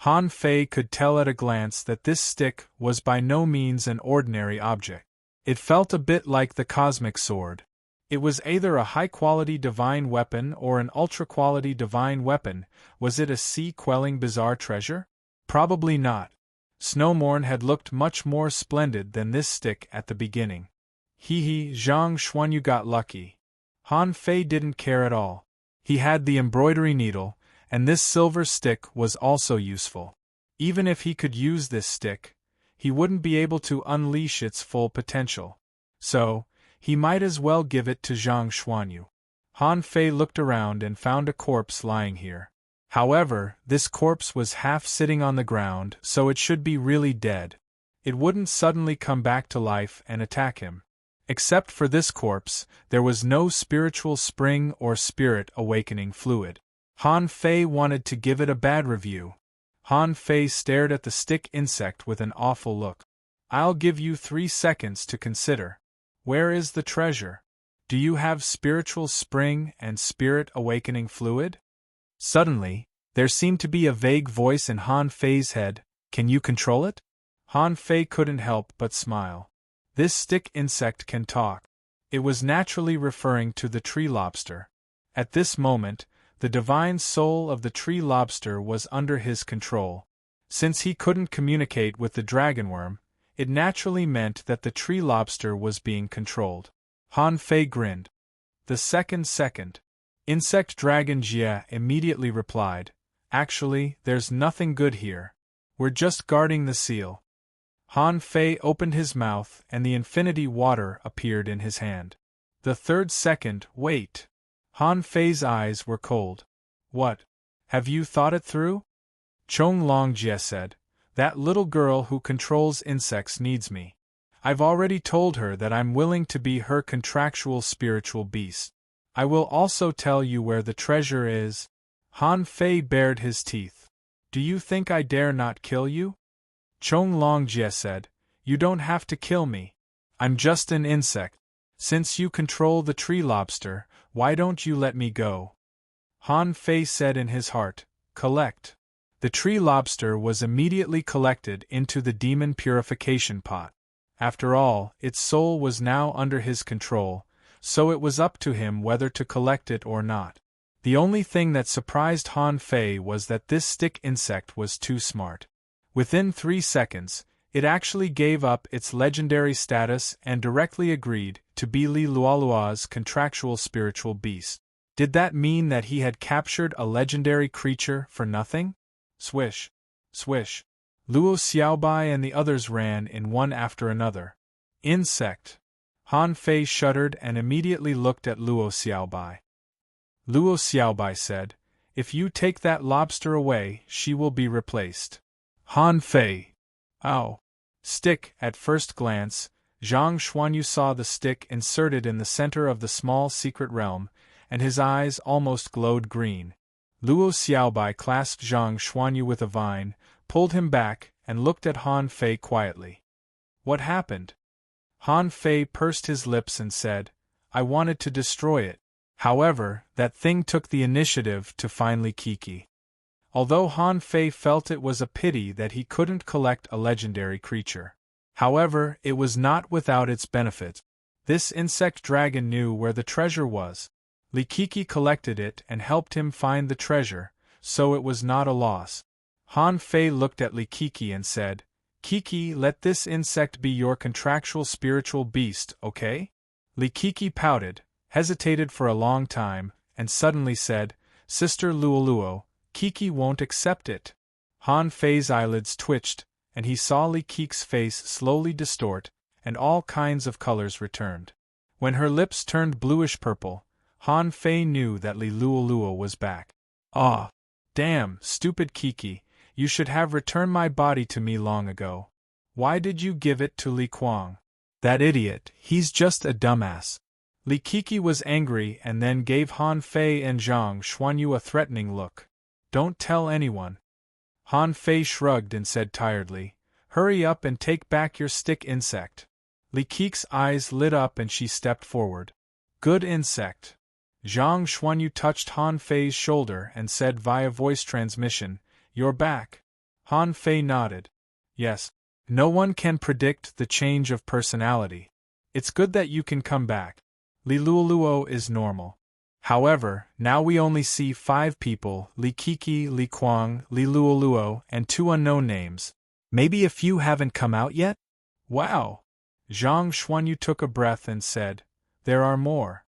Han Fei could tell at a glance that this stick was by no means an ordinary object. It felt a bit like the cosmic sword. It was either a high-quality divine weapon or an ultra-quality divine weapon. Was it a sea-quelling bizarre treasure? Probably not. Snowmorn had looked much more splendid than this stick at the beginning. Hee, Zhang Xuan, you got lucky. Han Fei didn't care at all. He had the embroidery needle, and this silver stick was also useful. Even if he could use this stick, he wouldn't be able to unleash its full potential. So, he might as well give it to Zhang Xuanyu. Han Fei looked around and found a corpse lying here. However, this corpse was half sitting on the ground, so it should be really dead. It wouldn't suddenly come back to life and attack him. Except for this corpse, there was no spiritual spring or spirit awakening fluid. Han Fei wanted to give it a bad review. Han Fei stared at the stick insect with an awful look. I'll give you 3 seconds to consider. Where is the treasure? Do you have spiritual spring and spirit awakening fluid? Suddenly, there seemed to be a vague voice in Han Fei's head. Can you control it? Han Fei couldn't help but smile. This stick insect can talk. It was naturally referring to the tree lobster. At this moment, the divine soul of the tree lobster was under his control. Since he couldn't communicate with the dragonworm, It naturally meant that the tree lobster was being controlled. Han Fei grinned. The second. Insect Dragon Jie immediately replied, "Actually, there's nothing good here. We're just guarding the seal." Han Fei opened his mouth and the infinity water appeared in his hand. The second, wait. Han Fei's eyes were cold. What? Have you thought it through? Chong Longjie said, "That little girl who controls insects needs me. I've already told her that I'm willing to be her contractual spiritual beast. I will also tell you where the treasure is." Han Fei bared his teeth. "Do you think I dare not kill you?" Chong Longjie said, "You don't have to kill me. I'm just an insect. Since you control the tree lobster, why don't you let me go?" Han Fei said in his heart, "Collect." The tree lobster was immediately collected into the demon purification pot. After all, its soul was now under his control, so it was up to him whether to collect it or not. The only thing that surprised Han Fei was that this stick insect was too smart. Within 3 seconds, it actually gave up its legendary status and directly agreed to be Li Luolua's contractual spiritual beast. Did that mean that he had captured a legendary creature for nothing? Swish. Swish. Luo Xiaobai and the others ran in one after another. Insect. Han Fei shuddered and immediately looked at Luo Xiaobai. Luo Xiaobai said, "If you take that lobster away, she will be replaced." Han Fei. Ow. Stick. At first glance, Zhang Xuanyu saw the stick inserted in the center of the small secret realm, and his eyes almost glowed green. Luo Xiaobai clasped Zhang Xuanyu with a vine, pulled him back, and looked at Han Fei quietly. "What happened?" Han Fei pursed his lips and said, "I wanted to destroy it. However, that thing took the initiative to find Li Kiki." Although Han Fei felt it was a pity that he couldn't collect a legendary creature. However, it was not without its benefit. This insect dragon knew where the treasure was. Li Kiki collected it and helped him find the treasure, so it was not a loss. Han Fei looked at Li Kiki and said, "Kiki, let this insect be your contractual spiritual beast, okay?" Li Kiki pouted, hesitated for a long time, and suddenly said, "Sister Luoluo, Kiki won't accept it." Han Fei's eyelids twitched, and he saw Li Kiki's face slowly distort, and all kinds of colors returned. When her lips turned bluish-purple, Han Fei knew that Li Luoluo was back. "Ah! Damn, stupid Kiki, you should have returned my body to me long ago. Why did you give it to Li Kuang? That idiot, he's just a dumbass." Li Kiki was angry and then gave Han Fei and Zhang Xuanyu a threatening look. "Don't tell anyone." Han Fei shrugged and said tiredly, "Hurry up and take back your stick insect." Li Kiki's eyes lit up and she stepped forward. "Good insect." Zhang Xuanyu touched Han Fei's shoulder and said via voice transmission, "You're back." Han Fei nodded. "Yes. No one can predict the change of personality. It's good that you can come back. Li Luoluo is normal. However, now we only see 5 people, Li Kiki, Li Kuang, Li Luoluo, and 2 unknown names. Maybe a few haven't come out yet?" "Wow!" Zhang Xuanyu took a breath and said, "There are more."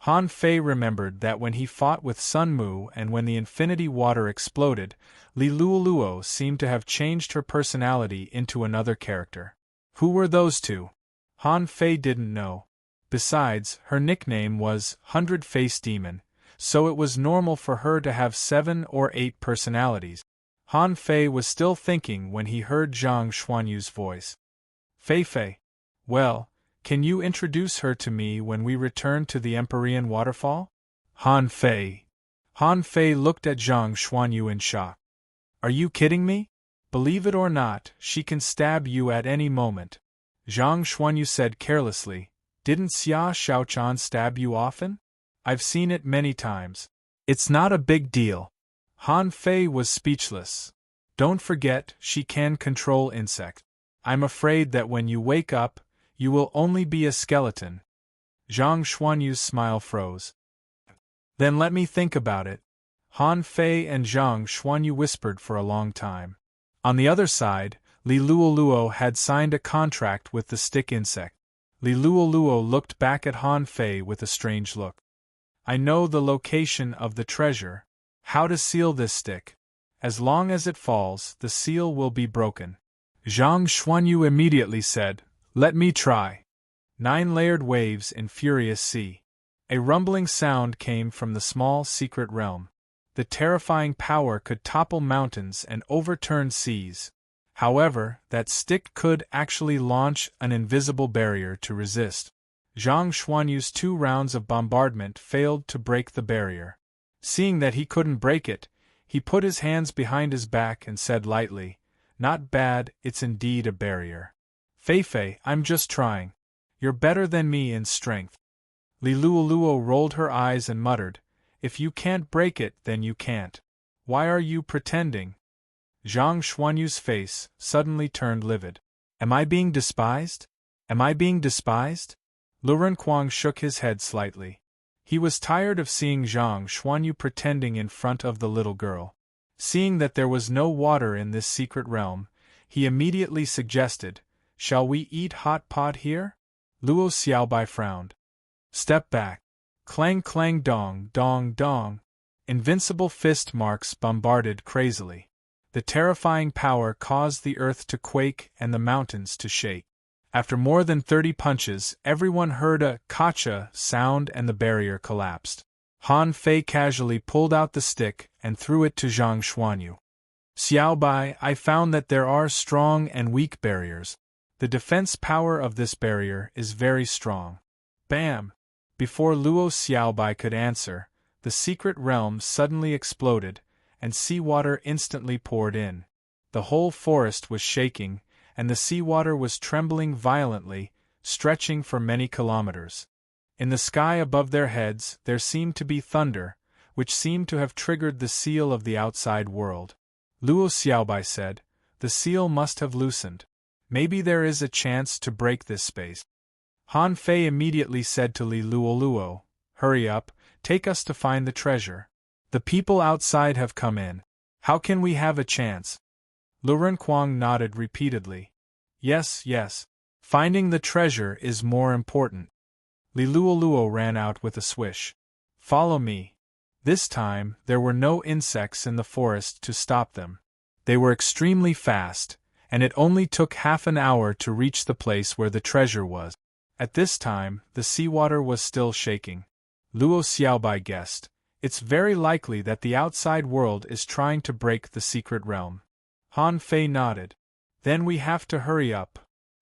Han Fei remembered that when he fought with Sun Mu and when the infinity water exploded, Li Luoluo seemed to have changed her personality into another character. Who were those 2? Han Fei didn't know. Besides, her nickname was Hundred-Faced Demon, so it was normal for her to have 7 or 8 personalities. Han Fei was still thinking when he heard Zhang Xuanyu's voice. "Fei. Well, can you introduce her to me when we return to the Empyrean waterfall?" Han Fei. Han Fei looked at Zhang Xuanyu in shock. "Are you kidding me? Believe it or not, she can stab you at any moment." Zhang Xuanyu said carelessly, "Didn't Xia Shaochan stab you often? I've seen it many times. It's not a big deal." Han Fei was speechless. "Don't forget, she can control insects. I'm afraid that when you wake up, you will only be a skeleton." Zhang Xuanyu's smile froze. "Then let me think about it." Han Fei and Zhang Xuanyu whispered for a long time. On the other side, Li Luoluo had signed a contract with the stick insect. Li Luoluo looked back at Han Fei with a strange look. I know the location of the treasure. How to seal this stick? As long as it falls, the seal will be broken. Zhang Xuanyu immediately said, Let me try. 9 layered waves in furious sea. A rumbling sound came from the small secret realm. The terrifying power could topple mountains and overturn seas. However, that stick could actually launch an invisible barrier to resist. Zhang Xuanyu's 2 rounds of bombardment failed to break the barrier. Seeing that he couldn't break it, he put his hands behind his back and said lightly, Not bad, it's indeed a barrier. Fei, I'm just trying. You're better than me in strength. Li Luoluo rolled her eyes and muttered, If you can't break it, then you can't. Why are you pretending? Zhang Xuanyu's face suddenly turned livid. Am I being despised? Am I being despised? Lu Renkuang shook his head slightly. He was tired of seeing Zhang Xuanyu pretending in front of the little girl. Seeing that there was no water in this secret realm, he immediately suggested, Shall we eat hot pot here? Luo Xiaobai frowned. Step back. Clang clang dong dong dong. Invincible fist marks bombarded crazily. The terrifying power caused the earth to quake and the mountains to shake. After more than 30 punches, everyone heard a "kacha" sound and the barrier collapsed. Han Fei casually pulled out the stick and threw it to Zhang Xuanyu. Xiaobai, I found that there are strong and weak barriers. The defense power of this barrier is very strong. Bam! Before Luo Xiaobai could answer, the secret realm suddenly exploded, and seawater instantly poured in. The whole forest was shaking, and the seawater was trembling violently, stretching for many kilometers. In the sky above their heads there seemed to be thunder, which seemed to have triggered the seal of the outside world. Luo Xiaobai said, The seal must have loosened. Maybe there is a chance to break this space. Han Fei immediately said to Li Luoluo, Hurry up, take us to find the treasure. The people outside have come in. How can we have a chance? Lu Renkuang nodded repeatedly. Yes. Finding the treasure is more important. Li Luoluo ran out with a swish. Follow me. This time, there were no insects in the forest to stop them. They were extremely fast, and it only took half an hour to reach the place where the treasure was. At this time, the seawater was still shaking. Luo Xiaobai guessed, It's very likely that the outside world is trying to break the secret realm. Han Fei nodded. Then we have to hurry up.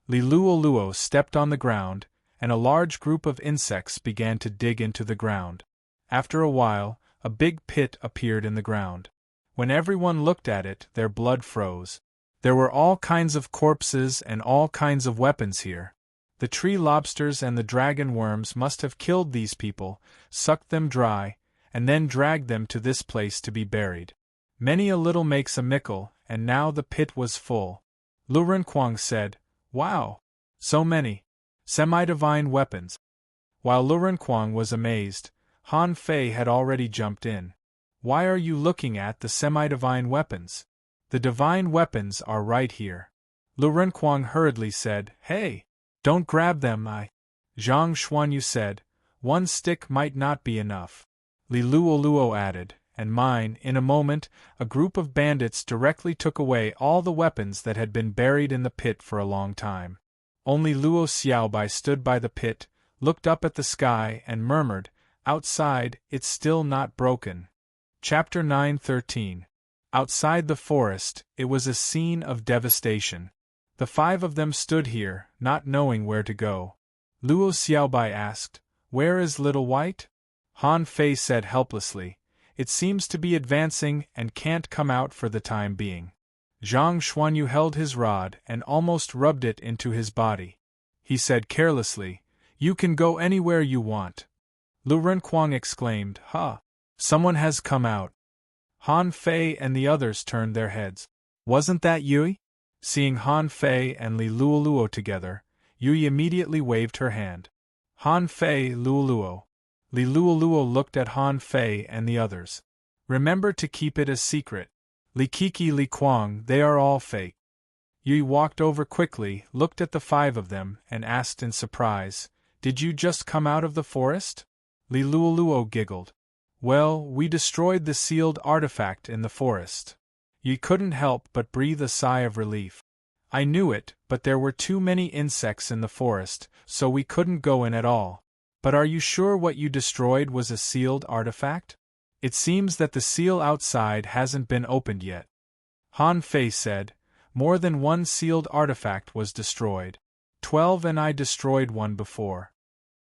Li Luoluo stepped on the ground, and a large group of insects began to dig into the ground. After a while, a big pit appeared in the ground. When everyone looked at it, their blood froze. There were all kinds of corpses and all kinds of weapons here. The tree lobsters and the dragon worms must have killed these people, sucked them dry, and then dragged them to this place to be buried. Many a little makes a mickle, and now the pit was full. Lu Renkuang said, Wow! So many semi-divine weapons. While Lu Renkuang was amazed, Han Fei had already jumped in. Why are you looking at the semi-divine weapons? The divine weapons are right here. Lu Renkuang hurriedly said, Hey! Don't grab them, Zhang Xuanyu said, One stick might not be enough. Li Luoluo added, And mine. In a moment, a group of bandits directly took away all the weapons that had been buried in the pit for a long time. Only Luo Xiaobai stood by the pit, looked up at the sky and murmured, Outside, it's still not broken. Chapter 9:13. Outside the forest, it was a scene of devastation. The 5 of them stood here, not knowing where to go. Luo Xiaobai asked, Where is Little White? Han Fei said helplessly, It seems to be advancing and can't come out for the time being. Zhang Xuanyu held his rod and almost rubbed it into his body. He said carelessly, You can go anywhere you want. Lu Renkuang exclaimed, Someone has come out. Han Fei and the others turned their heads. Wasn't that Yui? Seeing Han Fei and Li Luoluo together, Yui immediately waved her hand. Han Fei, Luoluo. Li Luoluo looked at Han Fei and the others. Remember to keep it a secret. Li Kiki, Li Kuang, they are all fake. Yui walked over quickly, looked at the 5 of them, and asked in surprise, "Did you just come out of the forest?" Li Luoluo giggled. "Well, we destroyed the sealed artifact in the forest." Yui couldn't help but breathe a sigh of relief. "I knew it, but there were too many insects in the forest, so we couldn't go in at all. But are you sure what you destroyed was a sealed artifact? It seems that the seal outside hasn't been opened yet." Han Fei said, "More than one sealed artifact was destroyed. 12 and I destroyed one before."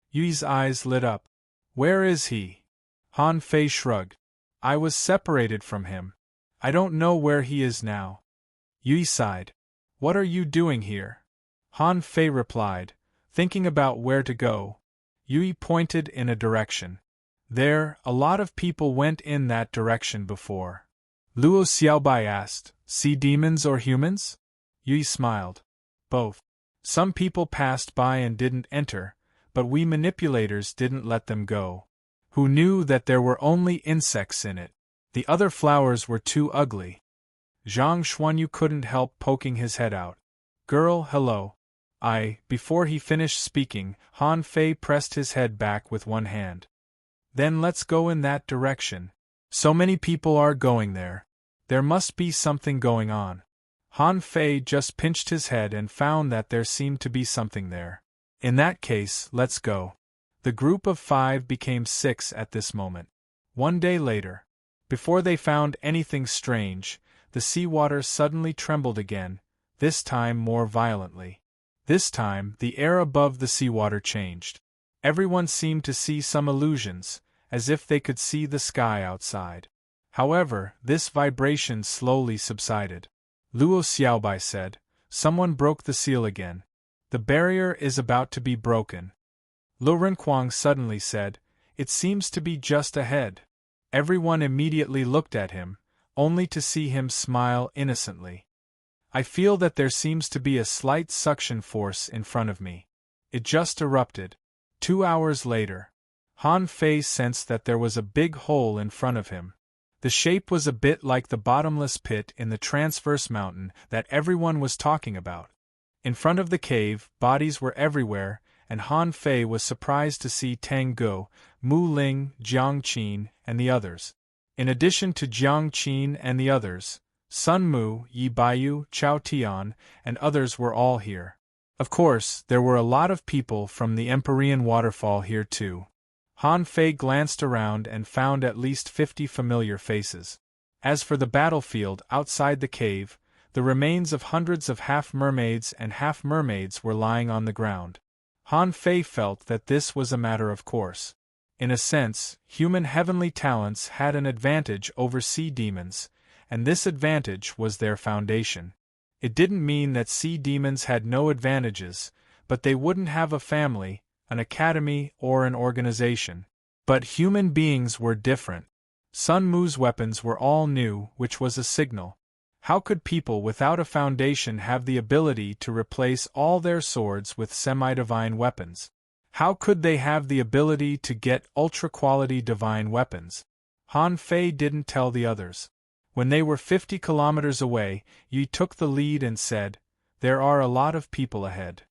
Yui's eyes lit up. "Where is he?" Han Fei shrugged. "I was separated from him. I don't know where he is now." Yui sighed. "What are you doing here?" Han Fei replied, "Thinking about where to go." Yui pointed in a direction. "There, a lot of people went in that direction before." Luo Xiaobai asked, "Sea demons or humans?" Yui smiled. "Both. Some people passed by and didn't enter, but we manipulators didn't let them go. Who knew that there were only insects in it? The other flowers were too ugly." Zhang Xuanyu couldn't help poking his head out. "Girl, hello." Before he finished speaking, Han Fei pressed his head back with one hand. "Then let's go in that direction. So many people are going there. There must be something going on." Han Fei just pinched his head and found that there seemed to be something there. "In that case, let's go." The group of 5 became 6 at this moment. One day later, before they found anything strange, the seawater suddenly trembled again, this time more violently. This time, the air above the seawater changed. Everyone seemed to see some illusions, as if they could see the sky outside. However, this vibration slowly subsided. Luo Xiaobai said, "Someone broke the seal again. The barrier is about to be broken." Lu Renquang suddenly said, "It seems to be just ahead." Everyone immediately looked at him, only to see him smile innocently. "I feel that there seems to be a slight suction force in front of me." It just erupted. 2 hours later, Han Fei sensed that there was a big hole in front of him. The shape was a bit like the bottomless pit in the transverse mountain that everyone was talking about. In front of the cave, bodies were everywhere, and Han Fei was surprised to see Tang Guo, Mu Ling, Jiang Qin, and the others. In addition to Jiang Qin and the others, Sun Mu, Yi Baiyu, Chao Tian, and others were all here. Of course, there were a lot of people from the Empyrean waterfall here too. Han Fei glanced around and found at least 50 familiar faces. As for the battlefield outside the cave, the remains of hundreds of half-mermaids and half-mermaids were lying on the ground. Han Fei felt that this was a matter of course. In a sense, human heavenly talents had an advantage over sea demons, and this advantage was their foundation. It didn't mean that sea demons had no advantages, but they wouldn't have a family, an academy, or an organization. But human beings were different. Sun Mu's weapons were all new, which was a signal. How could people without a foundation have the ability to replace all their swords with semi-divine weapons? How could they have the ability to get ultra-quality divine weapons? Han Fei didn't tell the others. When they were 50 kilometers away, Yi took the lead and said, "There are a lot of people ahead."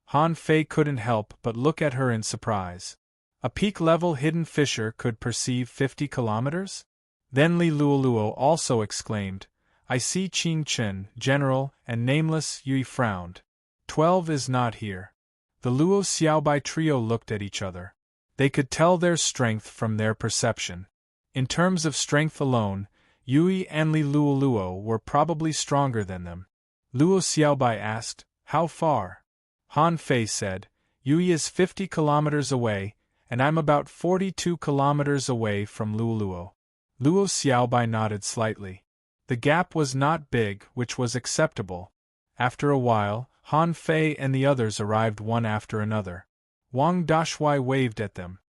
Han Fei couldn't help but look at her in surprise. A peak-level hidden fisher could perceive 50 kilometers? Then Li Luoluo also exclaimed, "I see Qing Chen, General, and Nameless." Yui frowned. 12 is not here. The Luo Xiaobai trio looked at each other. They could tell their strength from their perception. In terms of strength alone, Yui and Li Luoluo were probably stronger than them. Luo Xiaobai asked, "How far?" Han Fei said, "Yui is 50 kilometers away, and I'm about 42 kilometers away from Luoluo." Luo Xiaobai nodded slightly. The gap was not big, which was acceptable. After a while, Han Fei and the others arrived one after another. Wang Dashui waved at them.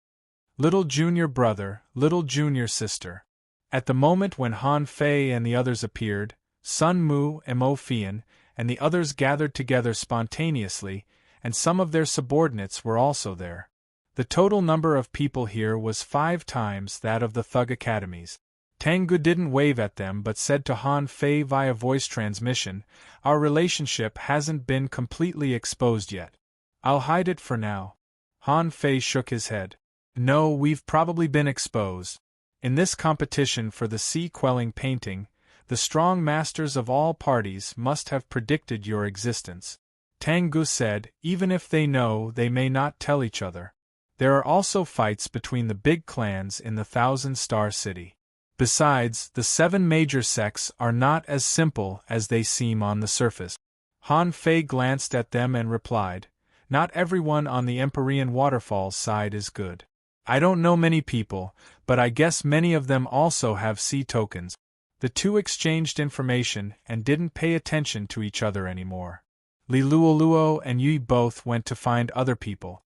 "Little junior brother, little junior sister." At the moment when Han Fei and the others appeared, Sun Mu, Mo Fian, and the others gathered together spontaneously, and some of their subordinates were also there. The total number of people here was 5 times that of the Thug Academies. Tengu didn't wave at them but said to Han Fei via voice transmission, "Our relationship hasn't been completely exposed yet. I'll hide it for now." Han Fei shook his head. "No, we've probably been exposed. In this competition for the sea-quelling painting, the strong masters of all parties must have predicted your existence." Tengu said, "Even if they know, they may not tell each other. There are also fights between the big clans in the Thousand-Star City. Besides, the 7 major sects are not as simple as they seem on the surface." Han Fei glanced at them and replied, "Not everyone on the Empyrean Waterfalls side is good. I don't know many people, but I guess many of them also have sea tokens." The two exchanged information and didn't pay attention to each other anymore. Li Luoluo and Yi both went to find other people.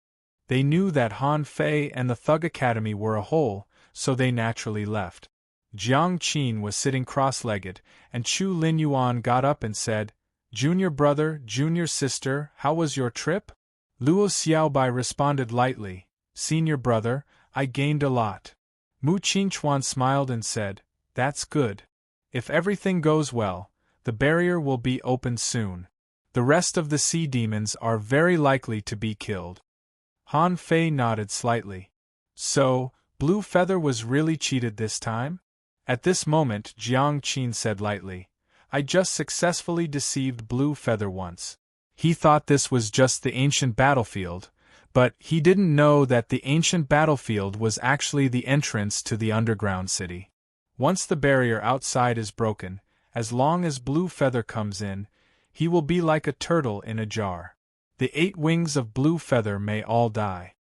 They knew that Han Fei and the Thug Academy were a whole, so they naturally left. Jiang Qin was sitting cross-legged, and Chu Linyuan got up and said, "Junior brother, junior sister, how was your trip?" Luo Xiaobai responded lightly, "Senior brother, I gained a lot." Mu Qingchuan smiled and said, "That's good. If everything goes well, the barrier will be opened soon. The rest of the sea demons are very likely to be killed." Han Fei nodded slightly. "So, Blue Feather was really cheated this time?" At this moment Jiang Qin said lightly, "I just successfully deceived Blue Feather once. He thought this was just the ancient battlefield, but he didn't know that the ancient battlefield was actually the entrance to the underground city. Once the barrier outside is broken, as long as Blue Feather comes in, he will be like a turtle in a jar. The 8 wings of Blue Feather may all die."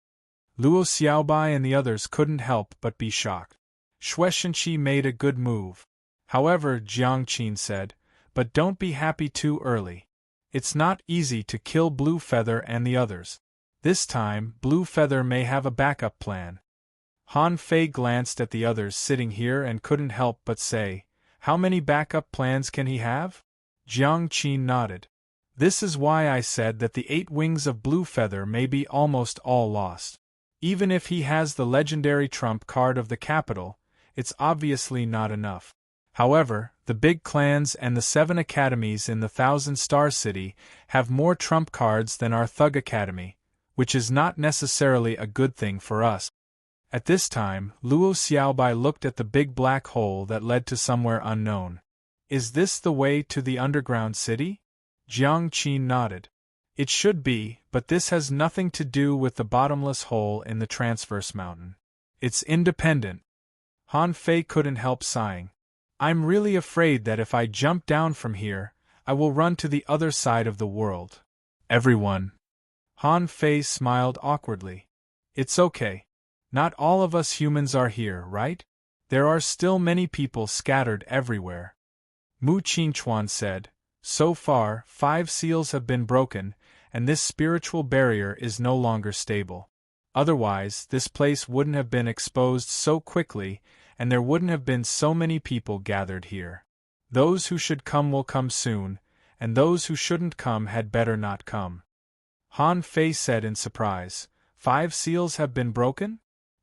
Luo Xiaobai and the others couldn't help but be shocked. Xue Shenqi made a good move. However, Jiang Qin said, "But don't be happy too early. It's not easy to kill Blue Feather and the others. This time, Blue Feather may have a backup plan." Han Fei glanced at the others sitting here and couldn't help but say, "How many backup plans can he have?" Jiang Qin nodded. "This is why I said that the 8 wings of Blue Feather may be almost all lost. Even if he has the legendary trump card of the capital, it's obviously not enough. However, the big clans and the 7 academies in the Thousand-Star City have more trump cards than our Thug Academy, which is not necessarily a good thing for us." At this time, Luo Xiaobai looked at the big black hole that led to somewhere unknown. "Is this the way to the underground city?" Jiang Qin nodded. "It should be, but this has nothing to do with the bottomless hole in the Transverse Mountain. It's independent." Han Fei couldn't help sighing. "I'm really afraid that if I jump down from here, I will run to the other side of the world." "Everyone." Han Fei smiled awkwardly. "It's okay. Not all of us humans are here, right? There are still many people scattered everywhere." Mu Qingchuan said, "So far, 5 seals have been broken, and this spiritual barrier is no longer stable. Otherwise, this place wouldn't have been exposed so quickly, and there wouldn't have been so many people gathered here. Those who should come will come soon, and those who shouldn't come had better not come." Han Fei said in surprise, "5 seals have been broken?"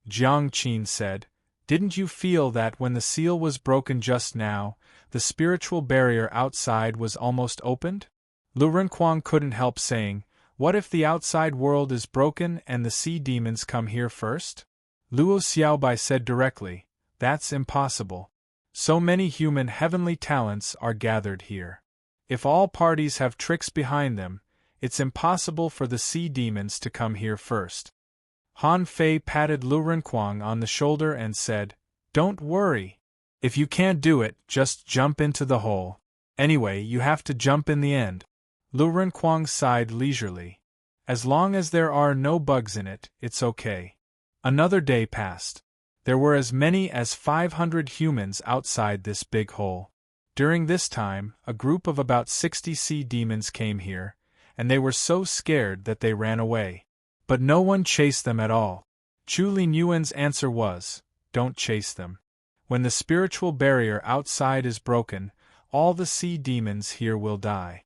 Jiang Qin said, "Didn't you feel that when the seal was broken just now, the spiritual barrier outside was almost opened?" Lu Renkuang couldn't help saying, "What if the outside world is broken and the sea demons come here first?" Luo Xiaobai said directly, "That's impossible. So many human heavenly talents are gathered here. If all parties have tricks behind them, it's impossible for the sea demons to come here first." Han Fei patted Lu Renkuang on the shoulder and said, "Don't worry. If you can't do it, just jump into the hole. Anyway, you have to jump in the end." Lu Renkuang sighed leisurely. "As long as there are no bugs in it, it's okay." Another day passed. There were as many as 500 humans outside this big hole. During this time, a group of about 60 sea demons came here, and they were so scared that they ran away. But no one chased them at all. Chu Linyuan's answer was, "Don't chase them. When the spiritual barrier outside is broken, all the sea demons here will die."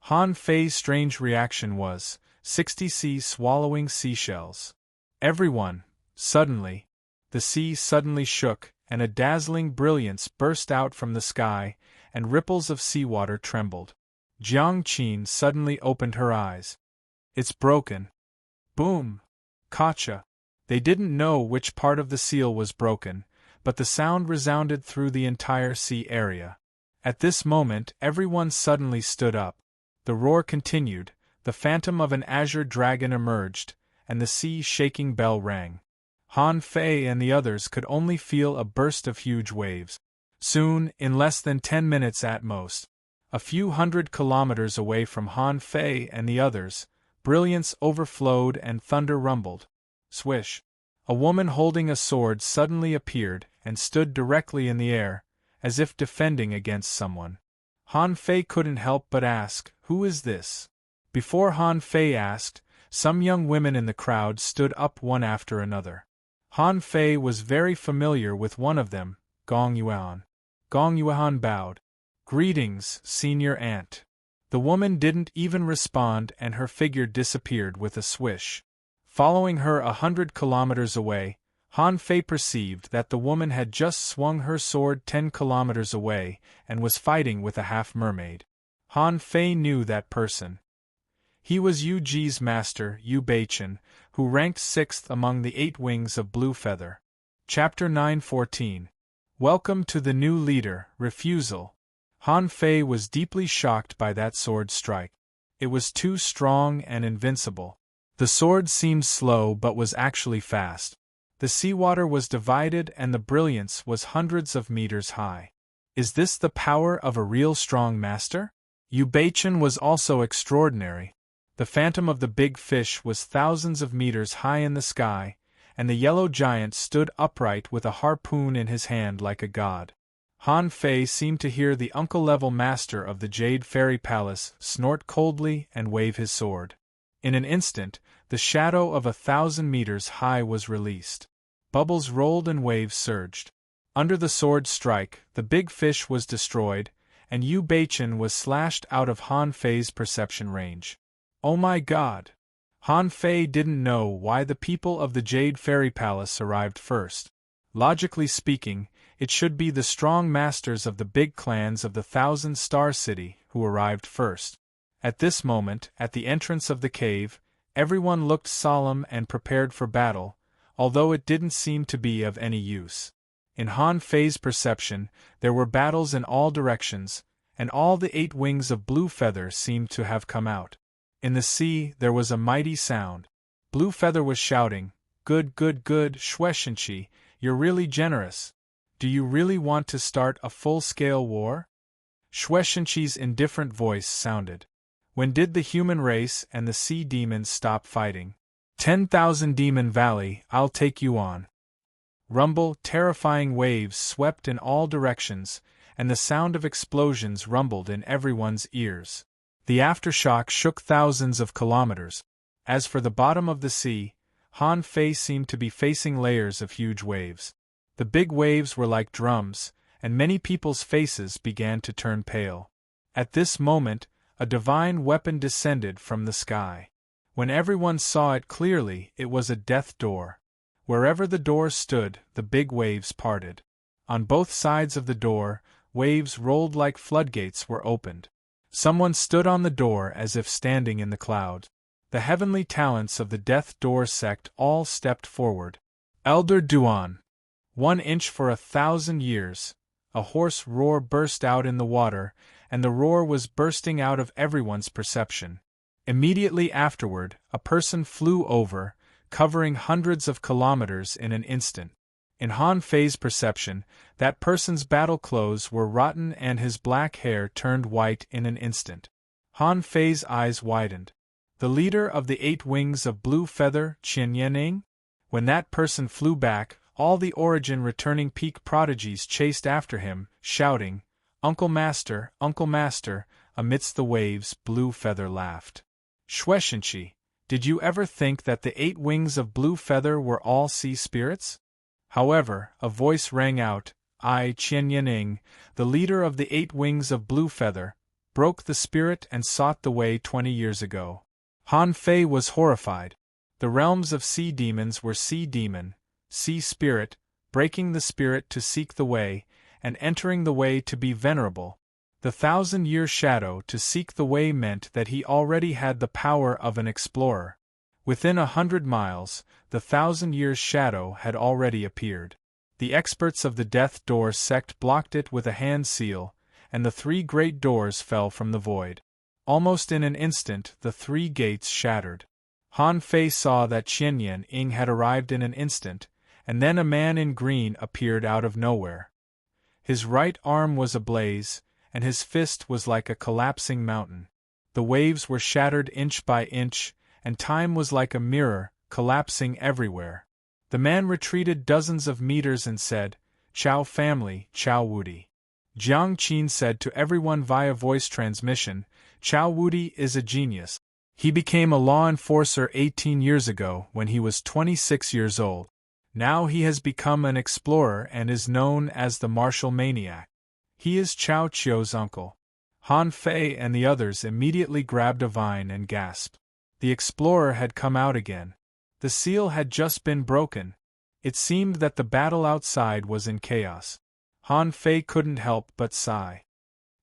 Han Fei's strange reaction was, 60 sea swallowing seashells. Everyone, suddenly, the sea suddenly shook, and a dazzling brilliance burst out from the sky, and ripples of seawater trembled. Jiang Qin suddenly opened her eyes. It's broken. Boom! Gotcha! They didn't know which part of the seal was broken, but the sound resounded through the entire sea area. At this moment, everyone suddenly stood up. The roar continued, the phantom of an azure dragon emerged, and the sea-shaking bell rang. Han Fei and the others could only feel a burst of huge waves. Soon, in less than 10 minutes at most, a few hundred kilometers away from Han Fei and the others, brilliance overflowed and thunder rumbled. Swish! A woman holding a sword suddenly appeared and stood directly in the air, as if defending against someone. Han Fei couldn't help but ask, "Who is this?" Before Han Fei asked, some young women in the crowd stood up one after another. Han Fei was very familiar with one of them, Gong Yuan. Gong Yuan bowed. "Greetings, senior aunt." The woman didn't even respond and her figure disappeared with a swish. Following her 100 kilometers away, Han Fei perceived that the woman had just swung her sword 10 kilometers away and was fighting with a half-mermaid. Han Fei knew that person. He was Yu Ji's master, Yu Beichen, who ranked 6th among the 8 wings of Blue Feather. Chapter 9:14. Welcome to the new leader, Refusal. Han Fei was deeply shocked by that sword strike. It was too strong and invincible. The sword seemed slow but was actually fast. The seawater was divided and the brilliance was hundreds of meters high. Is this the power of a real strong master? Yu Beichen was also extraordinary. The phantom of the big fish was thousands of meters high in the sky, and the yellow giant stood upright with a harpoon in his hand like a god. Han Fei seemed to hear the uncle-level master of the Jade Fairy Palace snort coldly and wave his sword. In an instant, the shadow of 1,000 meters high was released. Bubbles rolled and waves surged. Under the sword strike, the big fish was destroyed, and Yu Beichen was slashed out of Han Fei's perception range. Oh my god! Han Fei didn't know why the people of the Jade Fairy Palace arrived first. Logically speaking, it should be the strong masters of the big clans of the 1,000-star city who arrived first. At this moment, at the entrance of the cave, everyone looked solemn and prepared for battle, although it didn't seem to be of any use. In Han Fei's perception, there were battles in all directions, and all the 8 wings of Blue Feather seemed to have come out. In the sea, there was a mighty sound. Blue Feather was shouting, "Good, good, good, Shueshenqi, you're really generous. Do you really want to start a full-scale war?" Shueshenqi's indifferent voice sounded. "When did the human race and the sea demons stop fighting? 10,000 Demon Valley, I'll take you on." Rumble, terrifying waves swept in all directions, and the sound of explosions rumbled in everyone's ears. The aftershock shook thousands of kilometers. As for the bottom of the sea, Han Fei seemed to be facing layers of huge waves. The big waves were like drums, and many people's faces began to turn pale. At this moment, a divine weapon descended from the sky. When everyone saw it clearly, it was a death door. Wherever the door stood, the big waves parted. On both sides of the door, waves rolled like floodgates were opened. Someone stood on the door as if standing in the clouds. The heavenly talents of the Death Door sect all stepped forward. Elder Duan. 1 inch for 1,000 years. A hoarse roar burst out in the water, and the roar was bursting out of everyone's perception. Immediately afterward, a person flew over, covering hundreds of kilometers in an instant. In Han Fei's perception, that person's battle clothes were rotten and his black hair turned white in an instant. Han Fei's eyes widened. The leader of the 8 wings of Blue Feather, Qian Yanning? When that person flew back, all the origin returning peak prodigies chased after him, shouting, Uncle Master, amidst the waves Blue Feather laughed. Shueshenqi, did you ever think that the 8 wings of Blue Feather were all sea spirits? However, a voice rang out, I, Qian Yanning, the leader of the 8 wings of Blue Feather, broke the spirit and sought the way 20 years ago. Han Fei was horrified. The realms of sea demons were sea demon, sea spirit, breaking the spirit to seek the way, and entering the way to be venerable. The 1,000-year shadow to seek the way meant that he already had the power of an explorer. Within 100 miles, the 1,000 years shadow had already appeared. The experts of the Death Door sect blocked it with a hand seal, and the 3 great doors fell from the void. Almost in an instant the 3 gates shattered. Han Fei saw that Qianyan Ying had arrived in an instant, and then a man in green appeared out of nowhere. His right arm was ablaze, and his fist was like a collapsing mountain. The waves were shattered inch by inch, and time was like a mirror, collapsing everywhere. The man retreated dozens of meters and said, "Chao family, Chao Wudi." Jiang Qin said to everyone via voice transmission, "Chao Wudi is a genius. He became a law enforcer 18 years ago when he was 26 years old. Now he has become an explorer and is known as the martial maniac. He is Chao Chio's uncle." Han Fei and the others immediately grabbed a vine and gasped. The explorer had come out again. The seal had just been broken. It seemed that the battle outside was in chaos. Han Fei couldn't help but sigh.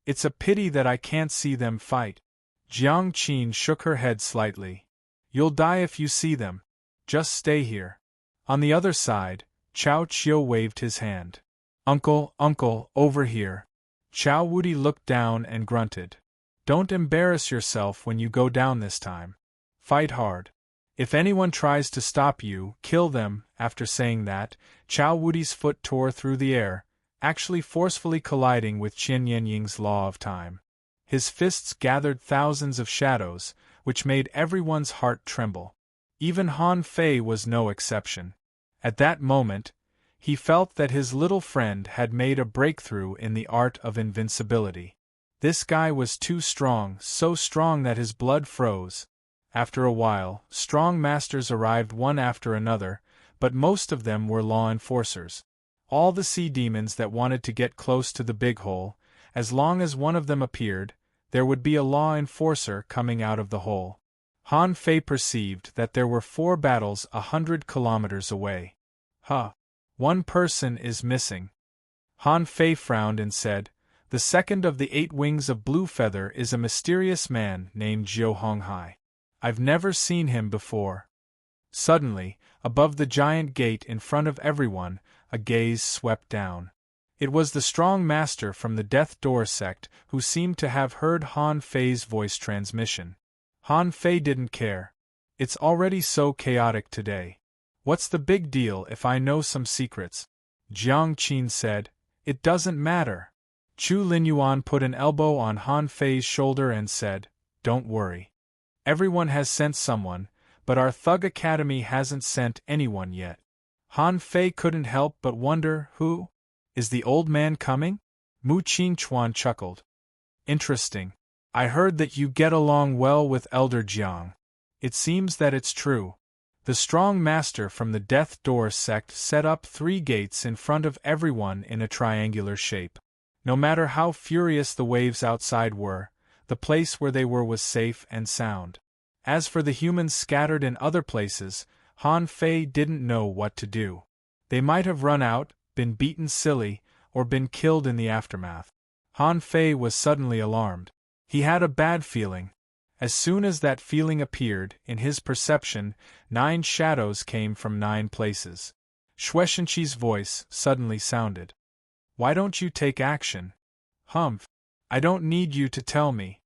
"It's a pity that I can't see them fight." Jiang Qin shook her head slightly. "You'll die if you see them. Just stay here." On the other side, Chao Chio waved his hand. "Uncle, uncle, over here." Chao Wudi looked down and grunted. "Don't embarrass yourself when you go down this time. Fight hard. If anyone tries to stop you, kill them." After saying that, Chao Wudi's foot tore through the air, actually forcefully colliding with Qianyan Ying's law of time. His fists gathered thousands of shadows, which made everyone's heart tremble. Even Han Fei was no exception. At that moment, he felt that his little friend had made a breakthrough in the art of invincibility. This guy was too strong, so strong that his blood froze. After a while, strong masters arrived one after another, but most of them were law enforcers. All the sea demons that wanted to get close to the big hole, as long as one of them appeared, there would be a law enforcer coming out of the hole. Han Fei perceived that there were 4 battles 100 kilometers away. One person is missing. Han Fei frowned and said, "The second of the 8 wings of Blue Feather is a mysterious man named Zhou Honghai. I've never seen him before." Suddenly, above the giant gate in front of everyone, a gaze swept down. It was the strong master from the Death Door sect who seemed to have heard Han Fei's voice transmission. Han Fei didn't care. "It's already so chaotic today. What's the big deal if I know some secrets?" Jiang Qin said, "It doesn't matter." Chu Linyuan put an elbow on Han Fei's shoulder and said, "Don't worry. Everyone has sent someone, but our Thug Academy hasn't sent anyone yet." Han Fei couldn't help but wonder, who? Is the old man coming? Mu Qingchuan chuckled. "Interesting. I heard that you get along well with Elder Jiang. It seems that it's true." The strong master from the Death Door sect set up 3 gates in front of everyone in a triangular shape. No matter how furious the waves outside were, the place where they were was safe and sound. As for the humans scattered in other places, Han Fei didn't know what to do. They might have run out, been beaten silly, or been killed in the aftermath. Han Fei was suddenly alarmed. He had a bad feeling. As soon as that feeling appeared, in his perception, 9 shadows came from 9 places. Shueshenqi's voice suddenly sounded. "Why don't you take action?" "Humph. I don't need you to tell me."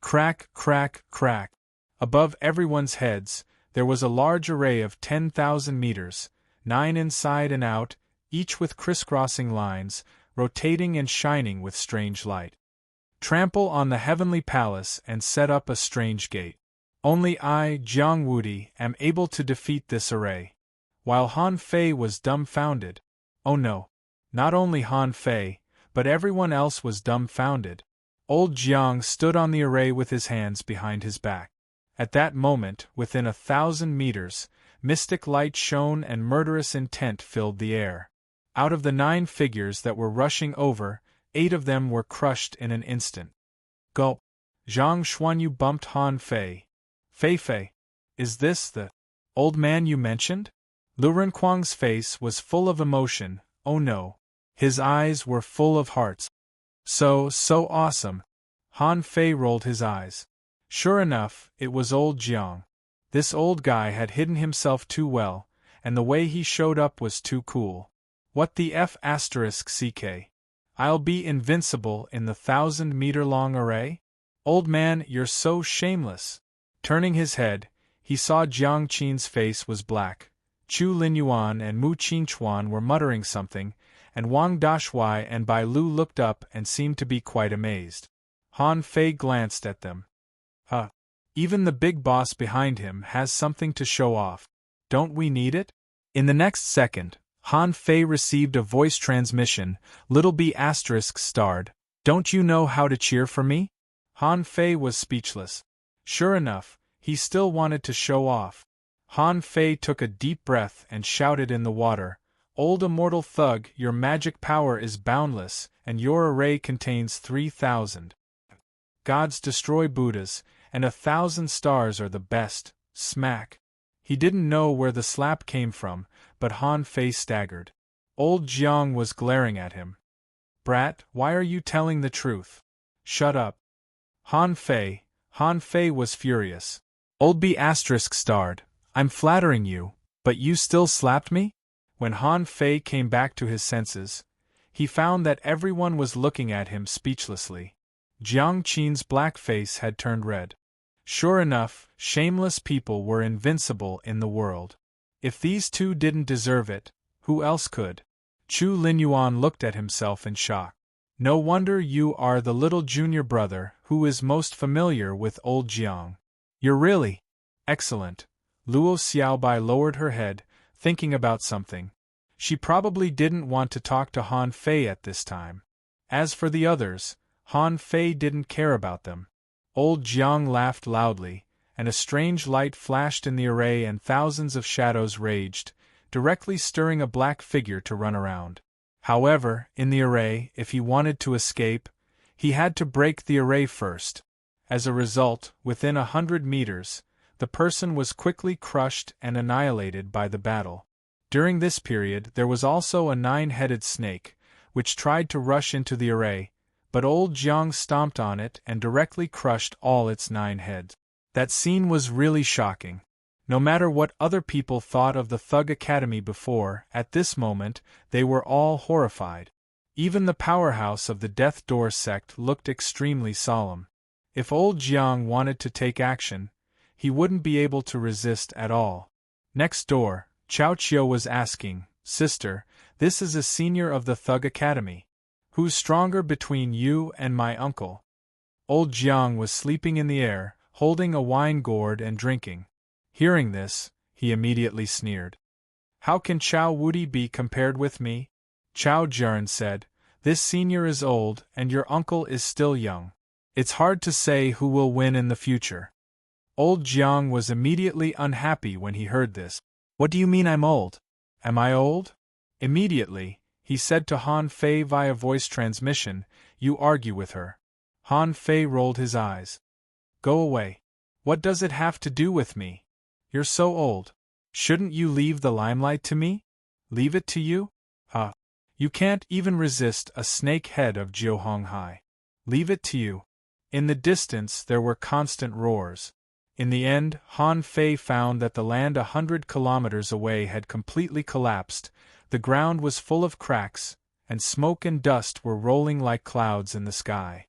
Crack, crack, crack. Above everyone's heads, there was a large array of 10,000 meters, 9 inside and out, each with crisscrossing lines, rotating and shining with strange light. "Trample on the heavenly palace and set up a strange gate. Only I, Jiang Wudi, am able to defeat this array." While Han Fei was dumbfounded. Oh no. Not only Han Fei, but everyone else was dumbfounded. Old Jiang stood on the array with his hands behind his back. At that moment, within 1,000 meters, mystic light shone and murderous intent filled the air. Out of the 9 figures that were rushing over, 8 of them were crushed in an instant. Gulp. Zhang Xuanyu bumped Han Fei. "Fei Fei, is this the old man you mentioned?" Lu Renkuang's face was full of emotion. Oh no. His eyes were full of hearts. So awesome. Han Fei rolled his eyes. Sure enough, it was old Jiang. This old guy had hidden himself too well, and the way he showed up was too cool. What the F***ck? I'll be invincible in the 1,000-meter-long array? Old man, you're so shameless. Turning his head, he saw Jiang Qin's face was black. Chu Linyuan and Mu Qinchuan were muttering something, and Wang Dashuai and Bai Lu looked up and seemed to be quite amazed. Han Fei glanced at them. Even the big boss behind him has something to show off. Don't we need it? In the next second, Han Fei received a voice transmission. Little B** starred. Don't you know how to cheer for me? Han Fei was speechless. Sure enough, he still wanted to show off. Han Fei took a deep breath and shouted in the water, Old immortal thug, your magic power is boundless, and your array contains 3,000. Gods destroy Buddhas, and 1,000 stars are the best. Smack. He didn't know where the slap came from, but Han Fei staggered. Old Jiang was glaring at him. Brat, why are you telling the truth? Shut up. Han Fei was furious. Old B** starred. I'm flattering you, but you still slapped me? When Han Fei came back to his senses, he found that everyone was looking at him speechlessly. Jiang Qin's black face had turned red. Sure enough, shameless people were invincible in the world. If these two didn't deserve it, who else could? Chu Linyuan looked at himself in shock. No wonder you are the little junior brother who is most familiar with old Jiang. You're really excellent. Luo Xiaobai lowered her head, thinking about something. She probably didn't want to talk to Han Fei at this time. As for the others, Han Fei didn't care about them. Old Jiang laughed loudly, and a strange light flashed in the array and thousands of shadows raged, directly stirring a black figure to run around. However, in the array, if he wanted to escape, he had to break the array first. As a result, within 100 meters, the person was quickly crushed and annihilated by the battle. During this period there was also a 9-headed snake, which tried to rush into the array, but old Jiang stomped on it and directly crushed all its 9 heads. That scene was really shocking. No matter what other people thought of the Thug Academy before, at this moment, they were all horrified. Even the powerhouse of the Death Door sect looked extremely solemn. If old Jiang wanted to take action, he wouldn't be able to resist at all. Next door, Chao Chiu was asking, Sister, this is a senior of the Thug Academy. Who's stronger between you and my uncle? Old Jiang was sleeping in the air, holding a wine gourd and drinking. Hearing this, he immediately sneered. How can Chao Wudi be compared with me? Chao Jian said, This senior is old and your uncle is still young. It's hard to say who will win in the future. Old Jiang was immediately unhappy when he heard this. What do you mean I'm old? Am I old? Immediately, he said to Han Fei via voice transmission, You argue with her. Han Fei rolled his eyes. Go away. What does it have to do with me? You're so old. Shouldn't you leave the limelight to me? Leave it to you? You can't even resist a snake head of Jiuhong Hai. Leave it to you. In the distance there were constant roars. In the end, Han Fei found that the land 100 kilometers away had completely collapsed, the ground was full of cracks, and smoke and dust were rolling like clouds in the sky.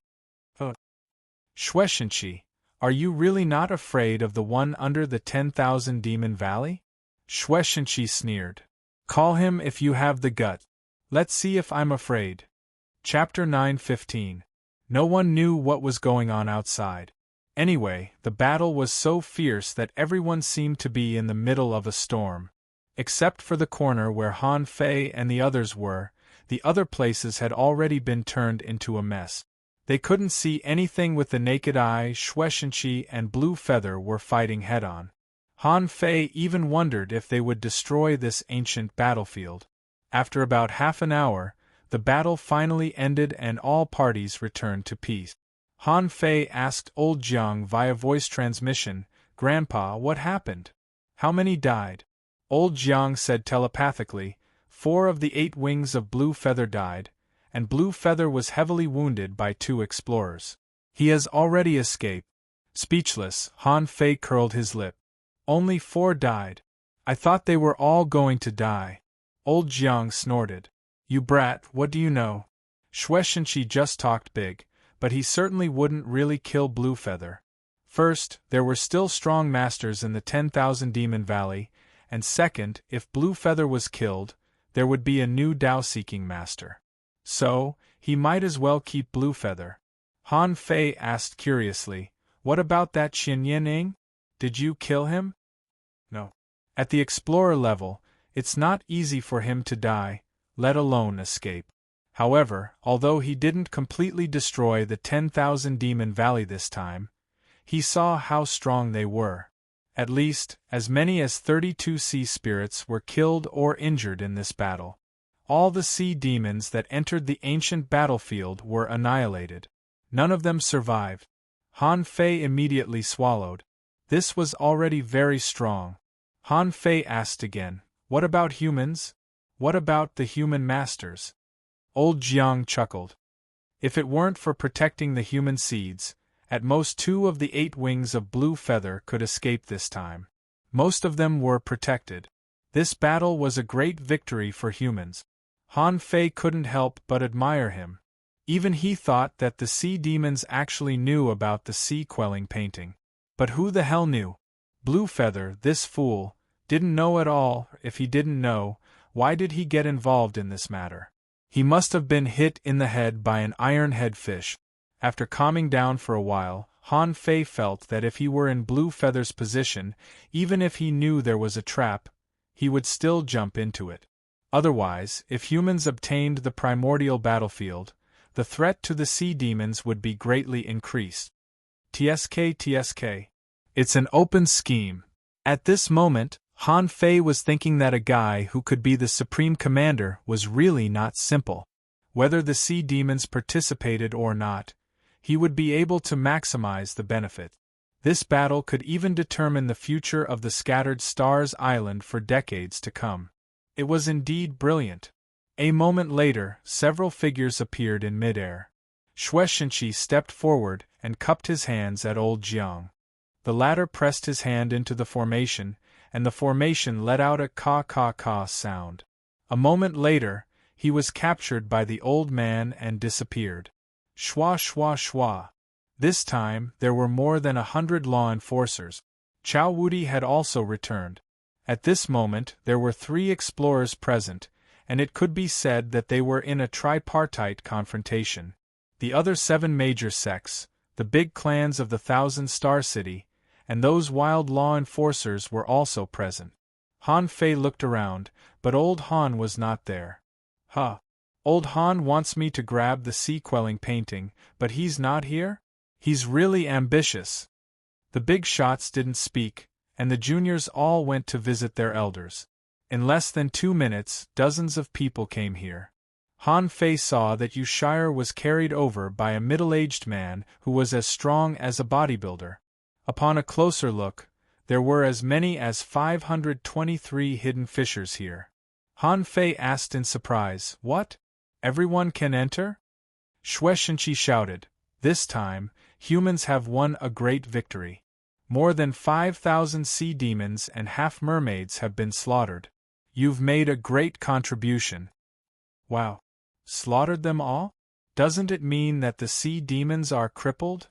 Shueshenqi, are you really not afraid of the one under the 10,000 Demon Valley? Shueshenqi sneered. Call him if you have the gut. Let's see if I'm afraid. Chapter 9:15. No one knew what was going on outside. Anyway, the battle was so fierce that everyone seemed to be in the middle of a storm. Except for the corner where Han Fei and the others were, the other places had already been turned into a mess. They couldn't see anything with the naked eye. Shueshenqi and Blue Feather were fighting head-on. Han Fei even wondered if they would destroy this ancient battlefield. After about half an hour, the battle finally ended and all parties returned to peace. Han Fei asked old Jiang via voice transmission, Grandpa, what happened? How many died? Old Jiang said telepathically. 4 of the 8 wings of Blue Feather died, and Blue Feather was heavily wounded by 2 explorers. He has already escaped. Speechless, Han Fei curled his lip. Only 4 died. I thought they were all going to die. Old Jiang snorted. You brat, what do you know? Shueishenqi just talked big, but he certainly wouldn't really kill Blue Feather. First, there were still strong masters in the 10,000 Demon Valley, and second, if Blue Feather was killed, there would be a new Tao-seeking master. So, he might as well keep Blue Feather. Han Fei asked curiously, what about that Qian Yin? Did you kill him? No. At the explorer level, it's not easy for him to die, let alone escape. However, although he didn't completely destroy the 10,000 Demon Valley this time, he saw how strong they were. At least, as many as 32 sea spirits were killed or injured in this battle. All the sea demons that entered the ancient battlefield were annihilated. None of them survived. Han Fei immediately swallowed. This was already very strong. Han Fei asked again, what about humans? What about the human masters? Old Jiang chuckled. If it weren't for protecting the human seeds, at most 2 of the 8 wings of Blue Feather could escape this time. Most of them were protected. This battle was a great victory for humans. Han Fei couldn't help but admire him. Even he thought that the sea demons actually knew about the sea-quelling painting. But who the hell knew? Blue Feather, this fool, didn't know at all. If he didn't know, why did he get involved in this matter? He must have been hit in the head by an iron-head fish. After calming down for a while, Han Fei felt that if he were in Blue Feather's position, even if he knew there was a trap, he would still jump into it. Otherwise, if humans obtained the primordial battlefield, the threat to the sea demons would be greatly increased. TSK. It's an open scheme. At this moment, Han Fei was thinking that a guy who could be the supreme commander was really not simple. Whether the sea demons participated or not, he would be able to maximize the benefit. This battle could even determine the future of the Scattered Stars Island for decades to come. It was indeed brilliant. A moment later, several figures appeared in midair. Shueishenqi stepped forward and cupped his hands at Old Jiang. The latter pressed his hand into the formation, and the formation let out a caw-caw-caw sound. A moment later, he was captured by the old man and disappeared. Shwa shwa shwa. This time, there were more than 100 law enforcers. Chow Wudi had also returned. At this moment, there were 3 explorers present, and it could be said that they were in a tripartite confrontation. The other 7 major sects, the big clans of the Thousand Star City, and those wild law enforcers were also present. Han Fei looked around, but old Han was not there. Huh. Old Han wants me to grab the sea-quelling painting, but he's not here? He's really ambitious. The big shots didn't speak, and the juniors all went to visit their elders. In less than 2 minutes, dozens of people came here. Han Fei saw that Yushire was carried over by a middle-aged man who was as strong as a bodybuilder. Upon a closer look, there were as many as 523 hidden fissures here. Han Fei asked in surprise, what? Everyone can enter? Shueishenqi shouted, this time, humans have won a great victory. More than 5,000 sea demons and half-mermaids have been slaughtered. You've made a great contribution. Wow. Slaughtered them all? Doesn't it mean that the sea demons are crippled?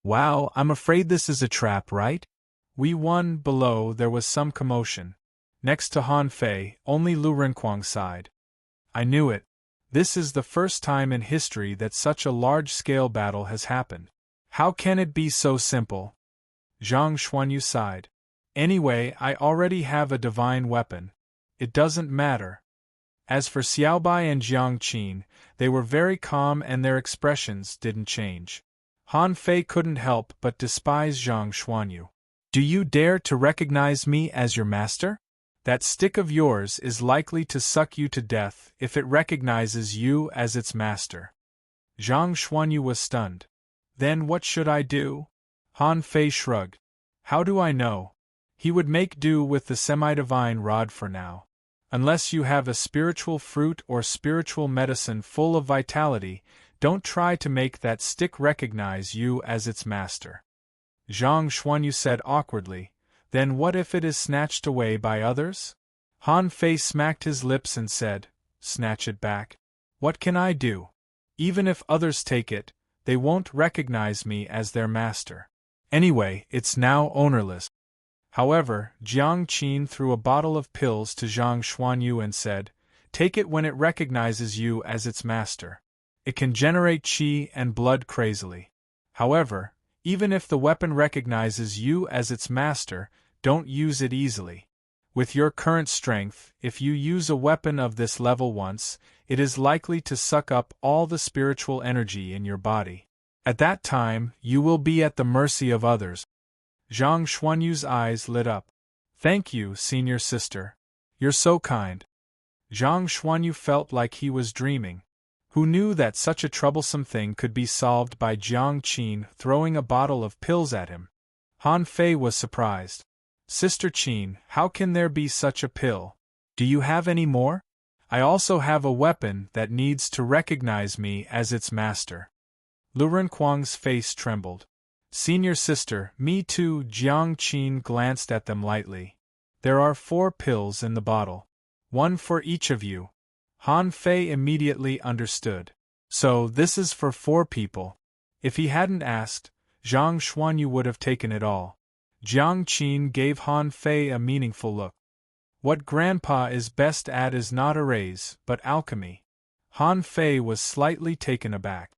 Wow, I'm afraid this is a trap, right? We won. Below there was some commotion. Next to Han Fei, only Lu Renquang sighed. I knew it. This is the first time in history that such a large-scale battle has happened. How can it be so simple? Zhang Xuanyu sighed. Anyway, I already have a divine weapon. It doesn't matter. As for Xiaobai and Jiang Qin, they were very calm and their expressions didn't change. Han Fei couldn't help but despise Zhang Xuanyu. Do you dare to recognize me as your master? That stick of yours is likely to suck you to death if it recognizes you as its master. Zhang Xuanyu was stunned. Then what should I do? Han Fei shrugged. How do I know? He would make do with the semi-divine rod for now. Unless you have a spiritual fruit or spiritual medicine full of vitality, don't try to make that stick recognize you as its master. Zhang Xuanyu said awkwardly, then what if it is snatched away by others? Han Fei smacked his lips and said, snatch it back? What can I do? Even if others take it, they won't recognize me as their master. Anyway, it's now ownerless. However, Jiang Qin threw a bottle of pills to Zhang Xuanyu and said, take it when it recognizes you as its master. It can generate qi and blood crazily. However, even if the weapon recognizes you as its master, don't use it easily. With your current strength, if you use a weapon of this level once, it is likely to suck up all the spiritual energy in your body. At that time, you will be at the mercy of others. Zhang Xuanyu's eyes lit up. Thank you, senior sister. You're so kind. Zhang Xuanyu felt like he was dreaming. Who knew that such a troublesome thing could be solved by Jiang Qin throwing a bottle of pills at him? Han Fei was surprised. Sister Qin, how can there be such a pill? Do you have any more? I also have a weapon that needs to recognize me as its master. Lu Renkuang's face trembled. Senior sister, me too. Jiang Qin glanced at them lightly. There are 4 pills in the bottle. 1 for each of you. Han Fei immediately understood. So, this is for 4 people. If he hadn't asked, Zhang Xuanyu would have taken it all. Jiang Qin gave Han Fei a meaningful look. What Grandpa is best at is not arrays, but alchemy. Han Fei was slightly taken aback.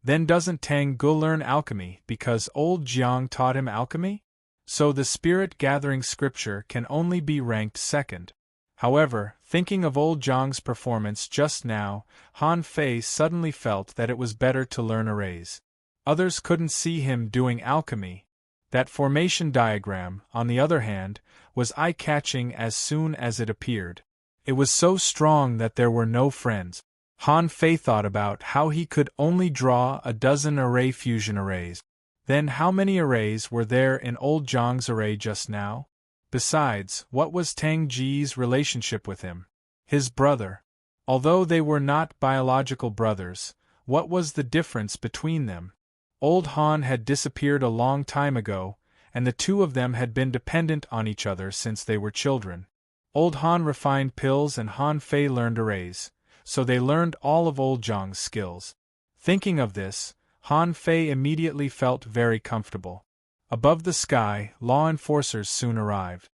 Then doesn't Tang Gu learn alchemy because old Jiang taught him alchemy? So the spirit-gathering scripture can only be ranked second. However, thinking of old Jiang's performance just now, Han Fei suddenly felt that it was better to learn arrays. Others couldn't see him doing alchemy. That formation diagram, on the other hand, was eye-catching as soon as it appeared. It was so strong that there were no friends. Han Fei thought about how he could only draw a dozen array fusion arrays. Then how many arrays were there in old Jiang's array just now? Besides, what was Tang Ji's relationship with him? His brother. Although they were not biological brothers, what was the difference between them? Old Han had disappeared a long time ago, and the two of them had been dependent on each other since they were children. Old Han refined pills and Han Fei learned arrays, so they learned all of old Jiang's skills. Thinking of this, Han Fei immediately felt very comfortable. Above the sky, law enforcers soon arrived.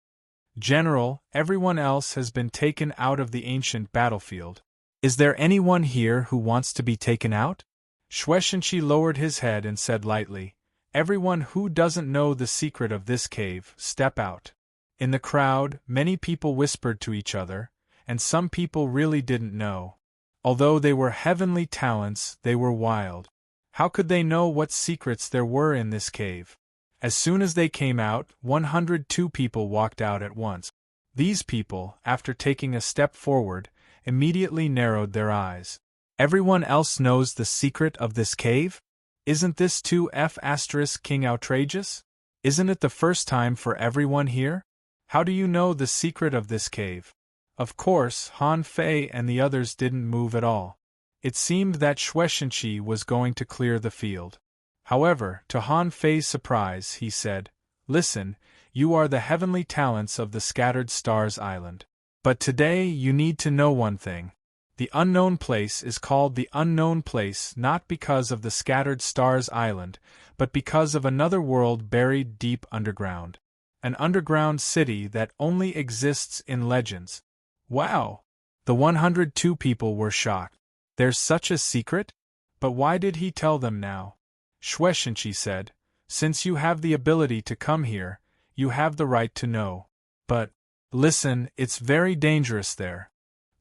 General, everyone else has been taken out of the ancient battlefield. Is there anyone here who wants to be taken out? Shueishenqi lowered his head and said lightly, everyone who doesn't know the secret of this cave, step out. In the crowd, many people whispered to each other, and some people really didn't know. Although they were heavenly talents, they were wild. How could they know what secrets there were in this cave? As soon as they came out, 102 people walked out at once. These people, after taking a step forward, immediately narrowed their eyes. Everyone else knows the secret of this cave? Isn't this 2F** King outrageous? Isn't it the first time for everyone here? How do you know the secret of this cave? Of course, Han Fei and the others didn't move at all. It seemed that Shueishenqi was going to clear the field. However, to Han Fei's surprise, he said, listen, you are the heavenly talents of the Scattered Stars Island. But today you need to know one thing. The unknown place is called the unknown place not because of the Scattered Stars Island, but because of another world buried deep underground. An underground city that only exists in legends. Wow! The 102 people were shocked. There's such a secret? But why did he tell them now? Shueishenqi said, since you have the ability to come here, you have the right to know. But, listen, it's very dangerous there.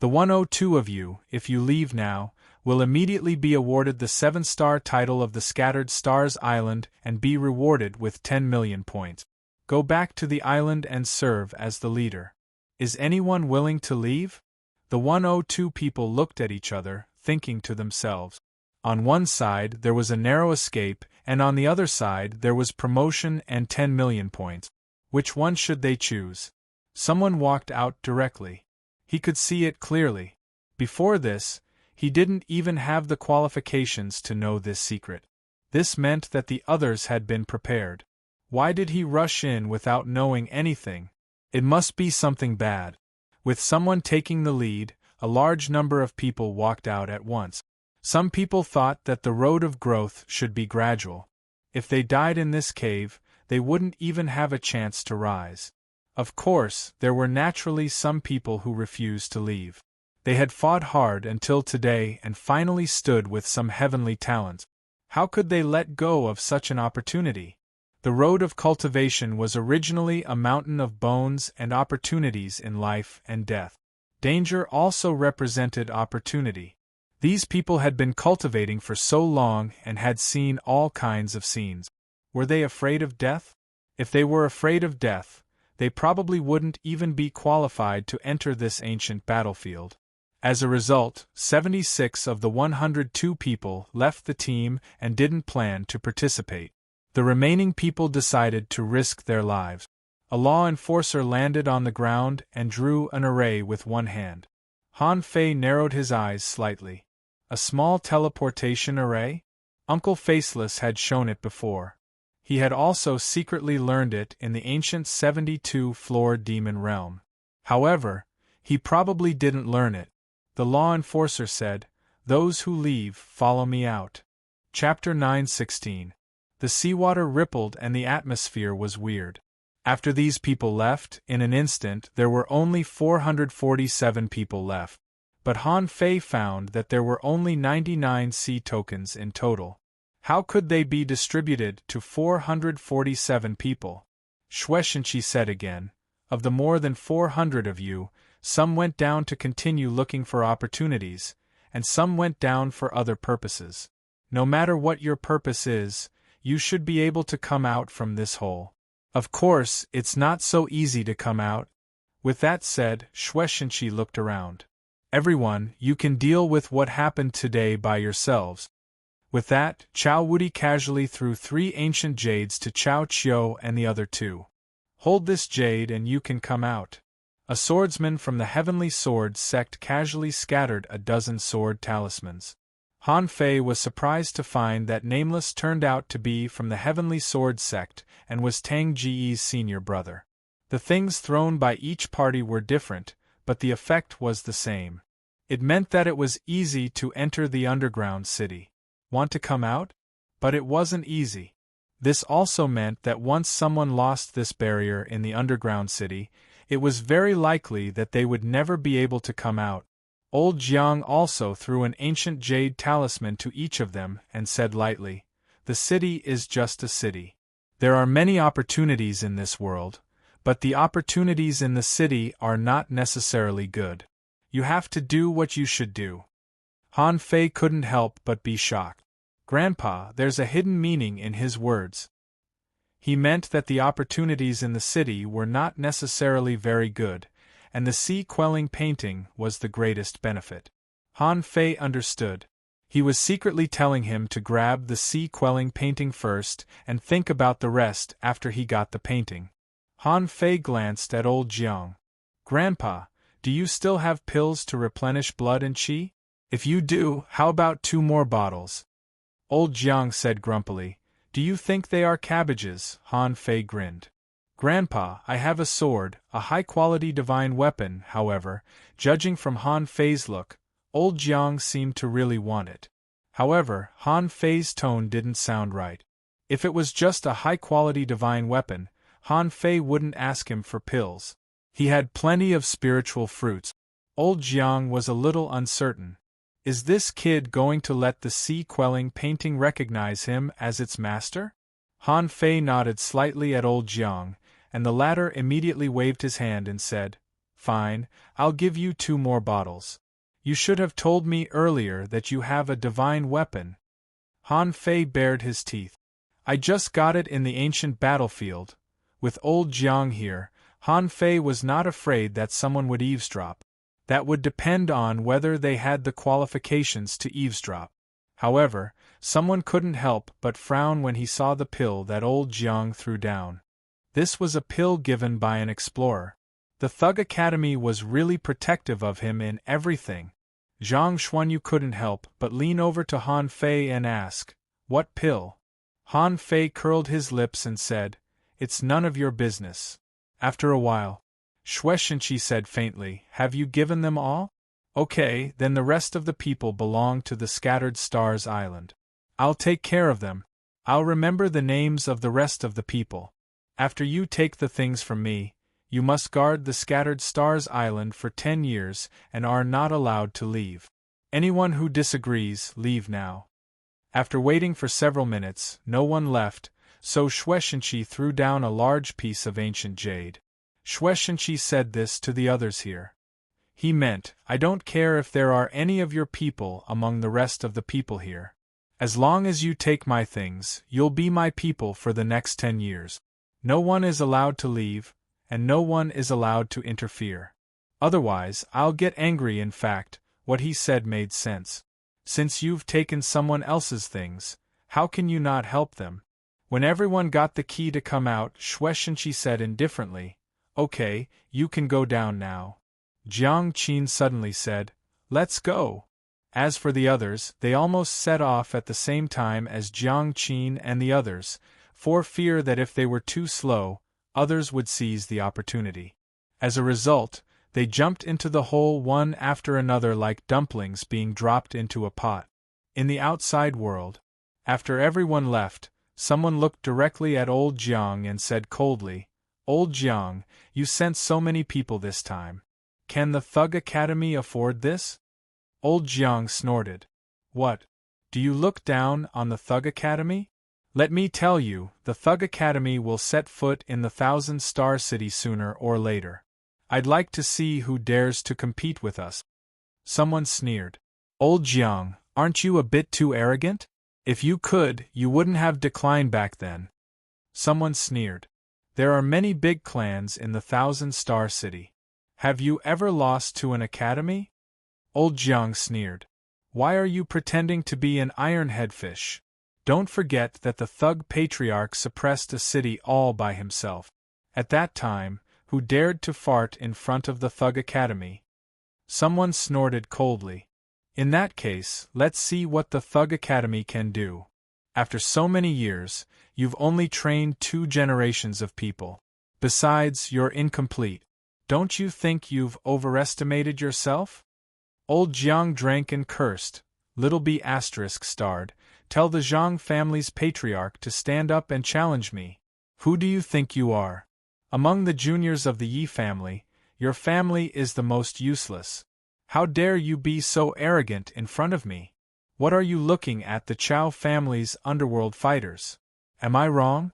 The 102 of you, if you leave now, will immediately be awarded the 7-star title of the Scattered Stars Island and be rewarded with 10 million points. Go back to the island and serve as the leader. Is anyone willing to leave? The 102 people looked at each other, thinking to themselves. On one side there was a narrow escape, and on the other side there was promotion and 10 million points. Which one should they choose? Someone walked out directly. He could see it clearly. Before this, he didn't even have the qualifications to know this secret. This meant that the others had been prepared. Why did he rush in without knowing anything? It must be something bad. With someone taking the lead, a large number of people walked out at once. Some people thought that the road of growth should be gradual. If they died in this cave, they wouldn't even have a chance to rise. Of course, there were naturally some people who refused to leave. They had fought hard until today and finally stood with some heavenly talent. How could they let go of such an opportunity? The road of cultivation was originally a mountain of bones and opportunities in life and death. Danger also represented opportunity. These people had been cultivating for so long and had seen all kinds of scenes. Were they afraid of death? If they were afraid of death, they probably wouldn't even be qualified to enter this ancient battlefield. As a result, 76 of the 102 people left the team and didn't plan to participate. The remaining people decided to risk their lives. A law enforcer landed on the ground and drew an array with one hand. Han Fei narrowed his eyes slightly. A small teleportation array? Uncle Faceless had shown it before. He had also secretly learned it in the ancient 72-floor demon realm. However, he probably didn't learn it. The law enforcer said, "Those who leave, follow me out." Chapter 9:16. The seawater rippled and the atmosphere was weird. After these people left, in an instant there were only 447 people left. But Han Fei found that there were only 99 sea tokens in total. How could they be distributed to 447 people? Shueshenqi said again, "Of the more than 400 of you, some went down to continue looking for opportunities, and some went down for other purposes. No matter what your purpose is, you should be able to come out from this hole. Of course, it's not so easy to come out." With that said, Shueshenqi looked around. "Everyone, you can deal with what happened today by yourselves." With that, Chao Wudi casually threw 3 ancient jades to Chao Qiu and the other 2. "Hold this jade and you can come out." A swordsman from the Heavenly Sword sect casually scattered a dozen sword talismans. Han Fei was surprised to find that Nameless turned out to be from the Heavenly Sword sect and was Tang Ji's senior brother. The things thrown by each party were different, but the effect was the same. It meant that it was easy to enter the underground city. Want to come out? But it wasn't easy. This also meant that once someone lost this barrier in the underground city, it was very likely that they would never be able to come out. Old Jiang also threw an ancient jade talisman to each of them and said lightly, "The city is just a city. There are many opportunities in this world, but the opportunities in the city are not necessarily good. You have to do what you should do." Han Fei couldn't help but be shocked. "Grandpa, there's a hidden meaning in his words." He meant that the opportunities in the city were not necessarily very good, and the sea-quelling painting was the greatest benefit. Han Fei understood. He was secretly telling him to grab the sea-quelling painting first and think about the rest after he got the painting. Han Fei glanced at old Jiang. "Grandpa, do you still have pills to replenish blood and qi? If you do, how about 2 more bottles?" Old Jiang said grumpily, "Do you think they are cabbages?" Han Fei grinned. "Grandpa, I have a sword, a high-quality divine weapon." However, judging from Han Fei's look, old Jiang seemed to really want it. However, Han Fei's tone didn't sound right. If it was just a high-quality divine weapon, Han Fei wouldn't ask him for pills. He had plenty of spiritual fruits. Old Jiang was a little uncertain. Is this kid going to let the sea-quelling painting recognize him as its master? Han Fei nodded slightly at old Jiang, and the latter immediately waved his hand and said, "Fine, I'll give you 2 more bottles. You should have told me earlier that you have a divine weapon." Han Fei bared his teeth. "I just got it in the ancient battlefield." With old Jiang here, Han Fei was not afraid that someone would eavesdrop. That would depend on whether they had the qualifications to eavesdrop. However, someone couldn't help but frown when he saw the pill that old Jiang threw down. This was a pill given by an explorer. The Thug Academy was really protective of him in everything. Zhang Xuanyu couldn't help but lean over to Han Fei and ask, "What pill?" Han Fei curled his lips and said, "It's none of your business." After a while, Shueishenqi said faintly, "Have you given them all? Okay, then the rest of the people belong to the Scattered Stars Island. I'll take care of them. I'll remember the names of the rest of the people. After you take the things from me, you must guard the Scattered Stars Island for 10 years and are not allowed to leave. Anyone who disagrees, leave now." After waiting for several minutes, no one left, so Shueishenqi threw down a large piece of ancient jade. Shueishenqi said this to the others here. He meant, "I don't care if there are any of your people among the rest of the people here. As long as you take my things, you'll be my people for the next 10 years. No one is allowed to leave, and no one is allowed to interfere. Otherwise, I'll get angry." In fact, what he said made sense. Since you've taken someone else's things, how can you not help them? When everyone got the key to come out, Shueishenqi said indifferently, "Okay, you can go down now." Jiang Qin suddenly said, "Let's go." As for the others, they almost set off at the same time as Jiang Qin and the others, for fear that if they were too slow, others would seize the opportunity. As a result, they jumped into the hole one after another like dumplings being dropped into a pot. In the outside world, after everyone left, someone looked directly at old Jiang and said coldly, "Old Jiang, you sent so many people this time. Can the Thug Academy afford this?" Old Jiang snorted. "What? Do you look down on the Thug Academy? Let me tell you, the Thug Academy will set foot in the 1,000-star city sooner or later. I'd like to see who dares to compete with us." Someone sneered. "Old Jiang, aren't you a bit too arrogant? If you could, you wouldn't have declined back then." Someone sneered. "There are many big clans in the 1,000-star city. Have you ever lost to an academy?" Old Jiang sneered. "Why are you pretending to be an iron-head fish? Don't forget that the Thug Patriarch suppressed a city all by himself. At that time, who dared to fart in front of the Thug Academy?" Someone snorted coldly. "In that case, let's see what the Thug Academy can do. After so many years, you've only trained 2 generations of people. Besides, you're incomplete. Don't you think you've overestimated yourself?" Old Jiang drank and cursed. Little B** starred, "Tell the Zhang family's patriarch to stand up and challenge me. Who do you think you are? Among the juniors of the Yi family, your family is the most useless. How dare you be so arrogant in front of me? What are you looking at the Chao family's underworld fighters? Am I wrong?"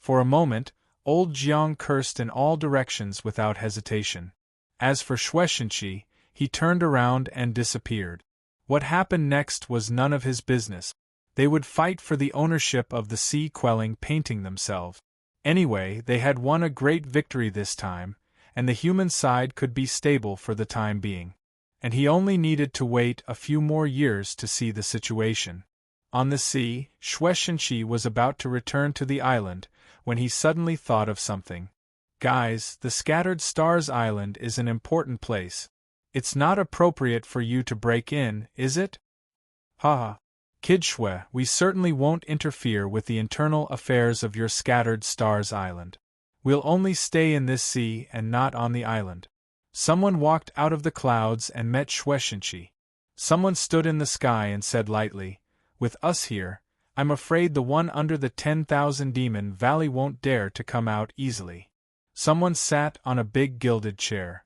For a moment, old Jiang cursed in all directions without hesitation. As for Shueishenqi, he turned around and disappeared. What happened next was none of his business. They would fight for the ownership of the sea-quelling painting themselves. Anyway, they had won a great victory this time, and the human side could be stable for the time being. And he only needed to wait a few more years to see the situation. On the sea, Shueishenqi was about to return to the island, when he suddenly thought of something. "Guys, the Scattered Stars Island is an important place. It's not appropriate for you to break in, is it?" "Haha. Kid Shui, we certainly won't interfere with the internal affairs of your Scattered Stars Island. We'll only stay in this sea and not on the island." Someone walked out of the clouds and met Shueishenqi. Someone stood in the sky and said lightly, "With us here, I'm afraid the one under the 10,000 Demon Valley won't dare to come out easily." Someone sat on a big gilded chair.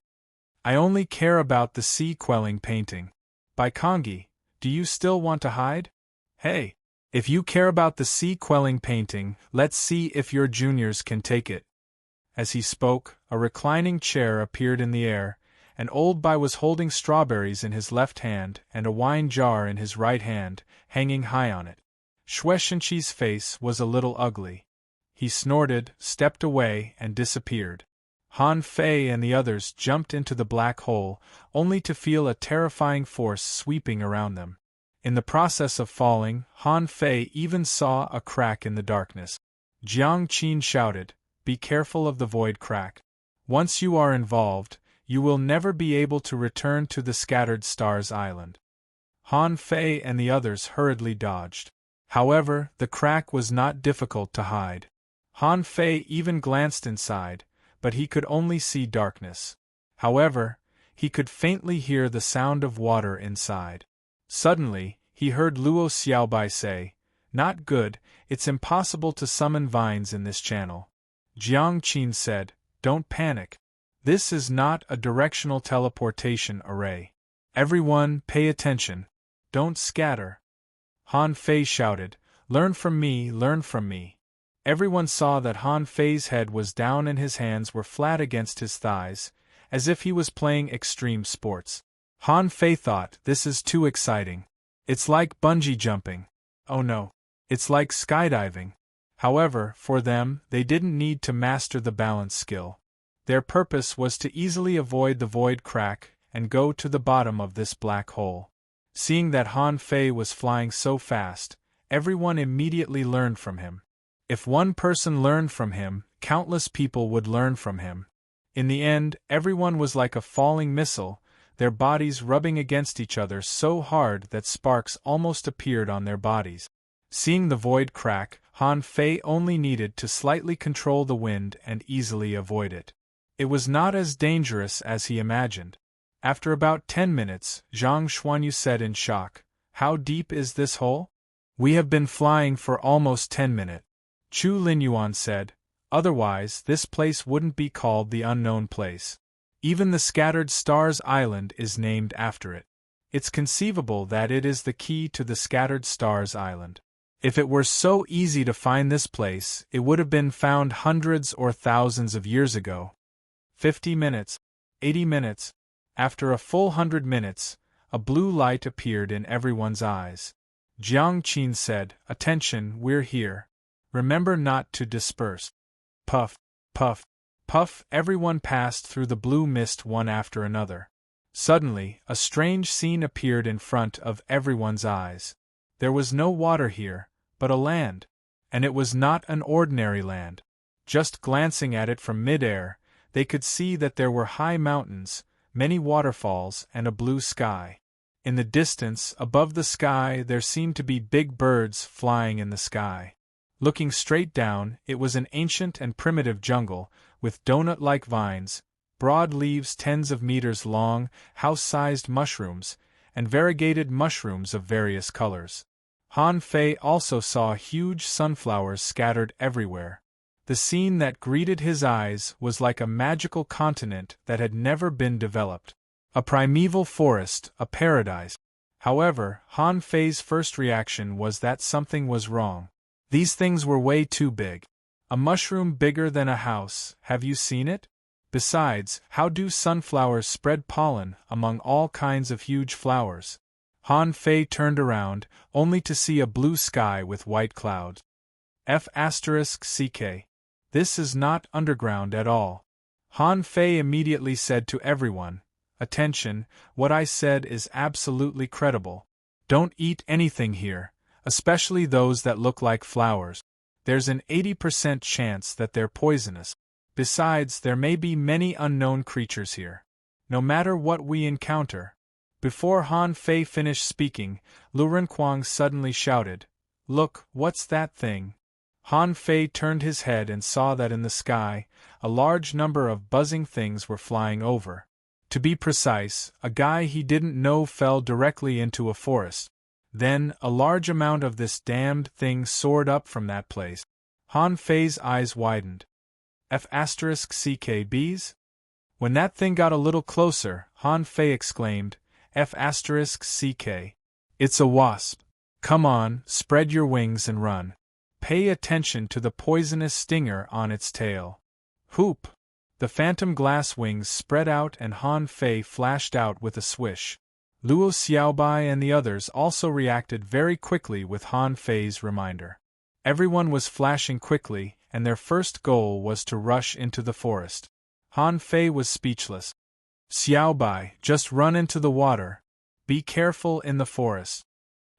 "I only care about the sea-quelling painting. By Kongi, do you still want to hide? Hey, if you care about the sea-quelling painting, let's see if your juniors can take it." As he spoke, a reclining chair appeared in the air, and Old Bai was holding strawberries in his left hand and a wine jar in his right hand, hanging high on it. Shueishenqi's face was a little ugly. He snorted, stepped away, and disappeared. Han Fei and the others jumped into the black hole, only to feel a terrifying force sweeping around them. In the process of falling, Han Fei even saw a crack in the darkness. Jiang Qin shouted, be careful of the void crack. Once you are involved, you will never be able to return to the Scattered Stars Island. Han Fei and the others hurriedly dodged. However, the crack was not difficult to hide. Han Fei even glanced inside, but he could only see darkness. However, he could faintly hear the sound of water inside. Suddenly, he heard Luo Xiaobai say, "Not good, it's impossible to summon vines in this channel." Jiang Qin said, "Don't panic. This is not a directional teleportation array. Everyone, pay attention. Don't scatter." Han Fei shouted, "Learn from me, learn from me." Everyone saw that Han Fei's head was down and his hands were flat against his thighs, as if he was playing extreme sports. Han Fei thought, "This is too exciting. It's like bungee jumping. Oh no. It's like skydiving." However, for them, they didn't need to master the balance skill. Their purpose was to easily avoid the void crack and go to the bottom of this black hole. Seeing that Han Fei was flying so fast, everyone immediately learned from him. If one person learned from him, countless people would learn from him. In the end, everyone was like a falling missile, their bodies rubbing against each other so hard that sparks almost appeared on their bodies. Seeing the void crack, Han Fei only needed to slightly control the wind and easily avoid it. It was not as dangerous as he imagined. After about 10 minutes, Zhang Xuanyu said in shock, "How deep is this hole?" "We have been flying for almost 10 minutes. Chu Linyuan said, "Otherwise this place wouldn't be called the unknown place. Even the Scattered Stars Island is named after it. It's conceivable that it is the key to the Scattered Stars Island. If it were so easy to find this place, it would have been found hundreds or thousands of years ago." 50 minutes. 80 minutes. After a full 100 minutes, a blue light appeared in everyone's eyes. Jiang Qin said, "Attention, we're here. Remember not to disperse." Puff, puff, puff, everyone passed through the blue mist one after another. Suddenly, a strange scene appeared in front of everyone's eyes. There was no water here, but a land. And it was not an ordinary land. Just glancing at it from mid-air, they could see that there were high mountains, many waterfalls, and a blue sky. In the distance, above the sky, there seemed to be big birds flying in the sky. Looking straight down, it was an ancient and primitive jungle, with donut-like vines, broad leaves tens of meters long, house-sized mushrooms, and variegated mushrooms of various colors. Han Fei also saw huge sunflowers scattered everywhere. The scene that greeted his eyes was like a magical continent that had never been developed. A primeval forest, a paradise. However, Han Fei's first reaction was that something was wrong. These things were way too big. A mushroom bigger than a house, have you seen it? Besides, how do sunflowers spread pollen among all kinds of huge flowers? Han Fei turned around, only to see a blue sky with white clouds. F***ck. This is not underground at all. Han Fei immediately said to everyone, "Attention, what I said is absolutely credible. Don't eat anything here, especially those that look like flowers. There's an 80% chance that they're poisonous. Besides, there may be many unknown creatures here. No matter what we encounter." Before Han Fei finished speaking, Lu Renquang suddenly shouted, "Look, what's that thing?" Han Fei turned his head and saw that in the sky, a large number of buzzing things were flying over. To be precise, a guy he didn't know fell directly into a forest. Then, a large amount of this damned thing soared up from that place. Han Fei's eyes widened. F***ck bees? When that thing got a little closer, Han Fei exclaimed, F***ck. It's a wasp. Come on, spread your wings and run. Pay attention to the poisonous stinger on its tail. Whoop! The phantom glass wings spread out and Han Fei flashed out with a swish. Luo Xiaobai and the others also reacted very quickly with Han Fei's reminder. Everyone was flashing quickly, and their first goal was to rush into the forest. Han Fei was speechless. Xiaobai, just run into the water. Be careful in the forest.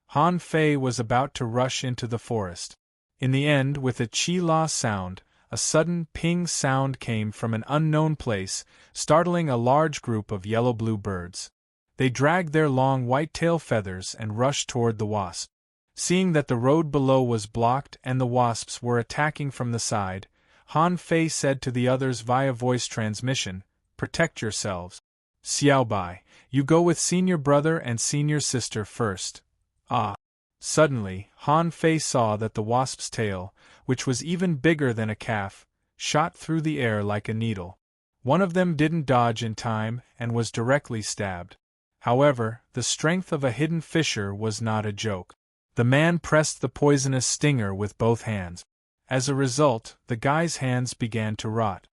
Han Fei was about to rush into the forest. In the end, with a chi-la sound, a sudden ping sound came from an unknown place, startling a large group of yellow-blue birds. They dragged their long white-tail feathers and rushed toward the wasp. Seeing that the road below was blocked and the wasps were attacking from the side, Han Fei said to the others via voice transmission, "Protect yourselves. Xiaobai, you go with senior brother and senior sister first." Ah! Suddenly, Han Fei saw that the wasp's tail, which was even bigger than a calf, shot through the air like a needle. One of them didn't dodge in time and was directly stabbed. However, the strength of a hidden fisher was not a joke. The man pressed the poisonous stinger with both hands. As a result, the guy's hands began to rot.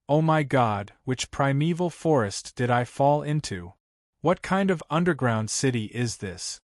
Oh my God, which primeval forest did I fall into? What kind of underground city is this?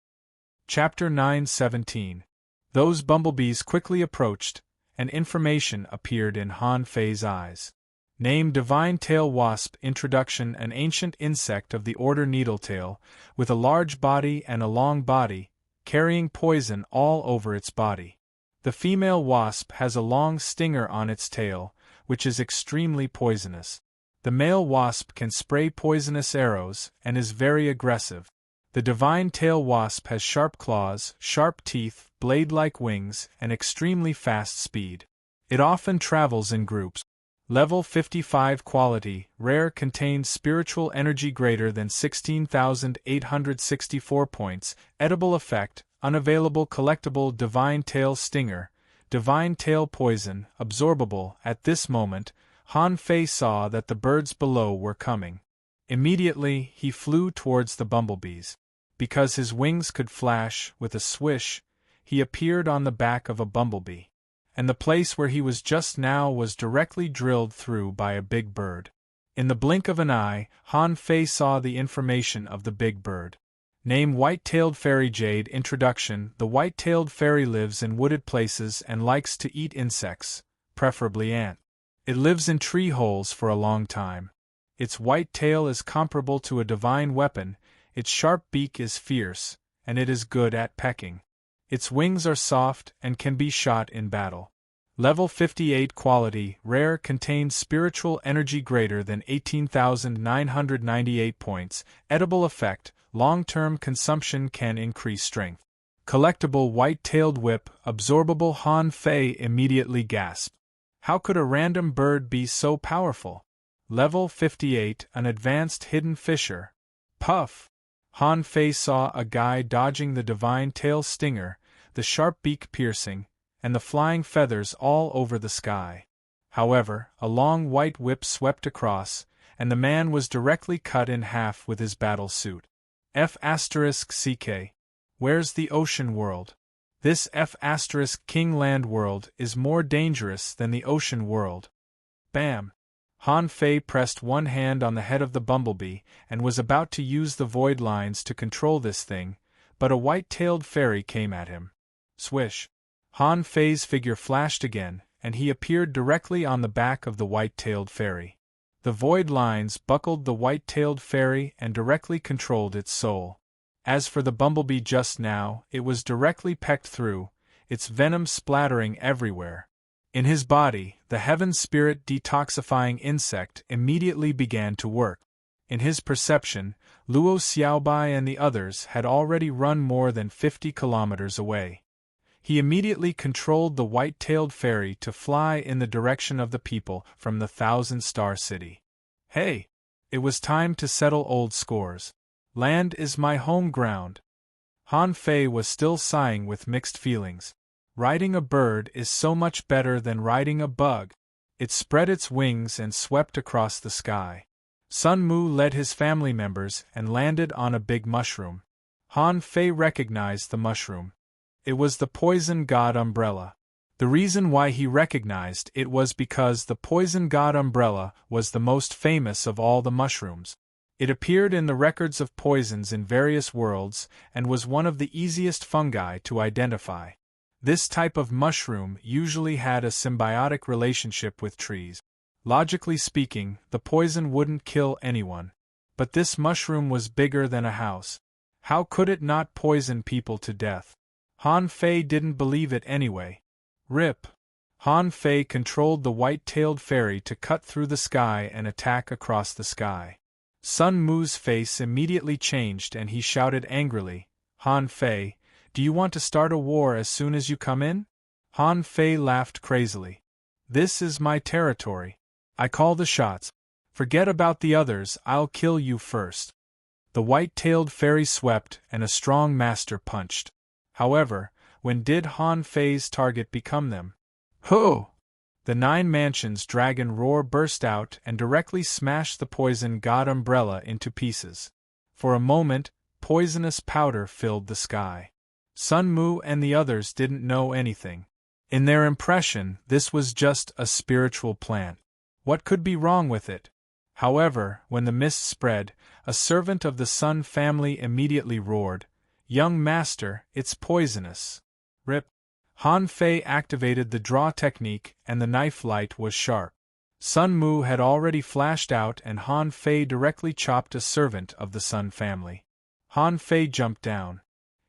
Chapter 9:17. Those bumblebees quickly approached, and information appeared in Han Fei's eyes. Name Divine Tail Wasp. Introduction. An ancient insect of the order Needletail, with a large body and a long body, carrying poison all over its body. The female wasp has a long stinger on its tail, which is extremely poisonous. The male wasp can spray poisonous arrows and is very aggressive. The divine tail wasp has sharp claws, sharp teeth, blade-like wings, and extremely fast speed. It often travels in groups. Level 55 quality, rare, contains spiritual energy greater than 16,864 points, edible effect, unavailable collectible divine tail stinger, divine tail poison, absorbable. At this moment, Han Fei saw that the birds below were coming. Immediately, he flew towards the bumblebees. Because his wings could flash, with a swish, he appeared on the back of a bumblebee. And the place where he was just now was directly drilled through by a big bird. In the blink of an eye, Han Fei saw the information of the big bird. Name White-tailed Fairy Jade. Introduction. The white-tailed fairy lives in wooded places and likes to eat insects, preferably ants. It lives in tree holes for a long time. Its white tail is comparable to a divine weapon, its sharp beak is fierce, and it is good at pecking. Its wings are soft and can be shot in battle. Level 58 quality, rare, contains spiritual energy greater than 18,998 points, edible effect, long-term consumption can increase strength. Collectible white-tailed whip, absorbable. Han Fei immediately gasped. How could a random bird be so powerful? Level 58, an advanced hidden fisher. Puff! Han Fei saw a guy dodging the divine tail stinger, the sharp beak piercing, and the flying feathers all over the sky. However, a long white whip swept across, and the man was directly cut in half with his battle suit. F***CK. Where's the ocean world? This F***King Land world is more dangerous than the ocean world. Bam! Han Fei pressed one hand on the head of the bumblebee and was about to use the void lines to control this thing, but a white-tailed fairy came at him. Swish! Han Fei's figure flashed again, and he appeared directly on the back of the white-tailed fairy. The void lines buckled the white-tailed fairy and directly controlled its soul. As for the bumblebee just now, it was directly pecked through, its venom splattering everywhere. In his body, the heaven spirit detoxifying insect immediately began to work. In his perception, Luo Xiaobai and the others had already run more than 50 kilometers away. He immediately controlled the white-tailed fairy to fly in the direction of the people from the Thousand-Star City. Hey! It was time to settle old scores. Land is my home ground. Han Fei was still sighing with mixed feelings. Riding a bird is so much better than riding a bug. It spread its wings and swept across the sky. Sun Mu led his family members and landed on a big mushroom. Han Fei recognized the mushroom. It was the poison god umbrella. The reason why he recognized it was because the poison god umbrella was the most famous of all the mushrooms. It appeared in the records of poisons in various worlds and was one of the easiest fungi to identify. This type of mushroom usually had a symbiotic relationship with trees. Logically speaking, the poison wouldn't kill anyone. But this mushroom was bigger than a house. How could it not poison people to death? Han Fei didn't believe it anyway. Rip! Han Fei controlled the white-tailed fairy to cut through the sky and attack across the sky. Sun Mu's face immediately changed and he shouted angrily, Han Fei, do you want to start a war as soon as you come in? Han Fei laughed crazily. This is my territory. I call the shots. Forget about the others, I'll kill you first. The white-tailed fairy swept and a strong master punched. However, when did Han Fei's target become them? Ho! The Nine Mansions dragon roar burst out and directly smashed the poison god umbrella into pieces. For a moment, poisonous powder filled the sky. Sun Mu and the others didn't know anything. In their impression, this was just a spiritual plant. What could be wrong with it? However, when the mist spread, a servant of the Sun family immediately roared, Young master, it's poisonous. Rip. Han Fei activated the draw technique and the knife light was sharp. Sun Mu had already flashed out and Han Fei directly chopped a servant of the Sun family. Han Fei jumped down.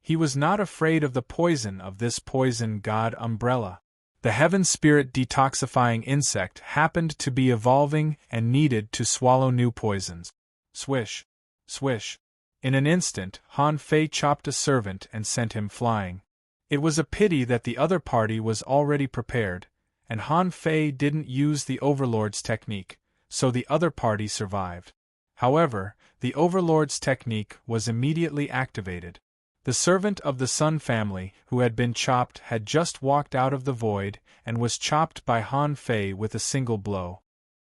He was not afraid of the poison of this poison god umbrella. The heaven spirit detoxifying insect happened to be evolving and needed to swallow new poisons. Swish. Swish. In an instant, Han Fei chopped a servant and sent him flying. It was a pity that the other party was already prepared, and Han Fei didn't use the Overlord's technique, so the other party survived. However, the Overlord's technique was immediately activated. The servant of the Sun family, who had been chopped, had just walked out of the void and was chopped by Han Fei with a single blow.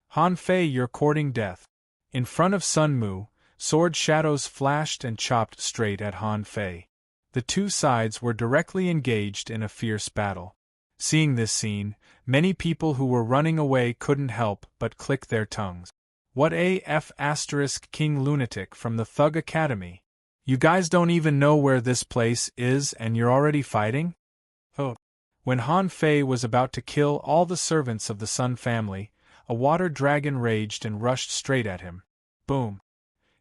Han Fei, you're courting death. In front of Sun Mu, sword shadows flashed and chopped straight at Han Fei. The two sides were directly engaged in a fierce battle. Seeing this scene, many people who were running away couldn't help but click their tongues. What AF * King Lunatic from the Thug Academy? You guys don't even know where this place is and you're already fighting? Oh. When Han Fei was about to kill all the servants of the Sun family, a water dragon raged and rushed straight at him. Boom.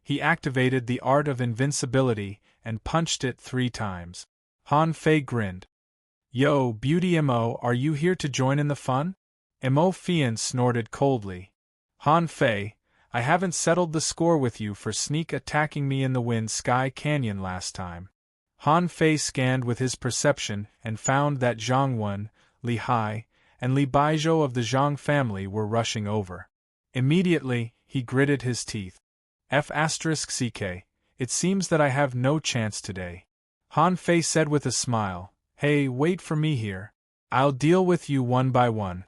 He activated the art of invincibility and punched it 3 times. Han Fei grinned. Yo, Beauty Mo, are you here to join in the fun? Mo Fian snorted coldly. Han Fei, I haven't settled the score with you for sneak attacking me in the Wind Sky Canyon last time. Han Fei scanned with his perception and found that Zhang Wen, Li Hai, and Li Baizhou of the Zhang family were rushing over. Immediately, he gritted his teeth. F***ck, it seems that I have no chance today. Han Fei said with a smile, Hey, wait for me here. I'll deal with you one by one.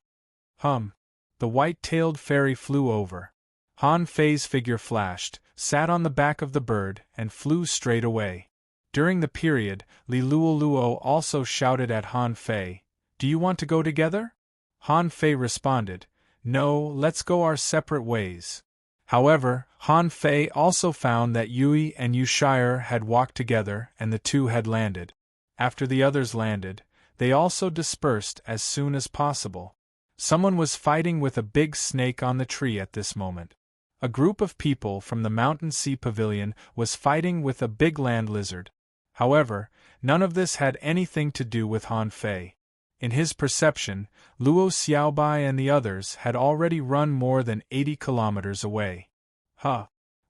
Hum. The white-tailed fairy flew over. Han Fei's figure flashed, sat on the back of the bird, and flew straight away. During the period, Li Luoluo also shouted at Han Fei, Do you want to go together? Han Fei responded, No, let's go our separate ways. However, Han Fei also found that Yui and Yushire had walked together and the two had landed. After the others landed, they also dispersed as soon as possible. Someone was fighting with a big snake on the tree at this moment. A group of people from the Mountain Sea Pavilion was fighting with a big land lizard. However, none of this had anything to do with Han Fei. In his perception, Luo Xiaobai and the others had already run more than 80 kilometers away.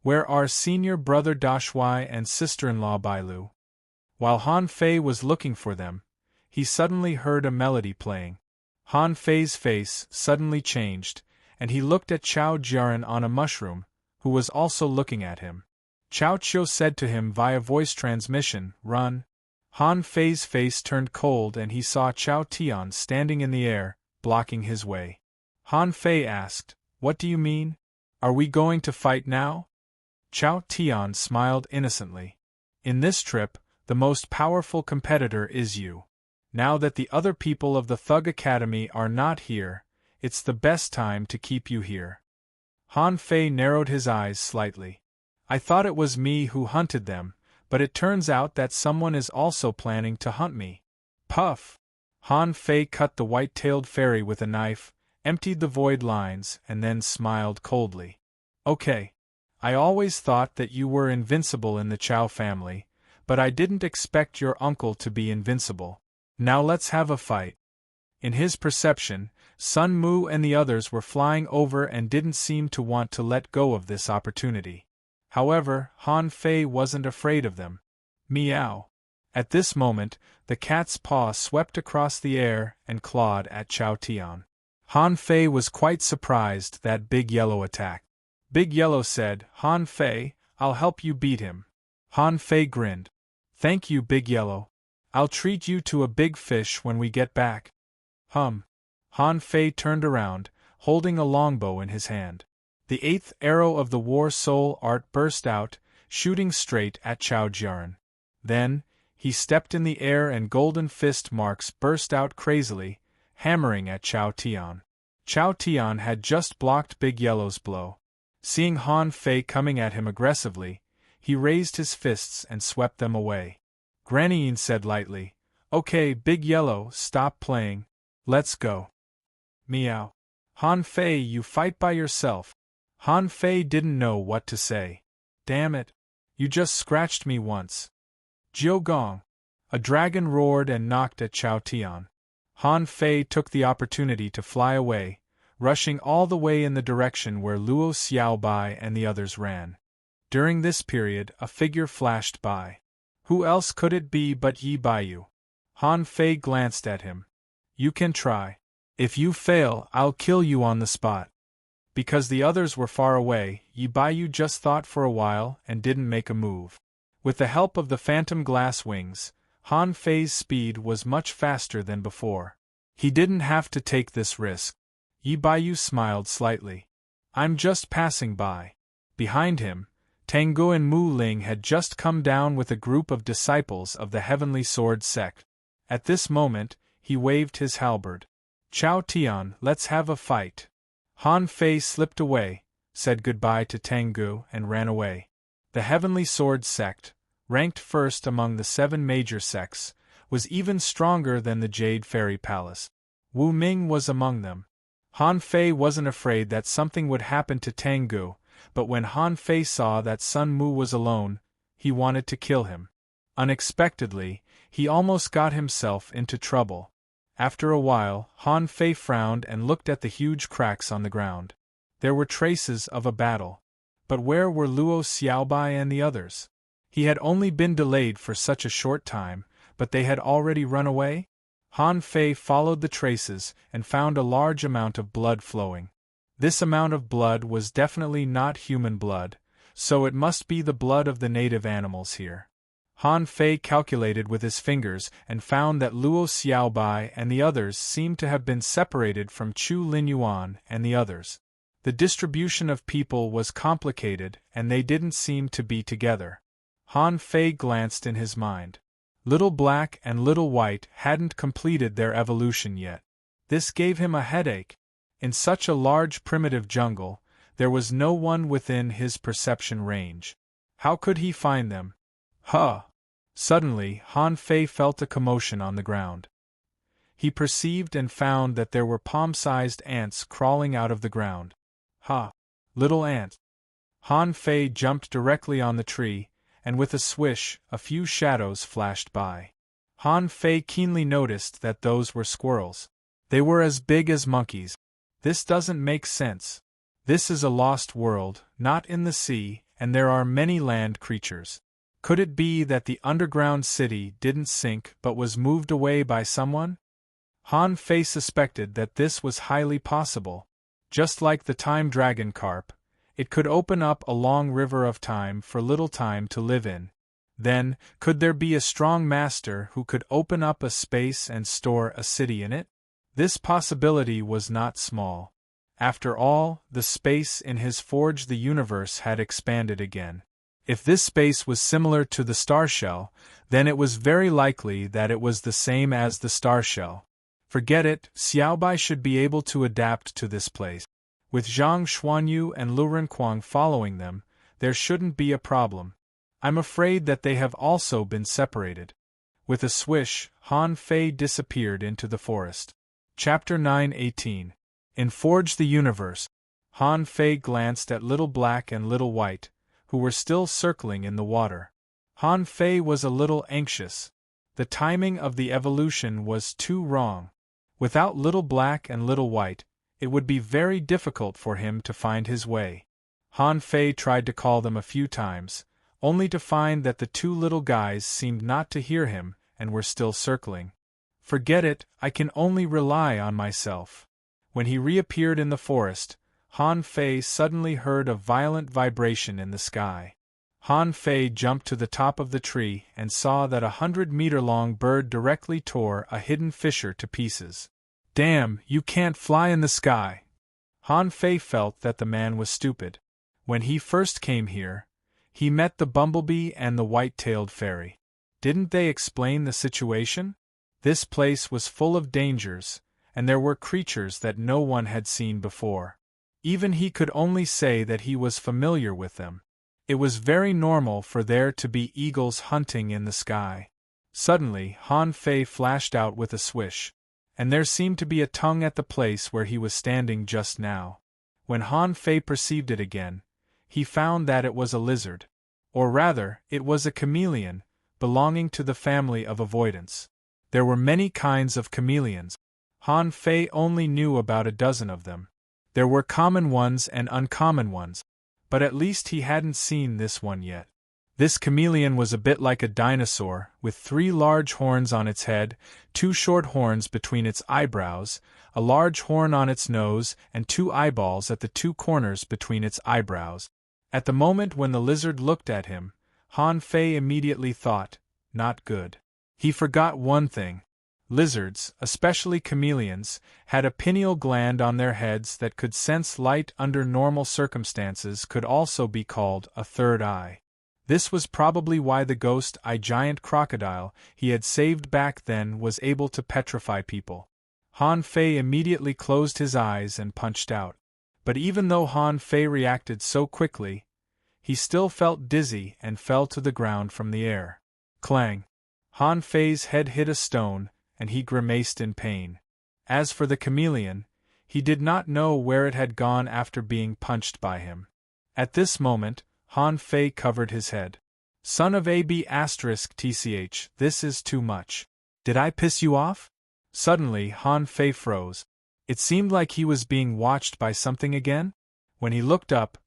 Where are senior brother Dashuai and sister-in-law Bailu? While Han Fei was looking for them, he suddenly heard a melody playing. Han Fei's face suddenly changed, and he looked at Chao Jiaran on a mushroom, who was also looking at him. Chao Qiu said to him via voice transmission, Run. Han Fei's face turned cold and he saw Chao Tian standing in the air, blocking his way. Han Fei asked, What do you mean? Are we going to fight now? Chao Tian smiled innocently. In this trip, the most powerful competitor is you. Now that the other people of the Thug Academy are not here, it's the best time to keep you here. Han Fei narrowed his eyes slightly. I thought it was me who hunted them, but it turns out that someone is also planning to hunt me. Puff! Han Fei cut the white-tailed fairy with a knife, emptied the void lines, and then smiled coldly. Okay. I always thought that you were invincible in the Chao family, but I didn't expect your uncle to be invincible. Now let's have a fight. In his perception, Sun Mu and the others were flying over and didn't seem to want to let go of this opportunity. However, Han Fei wasn't afraid of them. Meow. At this moment, the cat's paw swept across the air and clawed at Chao Tian. Han Fei was quite surprised that Big Yellow attacked. Big Yellow said, "Han Fei, I'll help you beat him." Han Fei grinned. "Thank you, Big Yellow. I'll treat you to a big fish when we get back." Han Fei turned around, holding a longbow in his hand. The 8th arrow of the War Soul art burst out, shooting straight at Chao Jiaran. Then, he stepped in the air and golden fist marks burst out crazily, hammering at Chao Tian. Chao Tian had just blocked Big Yellow's blow. Seeing Han Fei coming at him aggressively, he raised his fists and swept them away. Granny said lightly, "Okay, Big Yellow, stop playing. Let's go." Meow. "Han Fei, you fight by yourself." Han Fei didn't know what to say. "Damn it. You just scratched me once." "Jiu Gong." A dragon roared and knocked at Chao Tian. Han Fei took the opportunity to fly away, rushing all the way in the direction where Luo Xiaobai and the others ran. During this period, a figure flashed by. Who else could it be but Yi Baiyu? Han Fei glanced at him. "You can try. If you fail, I'll kill you on the spot." Because the others were far away, Yi Baiyu just thought for a while and didn't make a move. With the help of the phantom glass wings, Han Fei's speed was much faster than before. He didn't have to take this risk. Yi Baiyu smiled slightly. "I'm just passing by." Behind him, Tengu and Mu Ling had just come down with a group of disciples of the Heavenly Sword sect. At this moment, he waved his halberd. "Chao Tian, let's have a fight." Han Fei slipped away, said goodbye to Tengu and ran away. The Heavenly Sword sect, ranked first among the 7 major sects, was even stronger than the Jade Fairy Palace. Wu Ming was among them. Han Fei wasn't afraid that something would happen to Tengu, but when Han Fei saw that Sun Mu was alone, he wanted to kill him. Unexpectedly, he almost got himself into trouble. After a while, Han Fei frowned and looked at the huge cracks on the ground. There were traces of a battle. But where were Luo Xiaobai and the others? He had only been delayed for such a short time, but they had already run away? Han Fei followed the traces and found a large amount of blood flowing. This amount of blood was definitely not human blood, so it must be the blood of the native animals here. Han Fei calculated with his fingers and found that Luo Xiaobai and the others seemed to have been separated from Chu Linyuan and the others. The distribution of people was complicated and they didn't seem to be together. Han Fei glanced in his mind. Little Black and Little White hadn't completed their evolution yet. This gave him a headache. In such a large primitive jungle, there was no one within his perception range. How could he find them? Huh! Suddenly, Han Fei felt a commotion on the ground. He perceived and found that there were palm-sized ants crawling out of the ground. Ha! Little ant! Han Fei jumped directly on the tree, and with a swish, a few shadows flashed by. Han Fei keenly noticed that those were squirrels. They were as big as monkeys. This doesn't make sense. This is a lost world, not in the sea, and there are many land creatures. Could it be that the underground city didn't sink but was moved away by someone? Han Fei suspected that this was highly possible. Just like the time dragon carp, it could open up a long river of time for little time to live in. Then, could there be a strong master who could open up a space and store a city in it? This possibility was not small. After all, the space in his Forge the Universe had expanded again. If this space was similar to the star shell, then it was very likely that it was the same as the star shell. Forget it, Xiaobai should be able to adapt to this place. With Zhang Xuanyu and Lu Renquang following them, there shouldn't be a problem. I'm afraid that they have also been separated. With a swish, Han Fei disappeared into the forest. Chapter 9:18. In Forge the Universe, Han Fei glanced at Little Black and Little White, who were still circling in the water. Han Fei was a little anxious. The timing of the evolution was too wrong. Without Little Black and Little White, it would be very difficult for him to find his way. Han Fei tried to call them a few times, only to find that the two little guys seemed not to hear him and were still circling. Forget it, I can only rely on myself. When he reappeared in the forest, Han Fei suddenly heard a violent vibration in the sky. Han Fei jumped to the top of the tree and saw that 100-meter-long bird directly tore a hidden fisher to pieces. Damn, you can't fly in the sky! Han Fei felt that the man was stupid. When he first came here, he met the bumblebee and the white-tailed fairy. Didn't they explain the situation? This place was full of dangers, and there were creatures that no one had seen before. Even he could only say that he was familiar with them. It was very normal for there to be eagles hunting in the sky. Suddenly, Han Fei flashed out with a swish, and there seemed to be a tongue at the place where he was standing just now. When Han Fei perceived it again, he found that it was a lizard. Or rather, it was a chameleon, belonging to the family of avoidance. There were many kinds of chameleons. Han Fei only knew about a dozen of them. There were common ones and uncommon ones, but at least he hadn't seen this one yet. This chameleon was a bit like a dinosaur, with 3 large horns on its head, 2 short horns between its eyebrows, a large horn on its nose, and 2 eyeballs at the 2 corners between its eyebrows. At the moment when the lizard looked at him, Han Fei immediately thought, not good. He forgot one thing. Lizards, especially chameleons, had a pineal gland on their heads that could sense light under normal circumstances, could also be called a third eye. This was probably why the ghost-eye giant crocodile he had saved back then was able to petrify people. Han Fei immediately closed his eyes and punched out. But even though Han Fei reacted so quickly, he still felt dizzy and fell to the ground from the air. Clang! Han Fei's head hit a stone, and he grimaced in pain. As for the chameleon, he did not know where it had gone after being punched by him. At this moment, Han Fei covered his head. Son of AB***, this is too much. Did I piss you off? Suddenly Han Fei froze. It seemed like he was being watched by something again. When he looked up,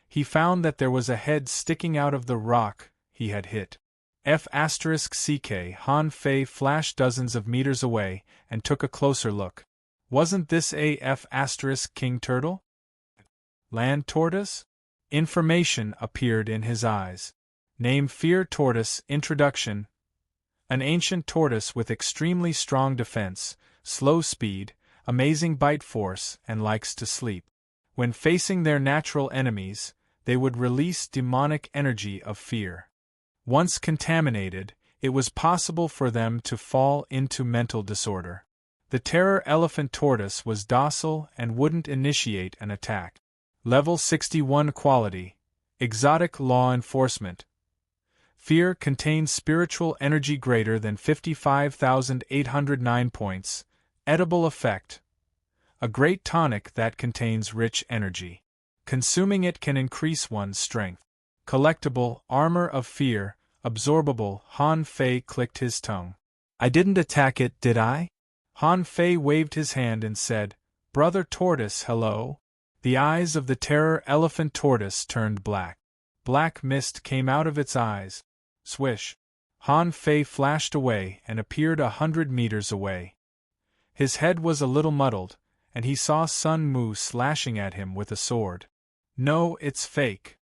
he found that there was a head sticking out of the rock he had hit. F***ck Han Fei flashed dozens of meters away and took a closer look. Wasn't this a F***king turtle? Land tortoise? Information appeared in his eyes. Name Fear Tortoise. Introduction. An ancient tortoise with extremely strong defense, slow speed, amazing bite force, and likes to sleep. When facing their natural enemies, they would release demonic energy of fear. Once contaminated, it was possible for them to fall into mental disorder. The terror elephant tortoise was docile and wouldn't initiate an attack. Level 61 Quality. Exotic Law Enforcement. Fear contains spiritual energy greater than 55,809 points. Edible effect. A great tonic that contains rich energy. Consuming it can increase one's strength. Collectible, Armor of Fear, absorbable. Han Fei clicked his tongue. I didn't attack it, did I? Han Fei waved his hand and said, Brother Tortoise, hello? The eyes of the terror elephant tortoise turned black. Black mist came out of its eyes. Swish. Han Fei flashed away and appeared 100 meters away. His head was a little muddled, and he saw Sun Mu slashing at him with a sword. No, it's fake.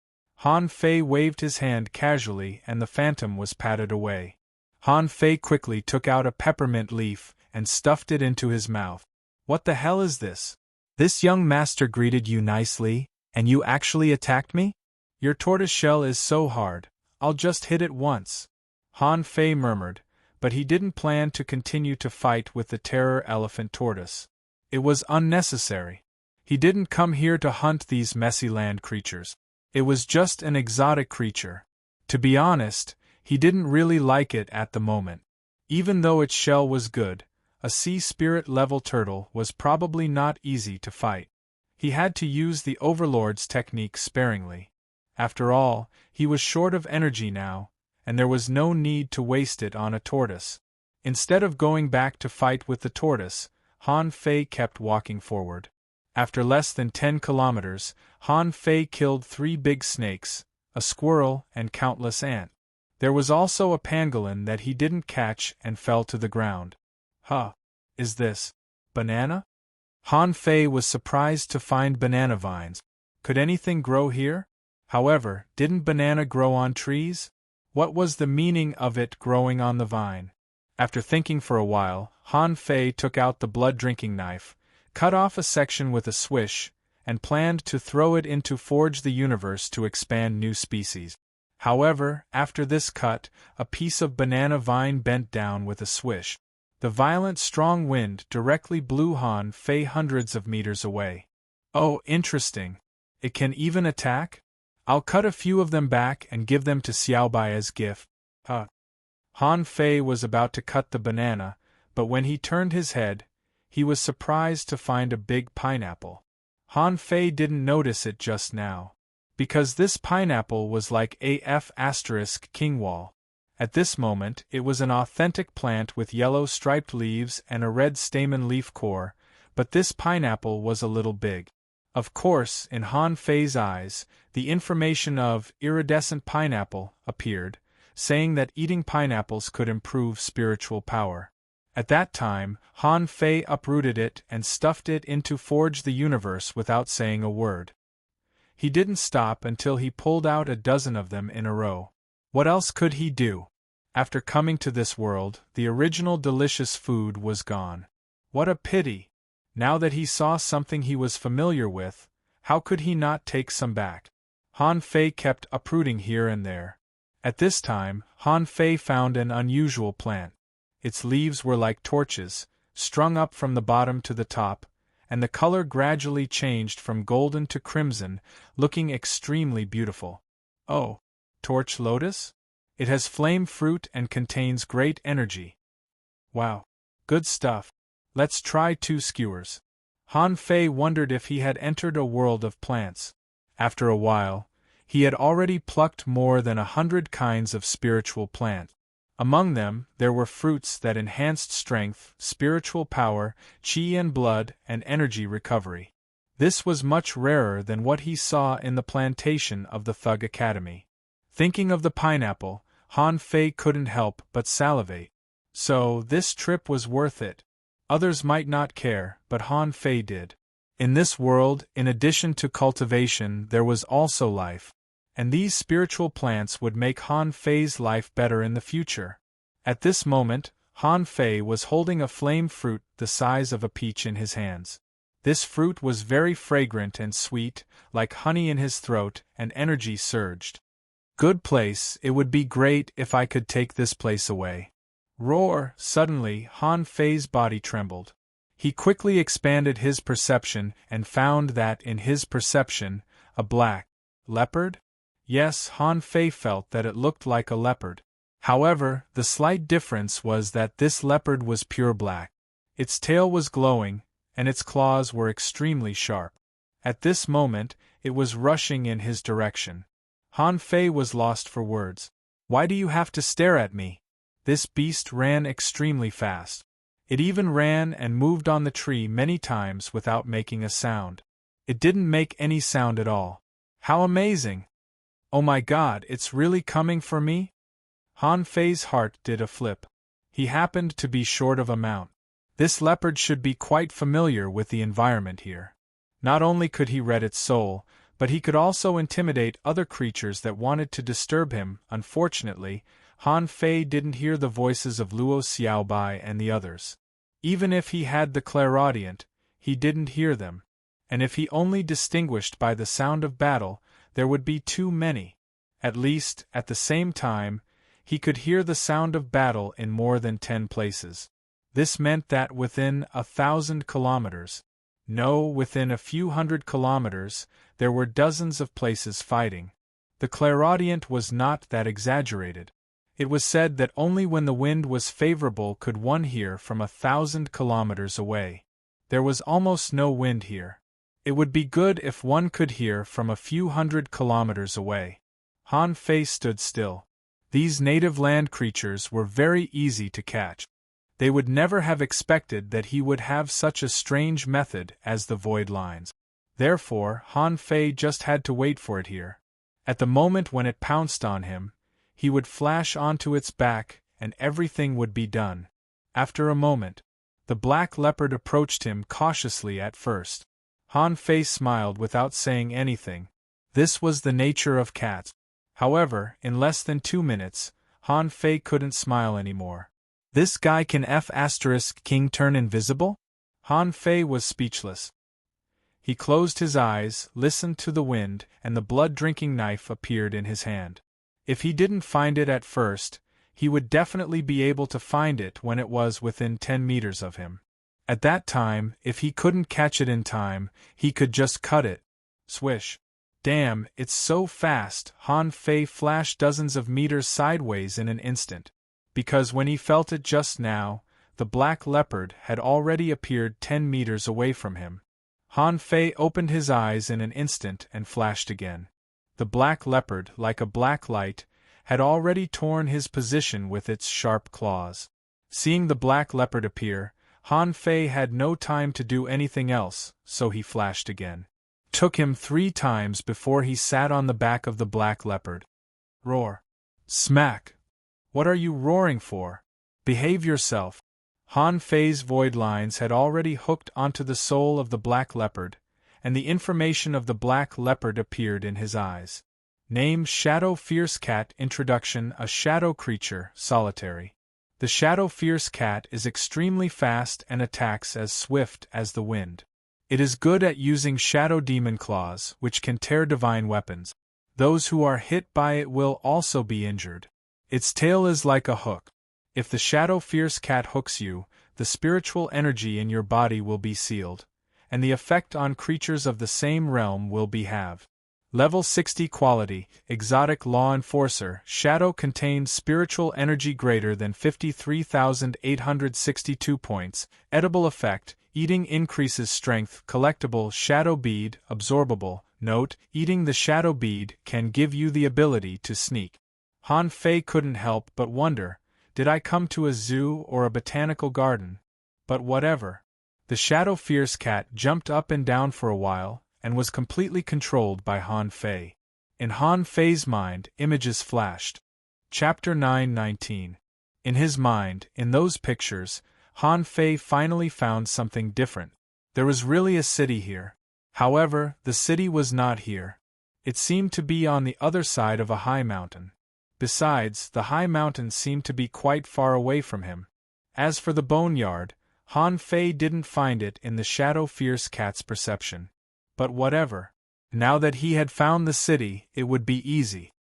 Han Fei waved his hand casually and the phantom was patted away. Han Fei quickly took out a peppermint leaf and stuffed it into his mouth. What the hell is this? This young master greeted you nicely, and you actually attacked me? Your tortoise shell is so hard, I'll just hit it once. Han Fei murmured, but he didn't plan to continue to fight with the terror elephant tortoise. It was unnecessary. He didn't come here to hunt these messy land creatures. It was just an exotic creature. To be honest, he didn't really like it at the moment. Even though its shell was good, a sea spirit level turtle was probably not easy to fight. He had to use the Overlord's technique sparingly. After all, he was short of energy now, and there was no need to waste it on a tortoise. Instead of going back to fight with the tortoise, Han Fei kept walking forward. After less than 10 kilometers, Han Fei killed 3 big snakes, a squirrel, and countless ants. There was also a pangolin that he didn't catch and fell to the ground. Huh. Is this banana? Han Fei was surprised to find banana vines. Could anything grow here? However, didn't banana grow on trees? What was the meaning of it growing on the vine? After thinking for a while, Han Fei took out the blood-drinking knife, cut off a section with a swish, and planned to throw it into Forge the Universe to expand new species. However, after this cut, a piece of banana vine bent down with a swish. The violent strong wind directly blew Han Fei hundreds of meters away. Oh, interesting. It can even attack? I'll cut a few of them back and give them to Xiaobai as gift. Han Fei was about to cut the banana, but when he turned his head, he was surprised to find a big pineapple. Han Fei didn't notice it just now, because this pineapple was like AF** Kingwall. At this moment, it was an authentic plant with yellow striped leaves and a red stamen leaf core, but this pineapple was a little big. Of course, in Han Fei's eyes, the information of iridescent pineapple appeared, saying that eating pineapples could improve spiritual power. At that time, Han Fei uprooted it and stuffed it into Forge the Universe without saying a word. He didn't stop until he pulled out a dozen of them in a row. What else could he do? After coming to this world, the original delicious food was gone. What a pity! Now that he saw something he was familiar with, how could he not take some back? Han Fei kept uprooting here and there. At this time, Han Fei found an unusual plant. Its leaves were like torches, strung up from the bottom to the top, and the color gradually changed from golden to crimson, looking extremely beautiful. Oh, torch lotus? It has flame fruit and contains great energy. Wow. Good stuff. Let's try 2 skewers. Han Fei wondered if he had entered a world of plants. After a while, he had already plucked more than 100 kinds of spiritual plants. Among them, there were fruits that enhanced strength, spiritual power, qi and blood, and energy recovery. This was much rarer than what he saw in the plantation of the Thug Academy. Thinking of the pineapple, Han Fei couldn't help but salivate. So, this trip was worth it. Others might not care, but Han Fei did. In this world, in addition to cultivation, there was also life. And these spiritual plants would make Han Fei's life better in the future. At this moment, Han Fei was holding a flame fruit the size of a peach in his hands. This fruit was very fragrant and sweet, like honey in his throat, and energy surged. Good place, it would be great if I could take this place away. Roar! Suddenly, Han Fei's body trembled. He quickly expanded his perception and found that in his perception, a black leopard? Yes, Han Fei felt that it looked like a leopard. However, the slight difference was that this leopard was pure black. Its tail was glowing, and its claws were extremely sharp. At this moment, it was rushing in his direction. Han Fei was lost for words. Why do you have to stare at me? This beast ran extremely fast. It even ran and moved on the tree many times without making a sound. It didn't make any sound at all. How amazing! Oh my God, it's really coming for me? Han Fei's heart did a flip. He happened to be short of a mount. This leopard should be quite familiar with the environment here. Not only could he read its soul, but he could also intimidate other creatures that wanted to disturb him. Unfortunately, Han Fei didn't hear the voices of Luo Xiaobai and the others. Even if he had the clairaudient, he didn't hear them. And if he only distinguished by the sound of battle, there would be too many. At least, at the same time, he could hear the sound of battle in more than 10 places. This meant that within 1,000 kilometers, no, within a few hundred kilometers, there were dozens of places fighting. The clairaudient was not that exaggerated. It was said that only when the wind was favorable could one hear from 1,000 kilometers away. There was almost no wind here. It would be good if one could hear from a few hundred kilometers away. Han Fei stood still. These native land creatures were very easy to catch. They would never have expected that he would have such a strange method as the void lines. Therefore, Han Fei just had to wait for it here. At the moment when it pounced on him, he would flash onto its back, and everything would be done. After a moment, the black leopard approached him cautiously at first. Han Fei smiled without saying anything. This was the nature of cats. However, in less than 2 minutes, Han Fei couldn't smile anymore. This guy can King turn invisible? Han Fei was speechless. He closed his eyes, listened to the wind, and the blood-drinking knife appeared in his hand. If he didn't find it at first, he would definitely be able to find it when it was within 10 meters of him. At that time, if he couldn't catch it in time, he could just cut it. Swish. Damn, it's so fast. Han Fei flashed dozens of meters sideways in an instant. Because when he felt it just now, the black leopard had already appeared 10 meters away from him. Han Fei opened his eyes in an instant and flashed again. The black leopard, like a black light, had already torn his position with its sharp claws. Seeing the black leopard appear, Han Fei had no time to do anything else, so he flashed again. Took him 3 times before he sat on the back of the black leopard. Roar. Smack. What are you roaring for? Behave yourself. Han Fei's void lines had already hooked onto the soul of the black leopard, and the information of the black leopard appeared in his eyes. Name Shadow Fierce Cat. Introduction. A shadow creature, solitary. The Shadow Fierce Cat is extremely fast and attacks as swift as the wind. It is good at using Shadow Demon Claws, which can tear divine weapons. Those who are hit by it will also be injured. Its tail is like a hook. If the Shadow Fierce Cat hooks you, the spiritual energy in your body will be sealed, and the effect on creatures of the same realm will be halved. Level 60 Quality, Exotic Law Enforcer. Shadow contains spiritual energy greater than 53,862 points. Edible effect, eating increases strength. Collectible Shadow Bead, absorbable. Note, eating the Shadow Bead can give you the ability to sneak. Han Fei couldn't help but wonder, did I come to a zoo or a botanical garden? But whatever. The Shadow Fierce Cat jumped up and down for a while, and was completely controlled by Han Fei. In Han Fei's mind, images flashed. Chapter 9:19. In his mind, in those pictures, Han Fei finally found something different. There was really a city here. However, the city was not here. It seemed to be on the other side of a high mountain. Besides, the high mountain seemed to be quite far away from him. As for the boneyard, Han Fei didn't find it in the Shadow Fierce Cat's perception. But whatever. Now that he had found the city, it would be easy.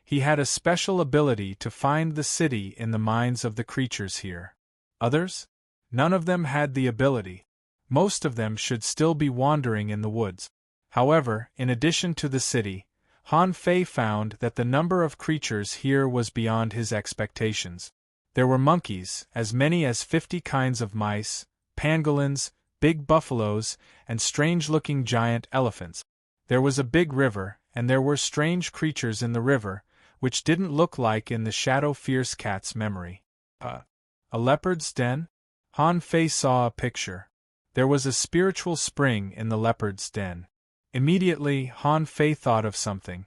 He had a special ability to find the city in the minds of the creatures here. Others? None of them had the ability. Most of them should still be wandering in the woods. However, in addition to the city, Han Fei found that the number of creatures here was beyond his expectations. There were monkeys, as many as 50 kinds of mice, pangolins, big buffaloes, and strange-looking giant elephants. There was a big river, and there were strange creatures in the river, which didn't look like in the Shadow Fierce Cat's memory. A leopard's den? Han Fei saw a picture. There was a spiritual spring in the leopard's den. Immediately, Han Fei thought of something.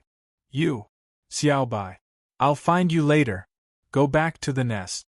You, Xiao Bai. I'll find you later. Go back to the nest.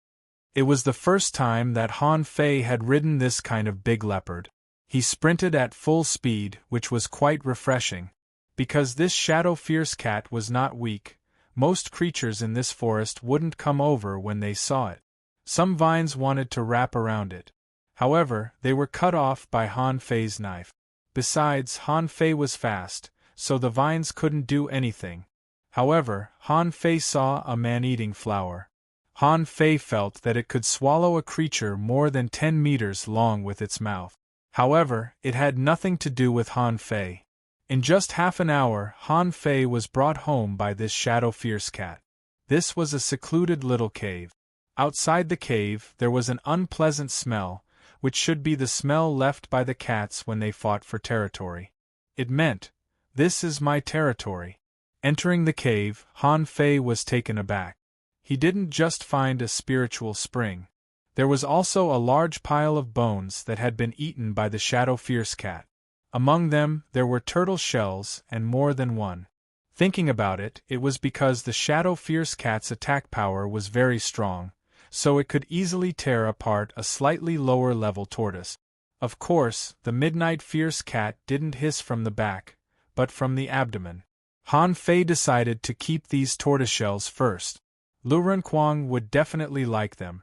It was the first time that Han Fei had ridden this kind of big leopard. He sprinted at full speed, which was quite refreshing. Because this Shadow Fierce Cat was not weak, most creatures in this forest wouldn't come over when they saw it. Some vines wanted to wrap around it. However, they were cut off by Han Fei's knife. Besides, Han Fei was fast, so the vines couldn't do anything. However, Han Fei saw a man-eating flower. Han Fei felt that it could swallow a creature more than 10 meters long with its mouth. However, it had nothing to do with Han Fei. In just half an hour, Han Fei was brought home by this Shadow Fierce Cat. This was a secluded little cave. Outside the cave, there was an unpleasant smell, which should be the smell left by the cats when they fought for territory. It meant, "This is my territory." Entering the cave, Han Fei was taken aback. He didn't just find a spiritual spring. There was also a large pile of bones that had been eaten by the shadow fierce cat. Among them, there were turtle shells, and more than one. Thinking about it, it was because the shadow fierce cat's attack power was very strong, so it could easily tear apart a slightly lower level tortoise. Of course, the midnight fierce cat didn't hiss from the back, but from the abdomen. Han Fei decided to keep these tortoiseshells first. Lu Renkuang would definitely like them.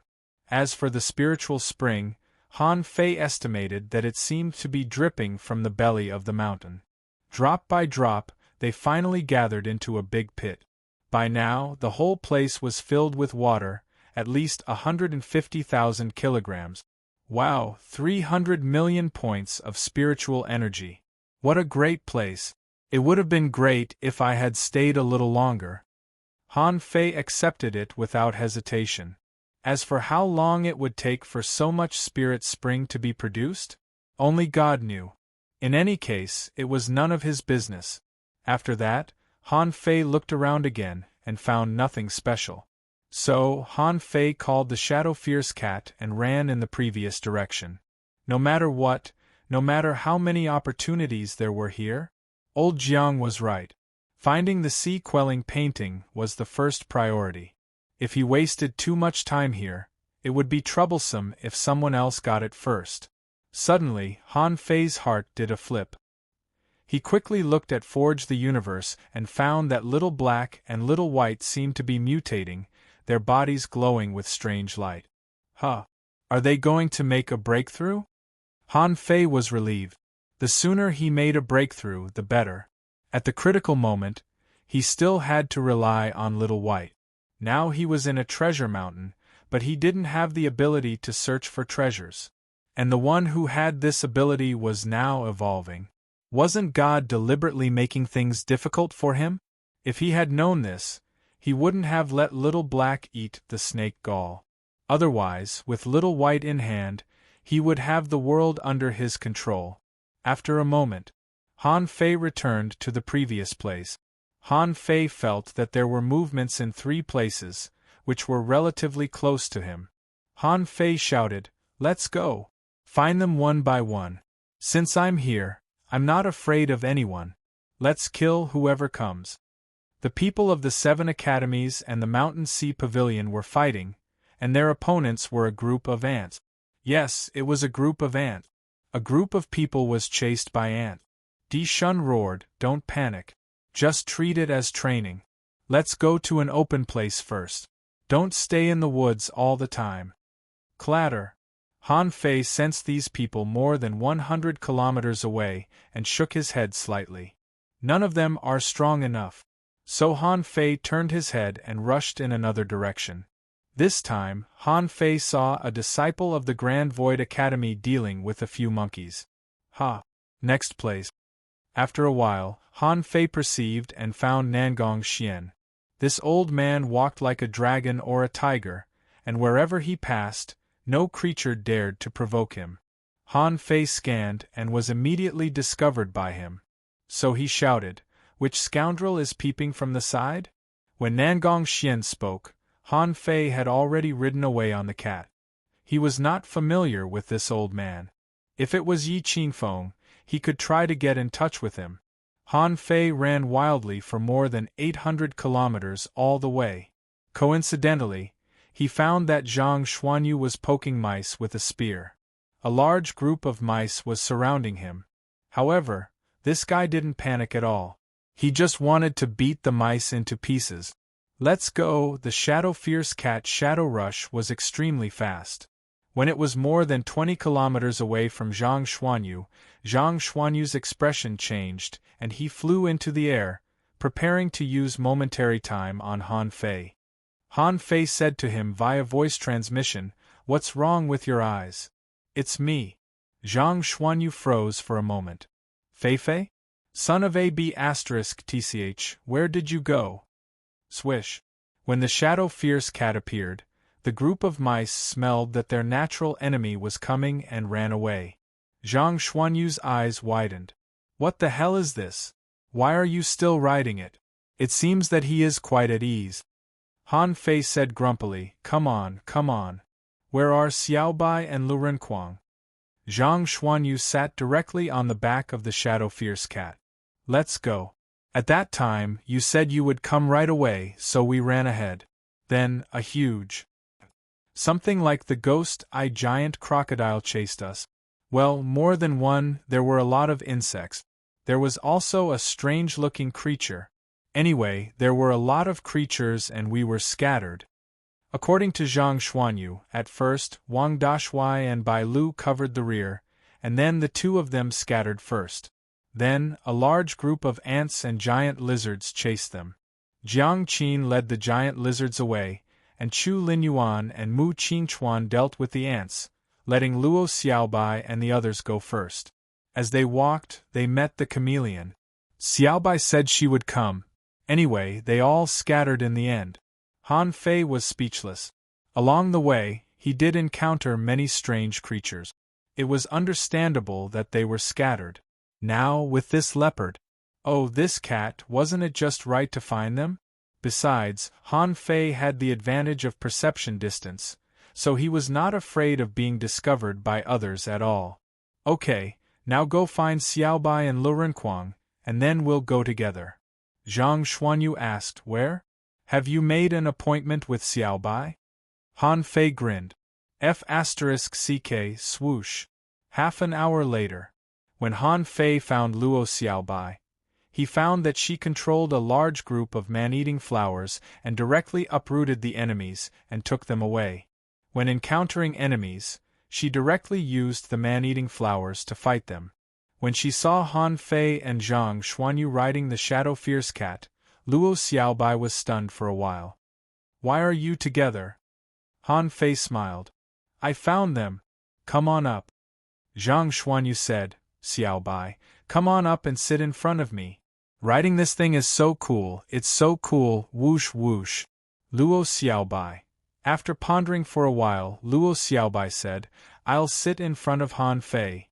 As for the spiritual spring, Han Fei estimated that it seemed to be dripping from the belly of the mountain. Drop by drop, they finally gathered into a big pit. By now, the whole place was filled with water, at least 150,000 kilograms. Wow, 300 million points of spiritual energy. What a great place. It would have been great if I had stayed a little longer. Han Fei accepted it without hesitation. As for how long it would take for so much spirit spring to be produced, only God knew. In any case, it was none of his business. After that, Han Fei looked around again and found nothing special. So, Han Fei called the shadow fierce cat and ran in the previous direction. No matter what, no matter how many opportunities there were here, old Jiang was right. Finding the sea-quelling painting was the first priority. If he wasted too much time here, it would be troublesome if someone else got it first. Suddenly, Han Fei's heart did a flip. He quickly looked at Forge the Universe and found that Little Black and Little White seemed to be mutating, their bodies glowing with strange light. Huh! Are they going to make a breakthrough? Han Fei was relieved. The sooner he made a breakthrough, the better. At the critical moment, he still had to rely on Little White. Now he was in a treasure mountain, but he didn't have the ability to search for treasures. And the one who had this ability was now evolving. Wasn't God deliberately making things difficult for him? If he had known this, he wouldn't have let Little Black eat the snake gall. Otherwise, with Little White in hand, he would have the world under his control. After a moment, Han Fei returned to the previous place. Han Fei felt that there were movements in 3 places, which were relatively close to him. Han Fei shouted, "Let's go! Find them one by one. Since I'm here, I'm not afraid of anyone. Let's kill whoever comes." The people of the 7 academies and the Mountain Sea Pavilion were fighting, and their opponents were a group of ants. Yes, it was a group of ants. A group of people was chased by ants. Di Shun roared, "Don't panic. Just treat it as training. Let's go to an open place first. Don't stay in the woods all the time." Clatter! Han Fei sensed these people more than 100 kilometers away and shook his head slightly. None of them are strong enough. So Han Fei turned his head and rushed in another direction. This time, Han Fei saw a disciple of the Grand Void Academy dealing with a few monkeys. Next place. After a while, Han Fei perceived and found Nangong Xian. This old man walked like a dragon or a tiger, and wherever he passed, no creature dared to provoke him. Han Fei scanned and was immediately discovered by him. So he shouted, "Which scoundrel is peeping from the side?" When Nangong Xian spoke, Han Fei had already ridden away on the cat. He was not familiar with this old man. If it was Yi Qingfeng, he could try to get in touch with him. Han Fei ran wildly for more than 800 kilometers all the way. Coincidentally, he found that Zhang Xuanyu was poking mice with a spear. A large group of mice was surrounding him. However, this guy didn't panic at all. He just wanted to beat the mice into pieces. "Let's go!" The Shadow Fierce Cat Shadow Rush was extremely fast. When it was more than 20 kilometers away from Zhang Xuanyu's expression changed, and he flew into the air, preparing to use momentary time on Han Fei. Han Fei said to him via voice transmission, "What's wrong with your eyes?" "It's me." Zhang Xuanyu froze for a moment. "Fei? Son of AB*TCH, where did you go?" Swish. When the Shadow Fierce Cat appeared, the group of mice smelled that their natural enemy was coming and ran away. Zhang Xuanyu's eyes widened. "What the hell is this? Why are you still riding it? It seems that he is quite at ease." Han Fei said grumpily, come on. Where are Xiaobai and Lu Renkuang? Zhang Xuanyu sat directly on the back of the shadow fierce cat. Let's go. At that time, you said you would come right away, so we ran ahead. Then, a huge, something like the ghost-eyed giant crocodile chased us. Well, more than one, there were a lot of insects. There was also a strange-looking creature. Anyway, there were a lot of creatures and we were scattered. According to Zhang Xuanyu, at first, Wang Dashuai and Bai Lu covered the rear, and then the two of them scattered first. Then, a large group of ants and giant lizards chased them. Jiang Qin led the giant lizards away, and Chu Linyuan and Mu Qingchuan dealt with the ants, letting Luo Xiaobai and the others go first. As they walked, they met the chameleon. Xiaobai said she would come. Anyway, they all scattered in the end. Han Fei was speechless. Along the way, he did encounter many strange creatures. It was understandable that they were scattered. Now, with this leopard. Oh, this cat, wasn't it just right to find them? Besides, Han Fei had the advantage of perception distance, so he was not afraid of being discovered by others at all. Okay, now go find Xiaobai and Lu Renkuang, and then we'll go together. Zhang Xuanyu asked, where? Have you made an appointment with Xiaobai? Han Fei grinned. F***ck swoosh. Half an hour later. When Han Fei found Luo Xiaobai, he found that she controlled a large group of man-eating flowers and directly uprooted the enemies and took them away. When encountering enemies, she directly used the man-eating flowers to fight them. When she saw Han Fei and Zhang Xuanyu riding the shadow fierce cat, Luo Xiaobai was stunned for a while. Why are you together? Han Fei smiled. I found them. Come on up. Zhang Xuanyu said, Xiaobai, come on up and sit in front of me. Riding this thing is so cool, it's so cool, whoosh whoosh. Luo Xiaobai. After pondering for a while, Luo Xiaobai said, I'll sit in front of Han Fei.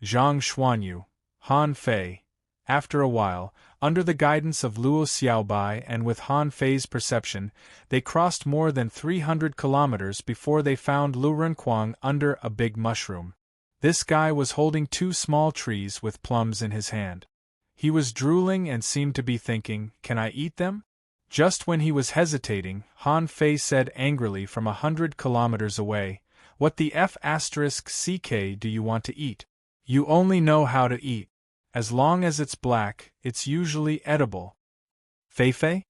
Zhang Xuanyu. Han Fei. After a while, under the guidance of Luo Xiaobai and with Han Fei's perception, they crossed more than 300 kilometers before they found Lu Renkuang under a big mushroom. This guy was holding two small trees with plums in his hand. He was drooling and seemed to be thinking, can I eat them? Just when he was hesitating, Han Fei said angrily from 100 kilometers away, what the F***ck do you want to eat? You only know how to eat. As long as it's black, it's usually edible. Fei?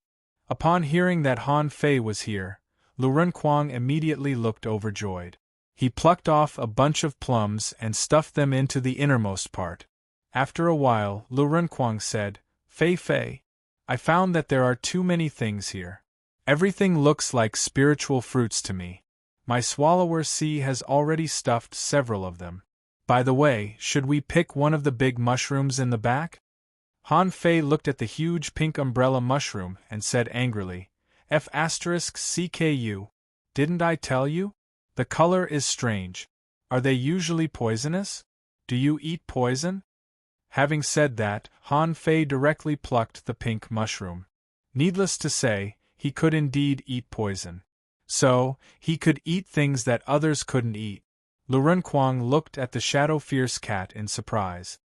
Upon hearing that Han Fei was here, Lu Renkuang immediately looked overjoyed. He plucked off a bunch of plums and stuffed them into the innermost part. After a while, Lu Renkuang said, Fei, I found that there are too many things here. Everything looks like spiritual fruits to me. My swallower C has already stuffed several of them. By the way, should we pick one of the big mushrooms in the back? Han Fei looked at the huge pink umbrella mushroom and said angrily, F***ck didn't I tell you? The color is strange. Are they usually poisonous? Do you eat poison? Having said that, Han Fei directly plucked the pink mushroom. Needless to say, he could indeed eat poison. So, he could eat things that others couldn't eat. Lu Renkuang looked at the shadow fierce cat in surprise.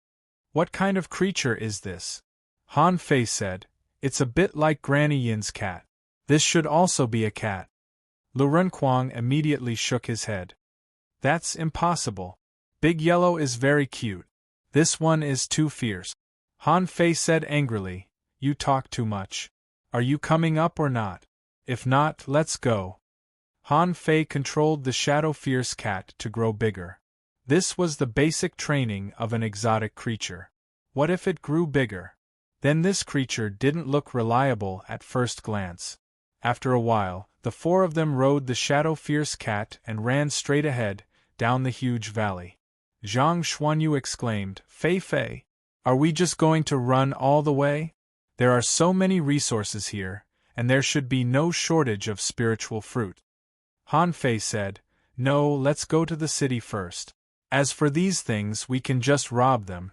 What kind of creature is this? Han Fei said, it's a bit like Granny Yin's cat. This should also be a cat. Lu Renkuang immediately shook his head. That's impossible. Big Yellow is very cute. This one is too fierce. Han Fei said angrily, you talk too much. Are you coming up or not? If not, let's go. Han Fei controlled the shadow fierce cat to grow bigger. This was the basic training of an exotic creature. What if it grew bigger? Then this creature didn't look reliable at first glance. After a while, the four of them rode the shadow fierce cat and ran straight ahead, down the huge valley. Zhang Xuanyu exclaimed, Fei, are we just going to run all the way? There are so many resources here, and there should be no shortage of spiritual fruit. Han Fei said, no, let's go to the city first. As for these things, we can just rob them.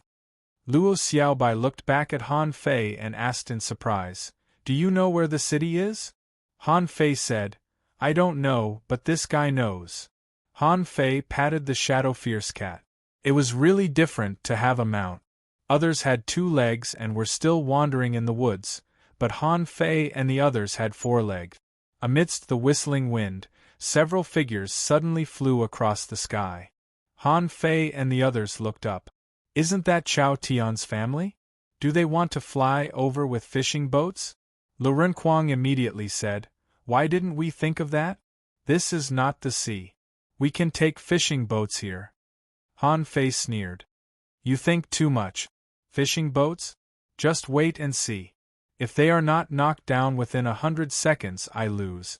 Luo Xiaobai looked back at Han Fei and asked in surprise, do you know where the city is? Han Fei said, I don't know, but this guy knows. Han Fei patted the shadow fierce cat. It was really different to have a mount. Others had 2 legs and were still wandering in the woods, but Han Fei and the others had 4 legs. Amidst the whistling wind, several figures suddenly flew across the sky. Han Fei and the others looked up. Isn't that Chao Tian's family? Do they want to fly over with fishing boats? Lu Renkuang immediately said, Why didn't we think of that? This is not the sea. We can take fishing boats here. Han Fei sneered. You think too much. Fishing boats? Just wait and see. If they are not knocked down within 100 seconds, I lose.